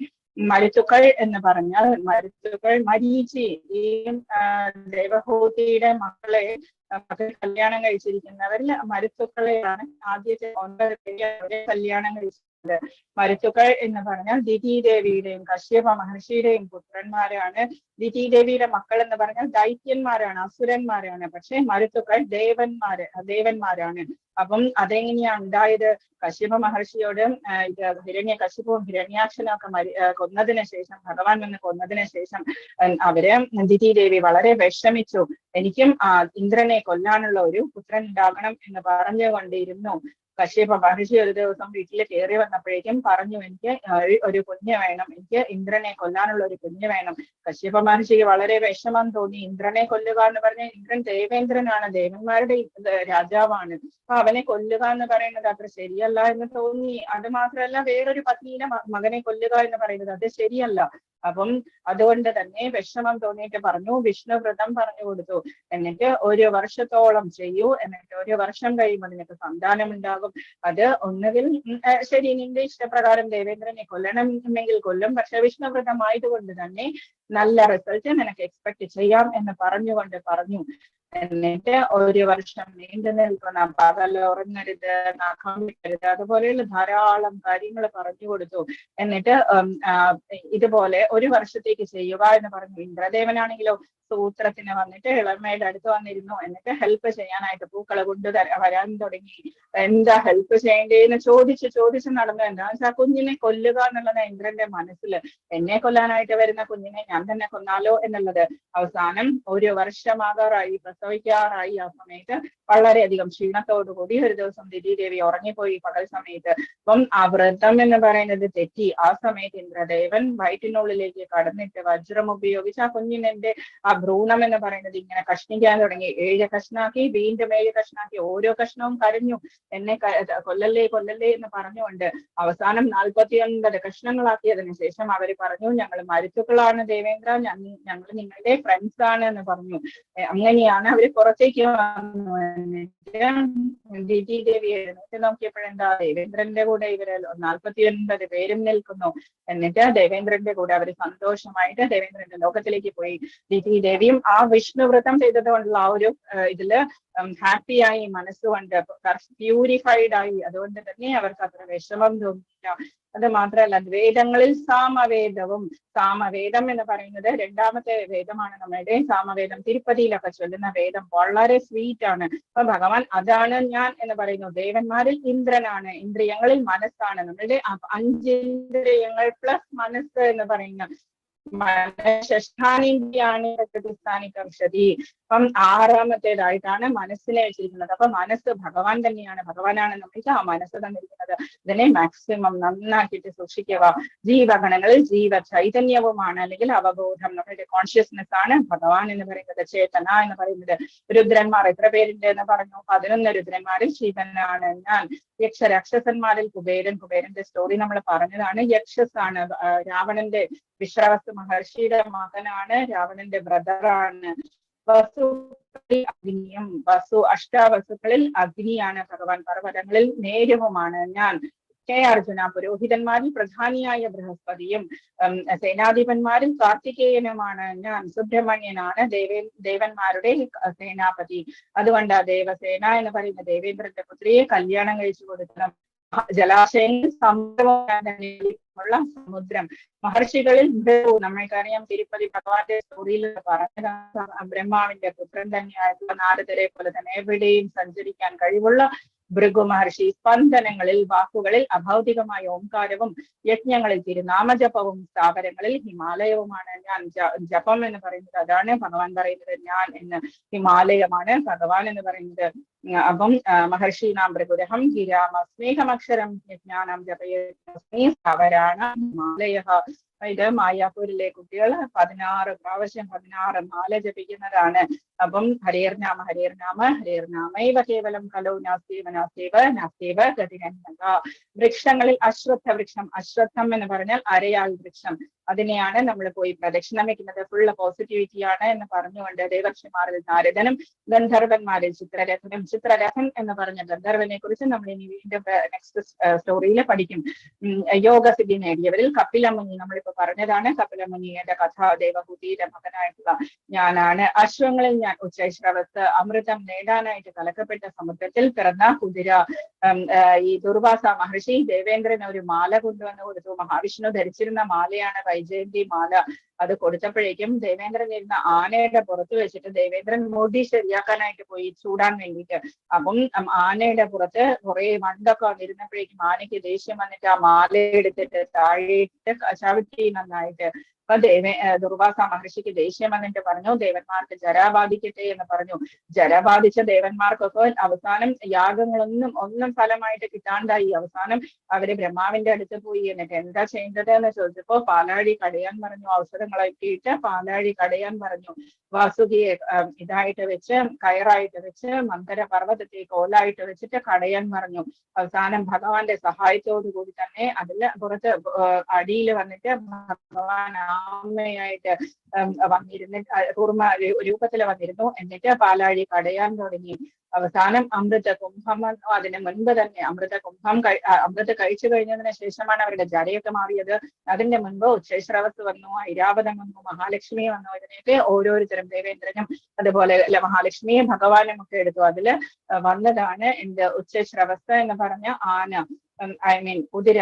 മരുത്തുക്കൾ എന്ന് പറഞ്ഞാൽ മരുത്തുക്കൾ മരീചി, ഈ ദേവഹൂതിയുടെ മക്കളെ കല്യാണം കഴിച്ചിരിക്കുന്നവരിൽ മരുത്തുക്കളെയാണ് ആദ്യത്തെ 9 പേരെ കല്യാണം കഴിച്ചത്. മരുത്തുക്കൾ എന്ന് പറഞ്ഞാൽ ദിതിദേവിയുടെയും കശ്യപ മഹർഷിയുടെയും പുത്രന്മാരാണ്. ദിതിദേവിയുടെ മക്കൾ എന്ന് പറഞ്ഞാൽ ദൈത്യന്മാരാണ്, അസുരന്മാരാണ്. പക്ഷെ മരുത്തുക്കൾ ദേവന്മാരാണ്. അപ്പം അതെങ്ങനെയാണ് ഉണ്ടായത്? കശ്യപ മഹർഷിയോട് ഹിരണ്യകശിപവും ഹിരണ്യാക്ഷനും ഒക്കെ കൊന്നതിന് ശേഷം, ഭഗവാൻ വന്ന് കൊന്നതിന് ശേഷം അവര് ദിതിദേവി വളരെ വിഷമിച്ചു. എനിക്കും ഇന്ദ്രനെ കൊല്ലാനുള്ള ഒരു പുത്രൻ ഉണ്ടാകണം എന്ന് പറഞ്ഞുകൊണ്ടിരുന്നു. കശ്യപ മഹർഷി ഒരു ദിവസം വീട്ടിൽ കയറി വന്നപ്പോഴേക്കും പറഞ്ഞു, എനിക്ക് ഒരു കുഞ്ഞ് വേണം, എനിക്ക് ഇന്ദ്രനെ കൊല്ലാനുള്ള ഒരു കുഞ്ഞ് വേണം. കശ്യപ മഹർഷിക്ക് വളരെ വിഷമം തോന്നി. ഇന്ദ്രനെ കൊല്ലുക എന്ന് പറഞ്ഞാൽ ഇന്ദ്രൻ ദേവേന്ദ്രനാണ്, ദേവന്മാരുടെ രാജാവാണ്. അപ്പൊ അവനെ കൊല്ലുക എന്ന് പറയുന്നത് അത്ര ശരിയല്ല എന്ന് തോന്നി. അത് മാത്രമല്ല, വേറൊരു പത്നിയുടെ മകനെ കൊല്ലുക എന്ന് പറയുന്നത് അത് ശരിയല്ല. അപ്പം അതുകൊണ്ട് തന്നെ വിഷമം തോന്നിയിട്ട് പറഞ്ഞു, വിഷ്ണു വ്രതം പറഞ്ഞു കൊടുത്തു. എന്നിട്ട് 1 വർഷത്തോളം ചെയ്യൂ, എന്നിട്ട് 1 വർഷം കഴിയുമ്പോൾ നിനക്ക് സന്താനം ഉണ്ടാകും. അത് ഒന്നുകിൽ ശരി, നിന്റെ ഇഷ്ടപ്രകാരം ദേവേന്ദ്രനെ കൊല്ലണമെങ്കിൽ കൊല്ലും, പക്ഷെ വിഷ്ണു വ്രതം ആയതുകൊണ്ട് തന്നെ നല്ല റിസൾട്ട് നിനക്ക് എക്സ്പെക്ട് ചെയ്യാം എന്ന് പറഞ്ഞു. എന്നിട്ട് 1 വർഷം നീണ്ടു നിൽക്കുന്ന പകൽ ഉറങ്ങരുത്, നഖം വെട്ടരുത്, അതുപോലെയുള്ള ധാരാളം കാര്യങ്ങൾ പറഞ്ഞു കൊടുത്തു. എന്നിട്ട് ഇതുപോലെ 1 വർഷത്തേക്ക് ചെയ്യുക എന്ന് പറഞ്ഞു. ഇന്ദ്രദേവനാണെങ്കിലോ സൂത്രത്തിന് വന്നിട്ട് ഇളമയുടെ അടുത്ത് വന്നിരുന്നു. എന്നിട്ട് ഹെൽപ്പ് ചെയ്യാനായിട്ട് പൂക്കളെ വരാൻ തുടങ്ങി. എന്താ ഹെൽപ്പ് ചെയ്യേണ്ടതെന്ന് ചോദിച്ച് നടന്നു. എന്താണെന്ന് വെച്ചാൽ കുഞ്ഞിനെ കൊല്ലുക എന്നുള്ളത് ഇന്ദ്രന്റെ മനസ്സിൽ. എന്നെ കൊല്ലാനായിട്ട് വരുന്ന കുഞ്ഞിനെ ഞാൻ തന്നെ കൊന്നാലോ എന്നുള്ളത്. അവസാനം 1 വർഷമാകാറായി, പ്രസവിക്കാറായി. ആ സമയത്ത് വളരെയധികം ക്ഷീണത്തോടുകൂടി ഒരു ദിവസം ദിതിദേവി ഉറങ്ങിപ്പോയി പകൽ സമയത്ത്. അപ്പം ആ വ്രതം എന്ന് പറയുന്നത് തെറ്റി. ആ സമയത്ത് ഇന്ദ്രദേവൻ വയറ്റിനുള്ളിലേക്ക് കടന്നിട്ട് വജ്രം ഉപയോഗിച്ച് ആ കുഞ്ഞിനെ ആ ഭ്രൂണം എന്ന് പറയുന്നത് ഇങ്ങനെ കഷ്ണിക്കാൻ തുടങ്ങി. 7 കഷ്ണാക്കി, വീണ്ടും 7 കഷ്ണാക്കി. ഓരോ കഷ്ണവും കരഞ്ഞു, എന്നെ കൊല്ലല്ലേ എന്ന് പറഞ്ഞുകൊണ്ട്. അവസാനം 49 കഷ്ണങ്ങളാക്കിയതിനു ശേഷം അവര് പറഞ്ഞു, ഞങ്ങൾ മരുത്തുക്കളാണ് ദേവേന്ദ്ര, ഞങ്ങൾ നിങ്ങളുടെ ഫ്രണ്ട്സ് ആണ് എന്ന് പറഞ്ഞു. അങ്ങനെയാണ് അവര് പുറത്തേക്ക് വന്നു. ദിതിദേവി എഴുന്നേറ്റ് നോക്കിയപ്പോഴെന്താ, ദേവേന്ദ്രന്റെ കൂടെ ഇവര് 49 പേരും നിൽക്കുന്നു. എന്നിട്ട് ദേവേന്ദ്രന്റെ കൂടെ അവര് സന്തോഷമായിട്ട് ദേവേന്ദ്രന്റെ ലോകത്തിലേക്ക് പോയി. ദിതിദേവിയും ആ വിഷ്ണു വ്രതം ചെയ്തത് കൊണ്ടുള്ള ആ ഒരു ഇതില് ഹാപ്പിയായി, മനസ്സുകൊണ്ട് പ്യൂരിഫൈഡ് ആയി. അതുകൊണ്ട് തന്നെ അവർക്ക് അത്ര വിഷമം തോന്നിയില്ല. അത് മാത്രമല്ല, വേദങ്ങളിൽ സാമവേദം എന്ന് പറയുന്നത് 2ാമത്തെ വേദമാണ് നമ്മളുടെ സാമവേദം. തിരുപ്പതിയിലൊക്കെ ചൊല്ലുന്ന വേദം വളരെ സ്വീറ്റ് ആണ്. അപ്പൊ ഭഗവാൻ അതാണ് ഞാൻ എന്ന് പറയുന്നു. ദേവന്മാരിൽ ഇന്ദ്രനാണ്, ഇന്ദ്രിയങ്ങളിൽ മനസ്സാണ്. നമ്മളുടെ 5 ഇന്ദ്രിയങ്ങൾ പ്ലസ് മനസ്സ് എന്ന് പറയുന്ന ഷഷ്ഠാനീന്ദ്രിയാണ് പ്രതിസ്ഥാനിക്കംശതി. അപ്പം 6ാമത്തേതായിട്ടാണ് മനസ്സിനെ വെച്ചിരിക്കുന്നത്. അപ്പൊ മനസ്സ് ഭഗവാൻ തന്നെയാണ്, ഭഗവാനാണ് നമ്മൾക്ക് ആ മനസ്സ് തന്നിരിക്കുന്നത്. ഇതിനെ മാക്സിമം നന്നാക്കിയിട്ട് സൂക്ഷിക്കുക. ജീവഗണങ്ങളിൽ ജീവ ചൈതന്യവുമാണ്, അല്ലെങ്കിൽ അവബോധം, നമ്മളുടെ കോൺഷ്യസ്നെസ് ആണ് ഭഗവാൻ എന്ന് പറയുന്നത്, ചേതന എന്ന് പറയുന്നത്. രുദ്രന്മാർ എത്ര പേരുണ്ട് എന്ന് പറഞ്ഞു? 11 രുദ്രന്മാരിൽ ശിവനാണ് ഞാൻ. രാക്ഷസന്മാരിൽ കുബേരന്റെ സ്റ്റോറി നമ്മൾ പറഞ്ഞതാണ്. യക്ഷസാണ്, രാവണന്റെ വിശ്രവസ്തു മഹർഷിയുടെ മകനാണ്, രാവണന്റെ ബ്രദറാണ്. അഗ്നിയും അഷ്ടാവസുക്കളിൽ അഗ്നിയാണ് ഭഗവാൻ. പർവ്വതങ്ങളിൽ നേരുവുമാണ് ഞാൻ. അർജുന, പുരോഹിതന്മാരിൽ പ്രധാനിയായ ബൃഹസ്പതിയും സേനാധിപന്മാരിൽ കാർത്തികേയനുമാണ് ഞാൻ. സുബ്രഹ്മണ്യനാണ് ദേവന്മാരുടെ സേനാപതി. അതുകൊണ്ട് ദേവസേന എന്ന് പറയുന്ന ദേവേന്ദ്രന്റെ പുത്രിയെ കല്യാണം കഴിച്ചു കൊടുക്കണം. ജലാശയങ്ങൾ സമുദ്രമുള്ള സമുദ്രം. മഹർഷികളിൽ നമ്മൾക്കറിയാം, തിരുപ്പതി ഭഗവാന്റെ സ്റ്റോറിയിൽ പറഞ്ഞ ബ്രഹ്മാവിന്റെ പുത്രൻ തന്നെയായിട്ടുള്ള നാരദരെ പോലെ തന്നെ എവിടെയും സഞ്ചരിക്കാൻ കഴിവുള്ള ഭൃഗു മഹർഷി. സ്പന്ദനങ്ങളിൽ, വാക്കുകളിൽ അഭൗതികമായ ഓംകാരവും, യജ്ഞങ്ങളിൽ തിരുനാമജപവും, സ്ഥാപനങ്ങളിൽ ഹിമാലയവുമാണ് ഞാൻ. ജപം എന്ന് പറയുന്നത് അതാണ് ഭഗവാൻ പറയുന്നത് ഞാൻ എന്ന്. ഹിമാലയമാണ് ഭഗവാൻ എന്ന് പറയുന്നത്. അപ്പം മഹർഷീനാം പ്രകുരഹം ഗിരാമസ്മേഹമക്ഷരം ജ്ഞാനം ജപയസ്മി സവരാണ മാലയ. ഇത് മായാപൂരിലെ കുട്ടികൾ 16 പ്രാവശ്യം 16 മാല ജപിക്കുന്നതാണ്. അപ്പം ഹരേർനാമ ഹരേർനാമ ഹരേർനാമൈവ കേവലം കലോ നാസ്തേവ നാസ്തേവ നാസ്തേവ ഗതിരന്യത. വൃക്ഷങ്ങളിൽ അശ്വത്ഥ വൃക്ഷം, അശ്വത്ഥം എന്ന് പറഞ്ഞാൽ അരയാൽ വൃക്ഷം, അതിനെയാണ് നമ്മൾ പോയി പ്രദക്ഷിണം വെക്കുന്നത്. ഫുള്ള് പോസിറ്റിവിറ്റിയാണ് എന്ന് പറഞ്ഞുകൊണ്ട് ദേവർഷിമാരിൽ നാരദനും ഗന്ധർവന്മാരിൽ ചിത്രരഥനും, ചിത്രരഥൻ എന്ന് പറഞ്ഞ ഗന്ധർവനെ കുറിച്ച് നമ്മൾ ഇനി വീണ്ടും നെക്സ്റ്റ് സ്റ്റോറിയിൽ പഠിക്കും. യോഗസിദ്ധി നേടിയവരിൽ കപിലമുനി, നമ്മളിപ്പോ പറഞ്ഞതാണ് കപിലമുനിയുടെ കഥ. ദേവഹൂതിയുടെ മകനായിട്ടുള്ള ഞാനാണ്. അശ്വങ്ങളിൽ ഞാൻ ഉച്ചൈശ്രവത്ത് അമൃതം നേടാനായിട്ട് കലക്കപ്പെട്ട സമുദ്രത്തിൽ പിറന്ന കുതിര. ഈ ദുർവാസ മഹർഷി ദേവേന്ദ്രന് ഒരു മാല കൊണ്ടുവന്ന് കൊടുത്തു. മഹാവിഷ്ണു ധരിച്ചിരുന്ന മാലയാണ് വൈജയന്തി മാല. അത് കൊടുത്തപ്പോഴേക്കും ദേവേന്ദ്രൻ ഇരുന്ന ആനയുടെ പുറത്ത് വെച്ചിട്ട് ദേവേന്ദ്രൻ മുടി ശരിയാക്കാനായിട്ട് പോയി ചൂടാൻ വേണ്ടിയിട്ട്. അപ്പം ആനയുടെ പുറത്ത് കുറെ വണ്ടൊക്കെ വന്നിരുന്നപ്പോഴേക്കും ആനയ്ക്ക് ദേഷ്യം വന്നിട്ട് ആ മാല എടുത്തിട്ട് താഴെയിട്ട് ചവിട്ടി നന്നായിട്ട്. അപ്പൊ ദുർവാസ മഹർഷിക്ക് ദേഷ്യം വന്നിട്ട് പറഞ്ഞു, ദേവന്മാർക്ക് ജര ബാധിക്കട്ടെ എന്ന് പറഞ്ഞു. ജര ബാധിച്ച ദേവന്മാർക്കൊക്കെ അവസാനം യാഗങ്ങളൊന്നും ഫലമായിട്ട് കിട്ടാണ്ടായി. അവസാനം അവര് ബ്രഹ്മാവിന്റെ അടുത്ത് പോയി. എന്നിട്ട് എന്താ ചെയ്യേണ്ടത് എന്ന് ചോദിച്ചപ്പോ പാലാഴി കടയാൻ പറഞ്ഞു. ഔഷധങ്ങളൊക്കെ ഇട്ട് പാലാഴി കടയാൻ പറഞ്ഞു. വാസുകിയെ ഇതായിട്ട് വെച്ച് കയറായിട്ട് വെച്ച് മന്ദര പർവ്വതത്തെ കോലായിട്ട് വെച്ചിട്ട് കടയാൻ പറഞ്ഞു. അവസാനം ഭഗവാന്റെ സഹായത്തോടു കൂടി തന്നെ അതിൽ പുറത്ത് അടിയിൽ വന്നിട്ട് ഭഗവാൻ ആമയായിട്ട് വന്നിരുന്നിട്ട് കൂർമ്മ രൂപത്തിൽ വന്നിരുന്നു. എന്നിട്ട് പാലാഴി കടയാൻ തുടങ്ങി. അവസാനം അമൃത കുംഭം വന്നു. അതിന് മുൻപ് തന്നെ അമൃത കഴിച്ചു കഴിഞ്ഞതിന് ശേഷമാണ് അവരുടെ ജരയൊക്കെ മാറിയത്. അതിന്റെ മുൻപ് ഉച്ചൈശ്രവസ് വന്നു, ഐരാവതം വന്നു, മഹാലക്ഷ്മി വന്നു. ഇതിനെയൊക്കെ ഓരോരുത്തരും ദേവേന്ദ്രനും അതുപോലെ മഹാലക്ഷ്മിയെ ഭഗവാനും ഒക്കെ എടുത്തു. അതില് വന്നതാണ് എന്റെ ഉച്ചൈശ്രവസ് എന്ന് പറഞ്ഞ ആന, കുതിര.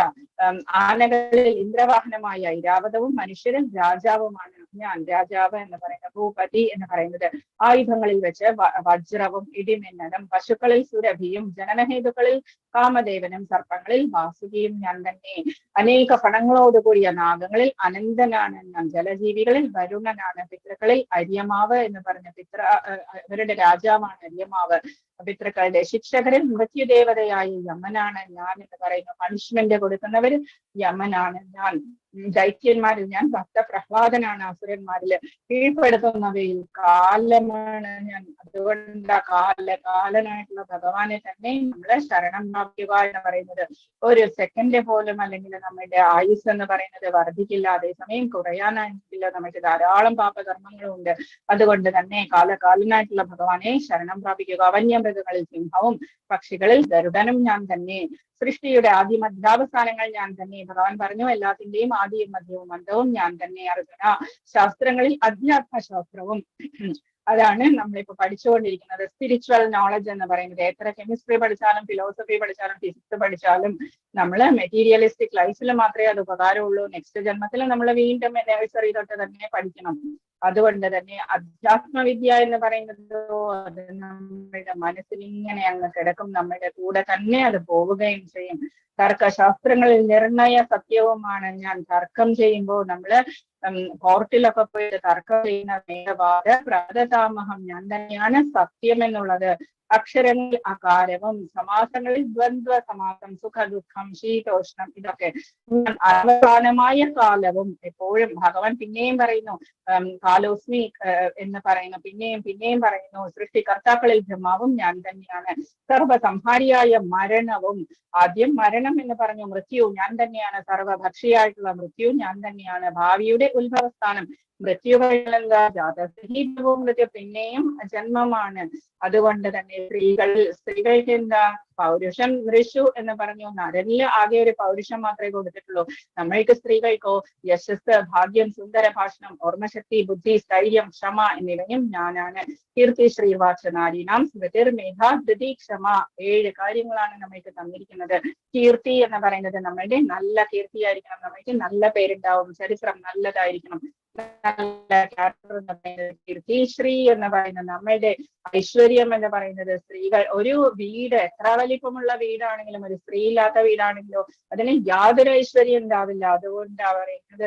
ആനകളിൽ ഇന്ദ്രവാഹനമായ ഐരാവതവും മനുഷ്യരും രാജാവുമാണ് ഞാൻ. രാജാവ് എന്ന് പറയുന്നത് ഭൂപതി എന്ന് പറയുന്നത്. ആയുധങ്ങളിൽ വെച്ച് വജ്രവും ഇടിമിന്നലും, പശുക്കളിൽ സുരഭിയും, ജനനഹേതുക്കളിൽ കാമദേവനും, സർപ്പങ്ങളിൽ വാസുകിയും ഞാൻ തന്നെ. അനേക ഫണങ്ങളോടുകൂടിയ നാഗങ്ങളിൽ അനന്തനാണ് ഞാൻ. ജലജീവികളിൽ വരുണനാണ്. പിതൃക്കളിൽ അര്യമാവ് എന്ന് പറഞ്ഞ അവരുടെ രാജാവാണ് അര്യമാവ്. പിതൃക്കളുടെ ശിക്ഷകരിൽ മൃത്യുദേവതയായ യമനാണ് ഞാൻ എന്ന് പറയുന്നു. പണിഷ്മെന്റ് കൊടുക്കുന്നവര് യമനാണ് ഞാൻ. ദൈത്യന്മാരിൽ ഞാൻ ഭക്തപ്രഹ്ലാദനാണ്. അസുരന്മാരില് കീഴ്പ്പെടുത്തുന്നവയിൽ കാലമാണ് ഞാൻ. അതുകൊണ്ട് കാലനായിട്ടുള്ള ഭഗവാനെ തന്നെ നമ്മളെ ശരണം പ്രാപിക്കുക എന്ന് പറയുന്നത്. ഒരു സെക്കൻഡ് പോലും അല്ലെങ്കിൽ നമ്മുടെ ആയുസ് എന്ന് പറയുന്നത് വർദ്ധിക്കില്ല, അതേസമയം കുറയാനായിട്ടില്ല. നമുക്ക് ധാരാളം പാപകർമ്മങ്ങളും ഉണ്ട്. അതുകൊണ്ട് തന്നെ കാലനായിട്ടുള്ള ഭഗവാനെ ശരണം പ്രാപിക്കുക. വന്യമൃഗങ്ങളിൽ സിംഹവും പക്ഷികളിൽ ഗരുഡനും ഞാൻ തന്നെ. സൃഷ്ടിയുടെ ആദ്യ മധ്യാവസാനങ്ങൾ ഞാൻ തന്നെ. ഭഗവാൻ പറഞ്ഞു, എല്ലാത്തിന്റെയും ആദിയും മധ്യവും അന്തവും ഞാൻ തന്നെ. അർജുന, ശാസ്ത്രങ്ങളിൽ അധ്യാത്മശാസ്ത്രവും അതാണ് നമ്മളിപ്പോ പഠിച്ചുകൊണ്ടിരിക്കുന്നത്. സ്പിരിച്വൽ നോളജ് എന്ന് പറയുന്നത്. എത്ര കെമിസ്ട്രി പഠിച്ചാലും ഫിലോസഫി പഠിച്ചാലും ഫിസിക്സ് പഠിച്ചാലും നമ്മള് മെറ്റീരിയലിസ്റ്റിക് ലൈഫിൽ മാത്രമേ അത് ഉപകാരമുള്ളൂ. നെക്സ്റ്റ് ജന്മത്തിൽ നമ്മൾ വീണ്ടും നഴ്സറി തൊട്ട് തന്നെ പഠിക്കണം. അതുകൊണ്ട് തന്നെ അധ്യാത്മവിദ്യ എന്ന് പറയുന്നത് അത് നമ്മുടെ മനസ്സിൽ ഇങ്ങനെ അങ്ങ് കിടക്കും, നമ്മുടെ കൂടെ തന്നെ അത് പോവുകയും ചെയ്യും. തർക്കശാസ്ത്രങ്ങളിൽ നിർണയ സത്യവുമാണ് ഞാൻ. തർക്കം ചെയ്യുമ്പോൾ നമ്മള് കോർട്ടിലൊക്കെ പോയി തർക്കം ചെയ്യുന്ന വേദവാദ പ്രദതാമഹം ഞാൻ തന്നെയാണ് സത്യം എന്നുള്ളത്. അക്ഷരങ്ങളിൽ അകാരവും, സമാസങ്ങളിൽ ദ്വന്ദ്വ സമാസം, സുഖ ദുഃഖം, ശീതോഷ്ണം, ഇതൊക്കെ അവസാനമായ കാലവും. എപ്പോഴും ഭഗവാൻ പിന്നെയും പറയുന്നു കാലോസ്മി എന്ന് പറയുന്നു, പിന്നെയും പറയുന്നു. സൃഷ്ടികർത്താക്കളിൽ ബ്രഹ്മാവും ഞാൻ തന്നെയാണ്. സർവസംഹാരിയായ മരണവും, ആദ്യം മരണം എന്ന് പറഞ്ഞു, മൃത്യു ഞാൻ തന്നെയാണ്. സർവഭക്ഷിയായിട്ടുള്ള മൃത്യു ഞാൻ തന്നെയാണ്. ഭാവിയുടെ ഉത്ഭവസ്ഥാനം മൃത്യുകളെന്താ ജാതസഹിതവും മൃത്യു പിന്നെയും ജന്മമാണ്. അതുകൊണ്ട് തന്നെ സ്ത്രീകൾക്ക് എന്താ പൗരുഷം ഋഷു എന്ന് പറഞ്ഞു. നരനില് ആകെ ഒരു പൗരുഷം മാത്രമേ കൊടുത്തിട്ടുള്ളൂ. നമ്മൾക്ക് സ്ത്രീകൾക്കോ യശസ്, ഭാഗ്യം, സുന്ദര ഭാഷണം, ഓർമ്മശക്തി, ബുദ്ധി, സ്ഥൈര്യം, ക്ഷമ എന്നിവയും ഞാനാണ്. കീർത്തി ശ്രീവാച നാരീനാം സ്മൃതിർ മേധ ധൃതി ക്ഷമ. 7 കാര്യങ്ങളാണ് നമ്മൾക്ക് തന്നിരിക്കുന്നത്. കീർത്തി എന്ന് പറയുന്നത് നമ്മളുടെ നല്ല കീർത്തിയായിരിക്കണം. നമ്മൾക്ക് നല്ല പേരുണ്ടാവും, ചരിത്രം നല്ലതായിരിക്കണം. നല്ല ക്യാരക്ടർ എന്ന് പറയുന്നത് കീർത്തി. ശ്രീ എന്ന് പറയുന്നത് നമ്മളുടെ ഐശ്വര്യം എന്ന് പറയുന്നത് സ്ത്രീകൾ. ഒരു വീട് എത്ര വലിപ്പമുള്ള വീടാണെങ്കിലും ഒരു സ്ത്രീ ഇല്ലാത്ത വീടാണെങ്കിലോ അതിന് യാതൊരു ഐശ്വര്യം ഉണ്ടാവില്ല. അതുകൊണ്ടാ പറയുന്നത്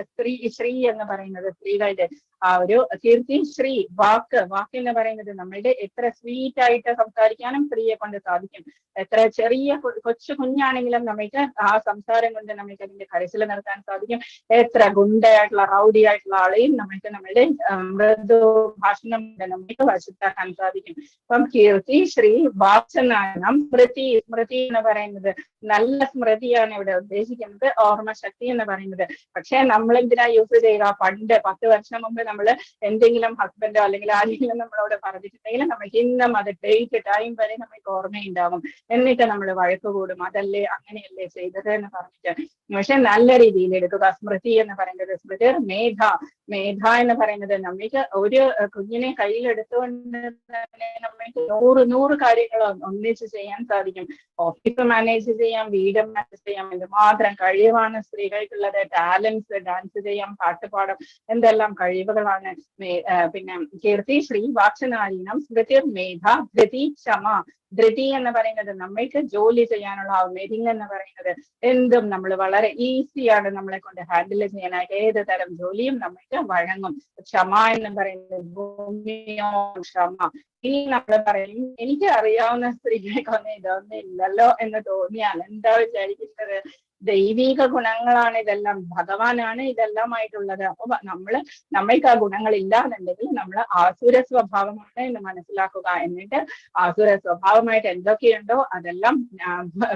ശ്രീ എന്ന് പറയുന്നത് സ്ത്രീകളുടെ ആ ഒരു കീർത്തി ശ്രീ വാക്ക് എന്ന് പറയുന്നത് നമ്മളുടെ എത്ര സ്വീറ്റ് ആയിട്ട് സംസാരിക്കാനും സ്ത്രീയെ കൊണ്ട് സാധിക്കും. എത്ര ചെറിയ കൊച്ചു കുഞ്ഞാണെങ്കിലും നമ്മൾക്ക് ആ സംസാരം കൊണ്ട് നമ്മൾക്ക് അതിന്റെ കരച്ചിൽ നിർത്താൻ സാധിക്കും. എത്ര ഗുണ്ടയായിട്ടുള്ള റൗഡി ആയിട്ടുള്ള ആളെയും നമ്മൾക്ക് നമ്മളുടെ മൃദു ഭാഷണം കൊണ്ട് നമ്മൾക്ക് വശത്താക്കാൻ സാധിക്കും. അപ്പം കീർത്തി ശ്രീ വാചനായനം സ്മൃതി എന്ന് പറയുന്നത് നല്ല സ്മൃതിയാണ് ഇവിടെ ഉദ്ദേശിക്കുന്നത്, ഓർമ്മശക്തി എന്ന് പറയുന്നത്. പക്ഷെ നമ്മൾ എന്തിനാ യൂസ് ചെയ്യുക? പണ്ട് 10 വർഷം മുമ്പ് നമ്മൾ എന്തെങ്കിലും ഹസ്ബൻഡോ അല്ലെങ്കിൽ ആരെങ്കിലും നമ്മളോട് പറഞ്ഞിട്ടുണ്ടെങ്കിൽ നമുക്ക് ഇന്നും അത് ഡേറ്റ് ടൈം വരെ നമുക്ക് ഓർമ്മയുണ്ടാകും. എന്നിട്ട് നമ്മൾ വഴക്ക് കൂടും, അതല്ലേ അങ്ങനെയല്ലേ ചെയ്തത് എന്ന് പറഞ്ഞിട്ട്. പക്ഷെ നല്ല രീതിയിൽ എടുക്കുക. സ്മൃതി എന്ന് പറയുന്നത് സ്മൃതി മേധ എന്ന് പറയുന്നത് നമുക്ക് ഒരു കുഞ്ഞിനെ കയ്യിലെടുത്തുകൊണ്ട് തന്നെ നമുക്ക് 100 കാര്യങ്ങൾ ഒന്നിച്ച് ചെയ്യാൻ സാധിക്കും. ഓഫീസ് മാനേജ് ചെയ്യാം, വീട് മാനേജ് ചെയ്യാം. എന്തുമാത്രം കഴിവാണ് സ്ത്രീകൾക്കുള്ളത്. ടാലൻസ്, ഡാൻസ് ചെയ്യാം, പാട്ടുപാടാം, എന്തെല്ലാം കഴിവുകളാണ്. പിന്നെ കീർത്തി ശ്രീ വാചനാരീണം സ്മൃതി മേധ ധൃതി ക്ഷമ. ധൃതി എന്ന് പറയുന്നത് നമ്മൾക്ക് ജോലി ചെയ്യാനുള്ള മെരിങ് എന്ന് പറയുന്നത് എന്തും നമ്മൾ വളരെ ഈസിയാണ് നമ്മളെ കൊണ്ട് ഹാൻഡിൽ ചെയ്യാനായിട്ട്. ഏത് തരം ജോലിയും നമ്മൾക്ക് വഴങ്ങും. ക്ഷമ എന്ന് പറയുന്നത് ഭൂമിയോ ക്ഷമ. ഇനി നമ്മൾ പറയും എനിക്ക് അറിയാവുന്ന സ്ത്രീകൾക്കൊന്നും ഇതൊന്നും ഇല്ലല്ലോ എന്ന് തോന്നിയാൽ എന്താ വിചാരിക്കുന്നത്? ദൈവിക ഗുണങ്ങളാണ് ഇതെല്ലാം, ഭഗവാനാണ് ഇതെല്ലാമായിട്ടുള്ളത്. അപ്പൊ നമ്മൾക്ക് ആ ഗുണങ്ങൾ ഇല്ലാന്നുണ്ടെങ്കിൽ നമ്മൾ ആസുര സ്വഭാവമാണ് എന്ന് മനസ്സിലാക്കുക. എന്നിട്ട് ആസുര സ്വഭാവമായിട്ട് എന്തൊക്കെയുണ്ടോ അതെല്ലാം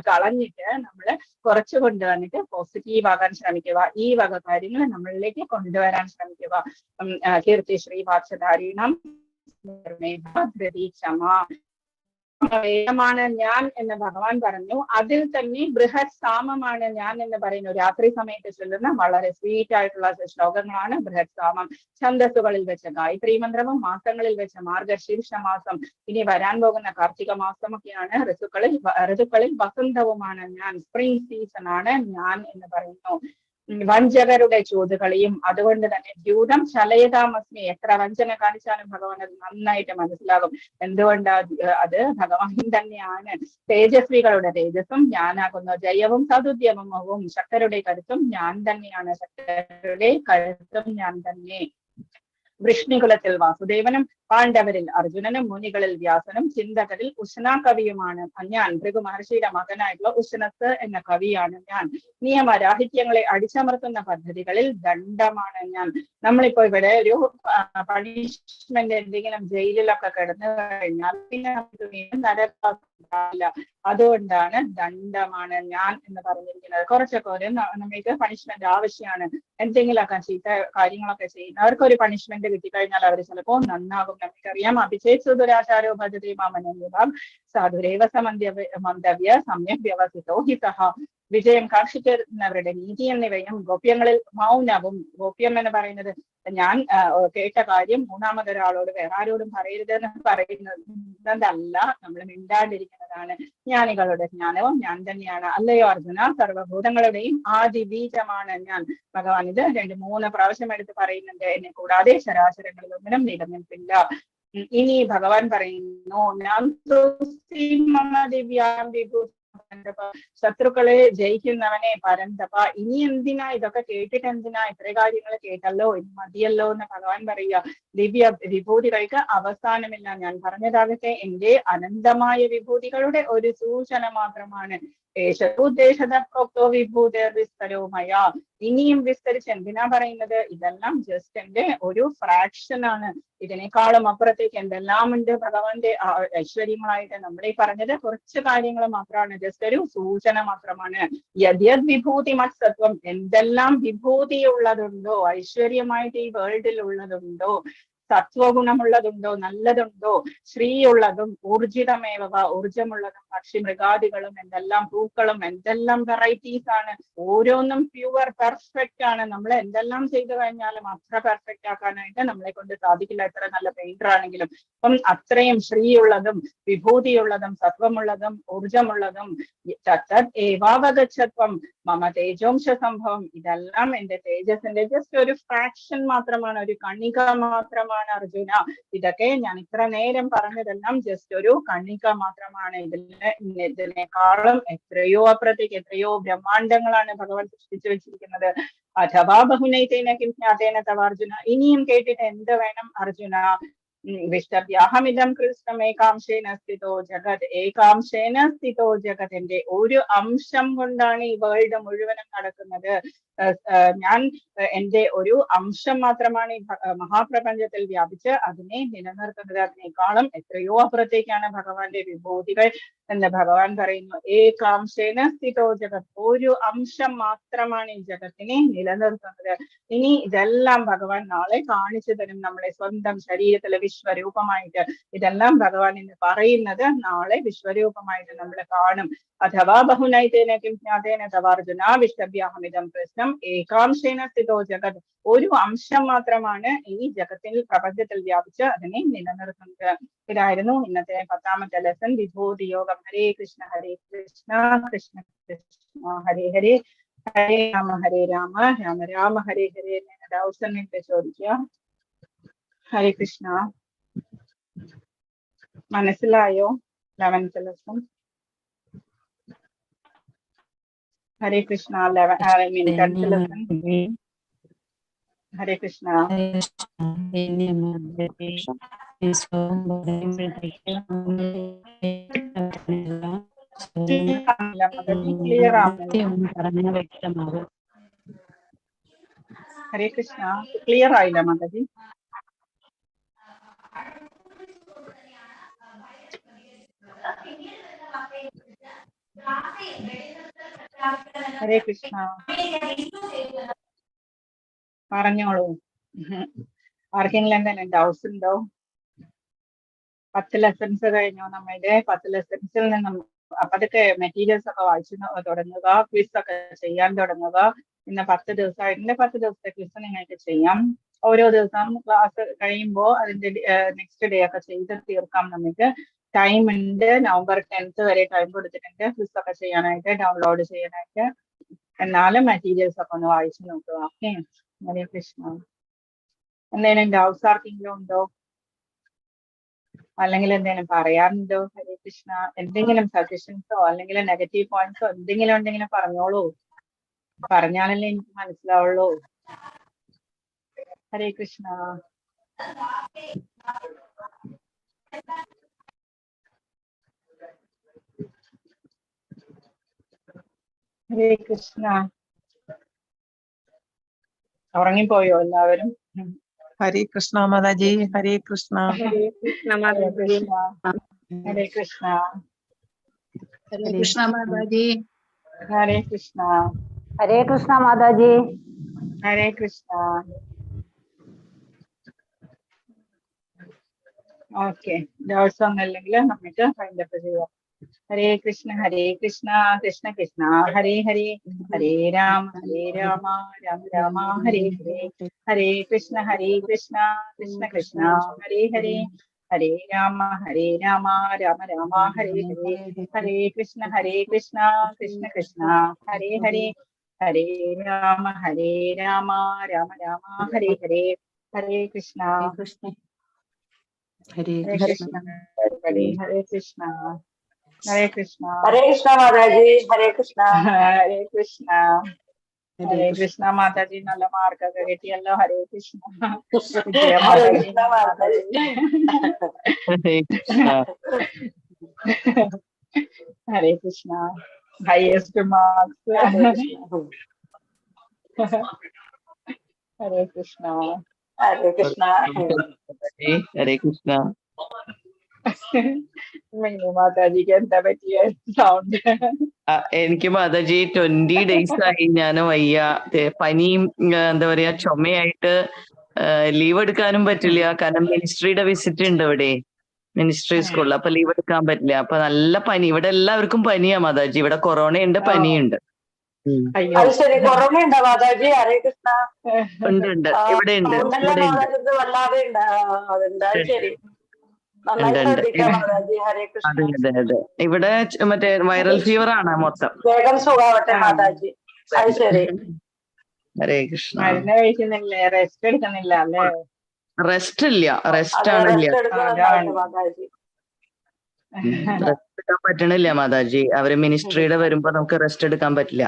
കളഞ്ഞിട്ട് നമ്മൾ കുറച്ചു കൊണ്ടുവന്നിട്ട് പോസിറ്റീവ് ആകാൻ ശ്രമിക്കുക. ഈ വക കാര്യങ്ങൾ നമ്മളിലേക്ക് കൊണ്ടുവരാൻ ശ്രമിക്കുക. കീർത്തി ശ്രീ വാചധാരീണം ക്ഷമ വേദമാണ് ഞാൻ എന്ന് ഭഗവാൻ പറഞ്ഞു. അതിൽ തന്നെ ബൃഹത് സാമമാണ് ഞാൻ എന്ന് പറയുന്നു. രാത്രി സമയത്ത് ചൊല്ലുന്ന വളരെ സ്വീറ്റ് ആയിട്ടുള്ള ശ്ലോകങ്ങളാണ് ബൃഹത് സാമം. ഛന്ദസ്സുകളിൽ വെച്ച ഗായത്രി മന്ത്രവും മാസങ്ങളിൽ വെച്ച മാർഗശീർഷ മാസം, ഇനി വരാൻ പോകുന്ന കാർത്തിക മാസമൊക്കെയാണ്. ഋതുക്കളിൽ വസന്തവുമാണ് ഞാൻ, സ്പ്രിംഗ് സീസൺ ആണ് ഞാൻ എന്ന് പറയുന്നു. വഞ്ചകരുടെ ചോദ്യകളെയും അതുകൊണ്ട് തന്നെ ദ്യൂതം ശലയതാമസ്മി, എത്ര വഞ്ചന കാണിച്ചാലും ഭഗവാൻ അത് നന്നായിട്ട് മനസ്സിലാകും. എന്തുകൊണ്ടാ? അത് ഭഗവാൻ തന്നെയാണ്. തേജസ്വികളുടെ തേജസ്സും ഞാനാകുന്നു, ജയവും സതുദ്യമവും ശക്തരുടെ കരുത്തും ഞാൻ തന്നെയാണ്, ശക്തരുടെ കരുത്തും ഞാൻ തന്നെ. വൃഷ്ണികുലത്തിൽ വാസുദേവനും പാണ്ഡവരിൽ അർജുനനും മുനികളിൽ വ്യാസനും ചിന്തകരിൽ ഉഷ്ണകവിയുമാണ് ഞാൻ. ഭൃഗു മഹർഷിയുടെ മകനായിട്ടുള്ള ഉഷ്ണസ് എന്ന കവിയാണ് ഞാൻ. നിയമരാഹിത്യങ്ങളെ അടിച്ചമർത്തുന്ന പദ്ധതികളിൽ ദണ്ഡമാണ് ഞാൻ. നമ്മളിപ്പോ ഇവിടെ ഒരു പണിഷ്മെന്റ് എന്തെങ്കിലും ജയിലിലൊക്കെ കിടന്നു കഴിഞ്ഞാൽ പിന്നെ നമുക്ക് വീണ്ടും നരകാവില്ല. അതുകൊണ്ടാണ് ദണ്ഡമാണ് ഞാൻ എന്ന് പറഞ്ഞിരിക്കുന്നത്. കുറച്ചൊക്കെ ഒരു നമുക്ക് പണിഷ്മെന്റ് ആവശ്യമാണ്. എന്തെങ്കിലുമൊക്കെ ചീത്ത കാര്യങ്ങളൊക്കെ ചെയ്യുന്നവർക്ക് ഒരു പണിഷ്മെന്റ് കിട്ടിക്കഴിഞ്ഞാൽ അവർ ചിലപ്പോൾ നന്നാകും. നമുക്കറിയാം, അഭിഷേക് ദുരാചാരോ ഭജതേ മാമനോഭാം സാധുരേവ മന്തവ്യ സമ്യക് വ്യവസിതോ ഹിതഃ. വിജയം കാക്ഷിക്കുന്നവരുടെ നീതി എന്നിവയും ഗോപ്യങ്ങളിൽ മൗനവും. ഗോപ്യം എന്ന് പറയുന്നത് ഞാൻ കേട്ട കാര്യം മൂന്നാമതൊരാളോട് വേറെ ആരോടും പറയരുത് എന്ന് പറയുന്നതല്ല, നമ്മൾ മിണ്ടാണ്ടിരിക്കുന്നതാണ്. ജ്ഞാനികളുടെ ജ്ഞാനവും ഞാൻ തന്നെയാണ്. അല്ലയോ അർജുന, സർവഭൂതങ്ങളുടെയും ആദി ബീജമാണ് ഞാൻ. ഭഗവാൻ ഇത് 2-3 പ്രാവശ്യം എടുത്ത് പറയുന്നുണ്ട്. എന്നെ കൂടാതെ ശരാശരങ്ങളിലൊന്നിനും നിലനിൽപ്പില്ല. ഇനി ഭഗവാൻ പറയുന്നു, ഞാൻ ശത്രുക്കളെ ജയിക്കുന്നവനെ പരന്തപ. ഇനി എന്തിനാ ഇതൊക്കെ കേട്ടിട്ട്? എന്തിനാ ഇത്ര കാര്യങ്ങൾ കേട്ടല്ലോ, ഇനി മതിയല്ലോ എന്ന് ഭഗവാൻ പറയുക. ദിവ്യ വിഭൂതികൾക്ക് അവസാനമില്ല. ഞാൻ പറഞ്ഞതാകട്ടെ എന്റെ അനന്തമായ വിഭൂതികളുടെ ഒരു സൂചന മാത്രമാണ്. വിസ്തരവുമയ. ഇനിയും വിസ്തരിച്ച് എന്തിനാ പറയുന്നത്? ഇതെല്ലാം ജസ്റ്റ് എന്റെ ഒരു ഫ്രാക്ഷൻ ആണ്. ഇതിനേക്കാളും അപ്പുറത്തേക്ക് എന്തെല്ലാം ഉണ്ട് ഭഗവാന്റെ ഐശ്വര്യങ്ങളായിട്ട്. നമ്മളീ പറഞ്ഞത് കുറച്ച് കാര്യങ്ങൾ മാത്രമാണ്, ജസ്റ്റ് ഒരു സൂചന മാത്രമാണ്. യദ്യത് വിഭൂതി മത്സത്വം, എന്തെല്ലാം വിഭൂതി ഉള്ളതുണ്ടോ, ഐശ്വര്യമായിട്ട് ഈ വേൾഡിൽ ഉള്ളതുണ്ടോ, സത്വഗുണമുള്ളതുണ്ടോ, നല്ലതുണ്ടോ, ശ്രീയുള്ളതും ഊർജിതമേവ, ഊർജമുള്ളതും പക്ഷി മൃഗാദികളും എന്തെല്ലാം പൂക്കളും എന്തെല്ലാം വെറൈറ്റീസ് ആണ്. ഓരോന്നും പ്യുവർ പെർഫെക്റ്റ് ആണ്. നമ്മൾ എന്തെല്ലാം ചെയ്തു കഴിഞ്ഞാലും അത്ര പെർഫെക്റ്റ് ആക്കാനായിട്ട് നമ്മളെ കൊണ്ട് സാധിക്കില്ല, എത്ര നല്ല പെയിന്റർ ആണെങ്കിലും. അപ്പം അത്രയും ശ്രീയുള്ളതും വിഭൂതിയുള്ളതും സത്വമുള്ളതും ഊർജമുള്ളതും ഏവാവഗച്ഛത്വം മമ തേജോംശ സംഭവം. ഇതെല്ലാം എന്റെ തേജസ്സിന്റെ ജസ്റ്റ് ഒരു ഫ്രാക്ഷൻ മാത്രമാണ്, ഒരു കണിക മാത്രമാണ് അർജുന. ഇതൊക്കെ ഞാൻ ഇത്ര നേരം പറഞ്ഞതെല്ലാം ജസ്റ്റ് ഒരു കണിക മാത്രമാണ്. ഇതിനേക്കാളും എത്രയോ അപ്പുറത്തേക്ക് എത്രയോ ബ്രഹ്മാണ്ടങ്ങളാണ് ഭഗവാൻ സൃഷ്ടിച്ചു വെച്ചിരിക്കുന്നത്. അഥവാ ബഹുനൈതേന കിം ജ്ഞാതേന തവ അർജുന. ഇനിയും കേട്ടിട്ട് എന്ത് വേണം അർജുന? വിഷ്ടവ്യാഹമിതം കൃഷ്ണം ഏകാംശേന സ്ഥിതോ ജഗത്. ഏകാംശേന സ്ഥിതോ ജഗത്. എന്റെ ഒരു അംശം കൊണ്ടാണ് ഈ വേൾഡ് മുഴുവനും നടക്കുന്നത്. ഞാൻ എന്റെ ഒരു അംശം മാത്രമാണ് ഈ മഹാപ്രപഞ്ചത്തിൽ വ്യാപിച്ച് അതിനെ നിലനിർത്തുന്നത്. അതിനേക്കാളും എത്രയോ അപ്പുറത്തേക്കാണ് ഭഗവാന്റെ വിഭൂതികൾ എന്ന് ഭഗവാൻ പറയുന്നു. ഏകാംശേന സ്ഥിതോ ജഗത്. ഒരു അംശം മാത്രമാണ് ഈ ജഗത്തിനെ നിലനിർത്തുന്നത്. ഇനി ഇതെല്ലാം ഭഗവാൻ നാളെ കാണിച്ചു തരും. നമ്മളെ സ്വന്തം ശരീരത്തിലെ വിശ്വരൂപമായിട്ട് ഇതെല്ലാം ഭഗവാൻ ഇന്ന് പറയുന്നത് നാളെ വിശ്വരൂപമായിട്ട് നമ്മൾ കാണും. അഥവാ ബഹുനൈതേന കിം ജ്ഞാതേന തവ അർജുന വിഷ്ടവ്യാഹമിതം കൃഷ്ണം ഏകാംശേന സ്ഥിതോ ജഗത്. ഒരു അംശം മാത്രമാണ് ഈ ജഗത്തിൽ പ്രപഞ്ചത്തിൽ വ്യാപിച്ച് അതിനെ നിലനിർത്തുന്നത്. ഇതായിരുന്നു ഇന്നത്തെ 10ാമത്തെ ലെസൺ, വിഭൂതി യോഗം. ഹരേ കൃഷ്ണ കൃഷ്ണ കൃഷ്ണ ഹരേ ഹരേ, ഹരേ രാമ രാമ രാമ ഹരേ ഹരേ. ഡൗട്ട്സ് ചോദിക്കുക. ഹരേ കൃഷ്ണ. മനസ്സിലായോ 11th lesson? Hare Krishna. 10th lesson. Hare Krishna. Clear ആവുന്നില്ല. വ്യക്തമാകും. ഹരേ കൃഷ്ണ. ക്ലിയർ ആയില്ല മാതാജി. ഹരേ കൃഷ്ണ. പറഞ്ഞോളൂ. ആർക്കെങ്കിലും എന്തെങ്കിലും ഡൗട്ട്സ് ഉണ്ടോ? 10 ലെസൺസ് കഴിഞ്ഞു നമ്മളുടെ. 10 ലെസൺസിൽ നിന്നും അതൊക്കെ മെറ്റീരിയൽസ് ഒക്കെ വായിച്ചു തുടങ്ങുക, ക്വിസ് ഒക്കെ ചെയ്യാൻ തുടങ്ങുക. ഇന്ന് 10 ദിവസമായിട്ട് 10 ദിവസത്തെ ക്വിസ് നിങ്ങൾക്ക് ചെയ്യാം. ഓരോ ദിവസം ക്ലാസ് കഴിയുമ്പോൾ അതിന്റെ നെക്സ്റ്റ് ഡേ ഒക്കെ ചെയ്ത് തീർക്കാം. നമുക്ക് ടൈം ഉണ്ട്. നവംബർ 10th വരെ ടൈം കൊടുത്തിട്ടുണ്ട് ക്വിസ് ഒക്കെ ചെയ്യാനായിട്ട്, ഡൗൺലോഡ് ചെയ്യാനായിട്ട്. എന്നാലും മെറ്റീരിയൽസ് ഒക്കെ ഒന്ന് വായിച്ചു നോക്കുക. ഓക്കെ. ഹരേ കൃഷ്ണ. എന്തെങ്കിലും ഡൗട്ട്സ് ആർക്കെങ്കിലും ഉണ്ടോ? അല്ലെങ്കിൽ എന്തെങ്കിലും പറയാറുണ്ടോ? ഹരേ കൃഷ്ണ. എന്തെങ്കിലും സജഷൻസോ അല്ലെങ്കിൽ നെഗറ്റീവ് പോയിന്റ്സോ എന്തെങ്കിലും ഉണ്ടെങ്കിലും പറഞ്ഞോളൂ. പറഞ്ഞാലല്ലേ എനിക്ക് മനസ്സിലാവുള്ളൂ. ഹരേ കൃഷ്ണ. ഹരേ കൃഷ്ണ. ഉറങ്ങിപ്പോയോ എല്ലാവരും? ഹരേ കൃഷ്ണ മാതാജി. ഹരേ കൃഷ്ണ. ഹരേ കൃഷ്ണ. ഹരേ കൃഷ്ണ. ഹരേ കൃഷ്ണ മാതാജി. ഹരേ കൃഷ്ണ. ഹരേ കൃഷ്ണ മാതാജി. ഹരേ കൃഷ്ണ. ഓക്കെ. ഡൗട്ട്സ് ഒന്നും ഇല്ലെങ്കിൽ നമുക്ക് ഫൈൻഡപ്പ് ചെയ്യാം. ഹരേ കൃഷ്ണ കൃഷ്ണ കൃഷ്ണ ഹരേ ഹരേ, ഹരേ രാമ രാമ രാമ ഹരേ ഹരേ, ഹരേ കൃഷ്ണ കൃഷ്ണ കൃഷ്ണ ഹരേ ഹരേ, ഹരേ രാമ രാമ രാമ ഹരേ ഹരേ, ഹരേ കൃഷ്ണ കൃഷ്ണ കൃഷ്ണ ഹരേ ഹരേ, ഹരേ രാമ രാമ രാമ ഹരേ ഹരേ, ഹരേ കൃഷ്ണ. ഹരേ ഹരേ കൃഷ്ണ. ഹരേ കൃഷ്ണ. ഹരേ കൃഷ്ണ. ഹരേ കൃഷ്ണ മാതാജി. ഹരേ കൃഷ്ണ. ഹരേ കൃഷ്ണ. ഹരേ കൃഷ്ണ മാതാജി. നല്ല മാർക്കൊക്കെ കിട്ടിയല്ലോ. ഹരേ കൃഷ്ണ. വിജയ ഹരേ മാതാജി. കൃഷ്ണ മാതാജി. ഹരേ കൃഷ്ണ. Highest marks. ഹരേ കൃഷ്ണ. ഹരേ കൃഷ്ണ. ഹരേ കൃഷ്ണ. മിനി മാതാജിക്ക് എന്താ പറ്റിയ സൗണ്ട്? എനിക്ക് മാതാജി 20 days ആയി ഞാൻ വയ്യ. പനിയും എന്താ പറയാ ചുമയായിട്ട് ലീവ് എടുക്കാനും പറ്റില്ല. കാരണം മിനിസ്ട്രിയുടെ വിസിറ്റ് ഉണ്ട് ഇവിടെ, മിനിസ്ട്രി സ്കൂളിൽ. അപ്പൊ ലീവ് എടുക്കാൻ പറ്റില്ല. അപ്പൊ നല്ല പനി. ഇവിടെ എല്ലാവർക്കും പനിയാ മാതാജി. ഇവിടെ കൊറോണ ഉണ്ട്, പനിയുണ്ട്. അത് ശരി. കൊറോണ ഉണ്ടോ മാതാജി? ഹരേ കൃഷ്ണ. ഉണ്ട് ഇവിടെ ഉണ്ട്. മാതാജിക്ക് വല്ലാതെ ഉണ്ട്. ശരി. നന്നായി ശ്രദ്ധിക്കാം മാതാജി. ഹരേ കൃഷ്ണ. അതെ. ഇവിടെ മറ്റേ വൈറൽ ഫീവർ ആണ് മൊത്തം. വേഗം സുഖാവട്ടെ മാതാജി. അത് ശരി. ഹരേ കൃഷ്ണ. മരുന്ന് കഴിക്കുന്നില്ലേ? റെസ്റ്റ് എടുക്കുന്നില്ല അല്ലേ? റെസ്റ്റ് ഇല്ല, റെസ്റ്റ് ആണില്ല. മാതാജി റെസ്റ്റ് എടുക്കാൻ പറ്റണില്ല മാതാജി. അവര് മിനിസ്ട്രിയുടെ വരുമ്പോ നമുക്ക് റെസ്റ്റ് എടുക്കാൻ പറ്റില്ല.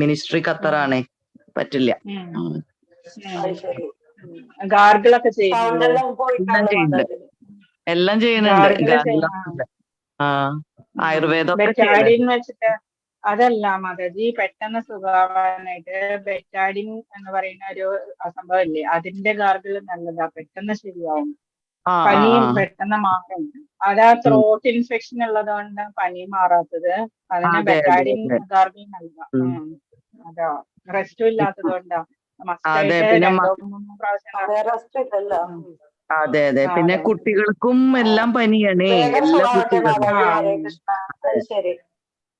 മിനിസ്ട്രി ഖത്തറാണേ. പറ്റില്ല. അത് ശരി. ഗാർഗിളൊക്കെ സൗണ്ട് ചെയ്യുന്നുണ്ടോ? എല്ലാം പോയിട്ടാണ് മാതാജി. എല്ലാം ചെയ്യുന്നുണ്ട്. ഗാർഗിള് ഗാർഗിളൊക്കെ ആയുർവേദമൊക്കെ ബെറ്റാഡിൻ വെച്ചിട്ട് അതല്ല മാതാജി, പെട്ടെന്ന് സുഖാവാനായിട്ട് ബെറ്റാഡിൻ എന്ന് പറയുന്ന ഒരു സംഭവം ഇല്ലേ, അതിന്റെ ഗാർഗിൾ നല്ലതാ, പെട്ടെന്ന് ശരിയാവും. പനിയും പെട്ടെന്ന് മാറും. അതാ ത്രോട്ട് ഇൻഫെക്ഷൻ ഉള്ളത് കൊണ്ട് പനി മാറാത്തത്. അതിന് ബെറ്റാഡിൻ ഗാർഗിൾ നല്ലതാ. അതാ റെസ്റ്റും ഇല്ലാത്തത് കൊണ്ടാ. മസ്റ്റായിട്ട് 2-3 പ്രാവശ്യം റെസ്റ്റ് ഇല്ലല്ലോ. അതെ അതെ. പിന്നെ കുട്ടികൾക്കും എല്ലാം പനിയാണേ. എല്ലാ കുട്ടികളും. ഹരേ കൃഷ്ണ. അത് ശരി.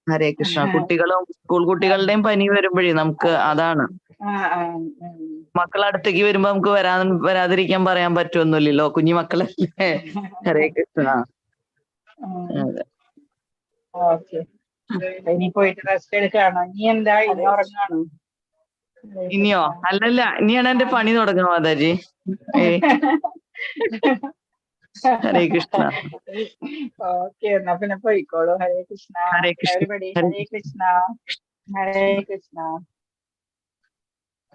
ഹരേ കൃഷ്ണ. കുട്ടികളും സ്കൂൾ കുട്ടികളുടെയും പനി വരുമ്പോഴേ നമുക്ക് അതാണ്. മക്കളടുത്തേക്ക് വരുമ്പോ നമുക്ക് വരാതിരിക്കാൻ പറയാൻ പറ്റുമൊന്നുമില്ലല്ലോ, കുഞ്ഞു മക്കളല്ലേ. ഹരേ കൃഷ്ണ. അതെ. ഓക്കെ, ഇനി പോയിട്ട് റെസ്റ്റ് എടുക്കാണോ? ഇനി എന്താ, ഇനി ഉറങ്ങാണോ? ഇനിയോ? അല്ലല്ല, ഇനിയാണ് എന്റെ പണി തുടങ്ങുക മാതാജി. ഹരേ കൃഷ്ണ. ഓക്കെ, എന്നാ പിന്നെ പോയിക്കോളൂ. ഹരേ കൃഷ്ണ. ഹരേ കൃഷ്ണ. എവരിബഡി ഹരേ കൃഷ്ണ. ഹരേ കൃഷ്ണ.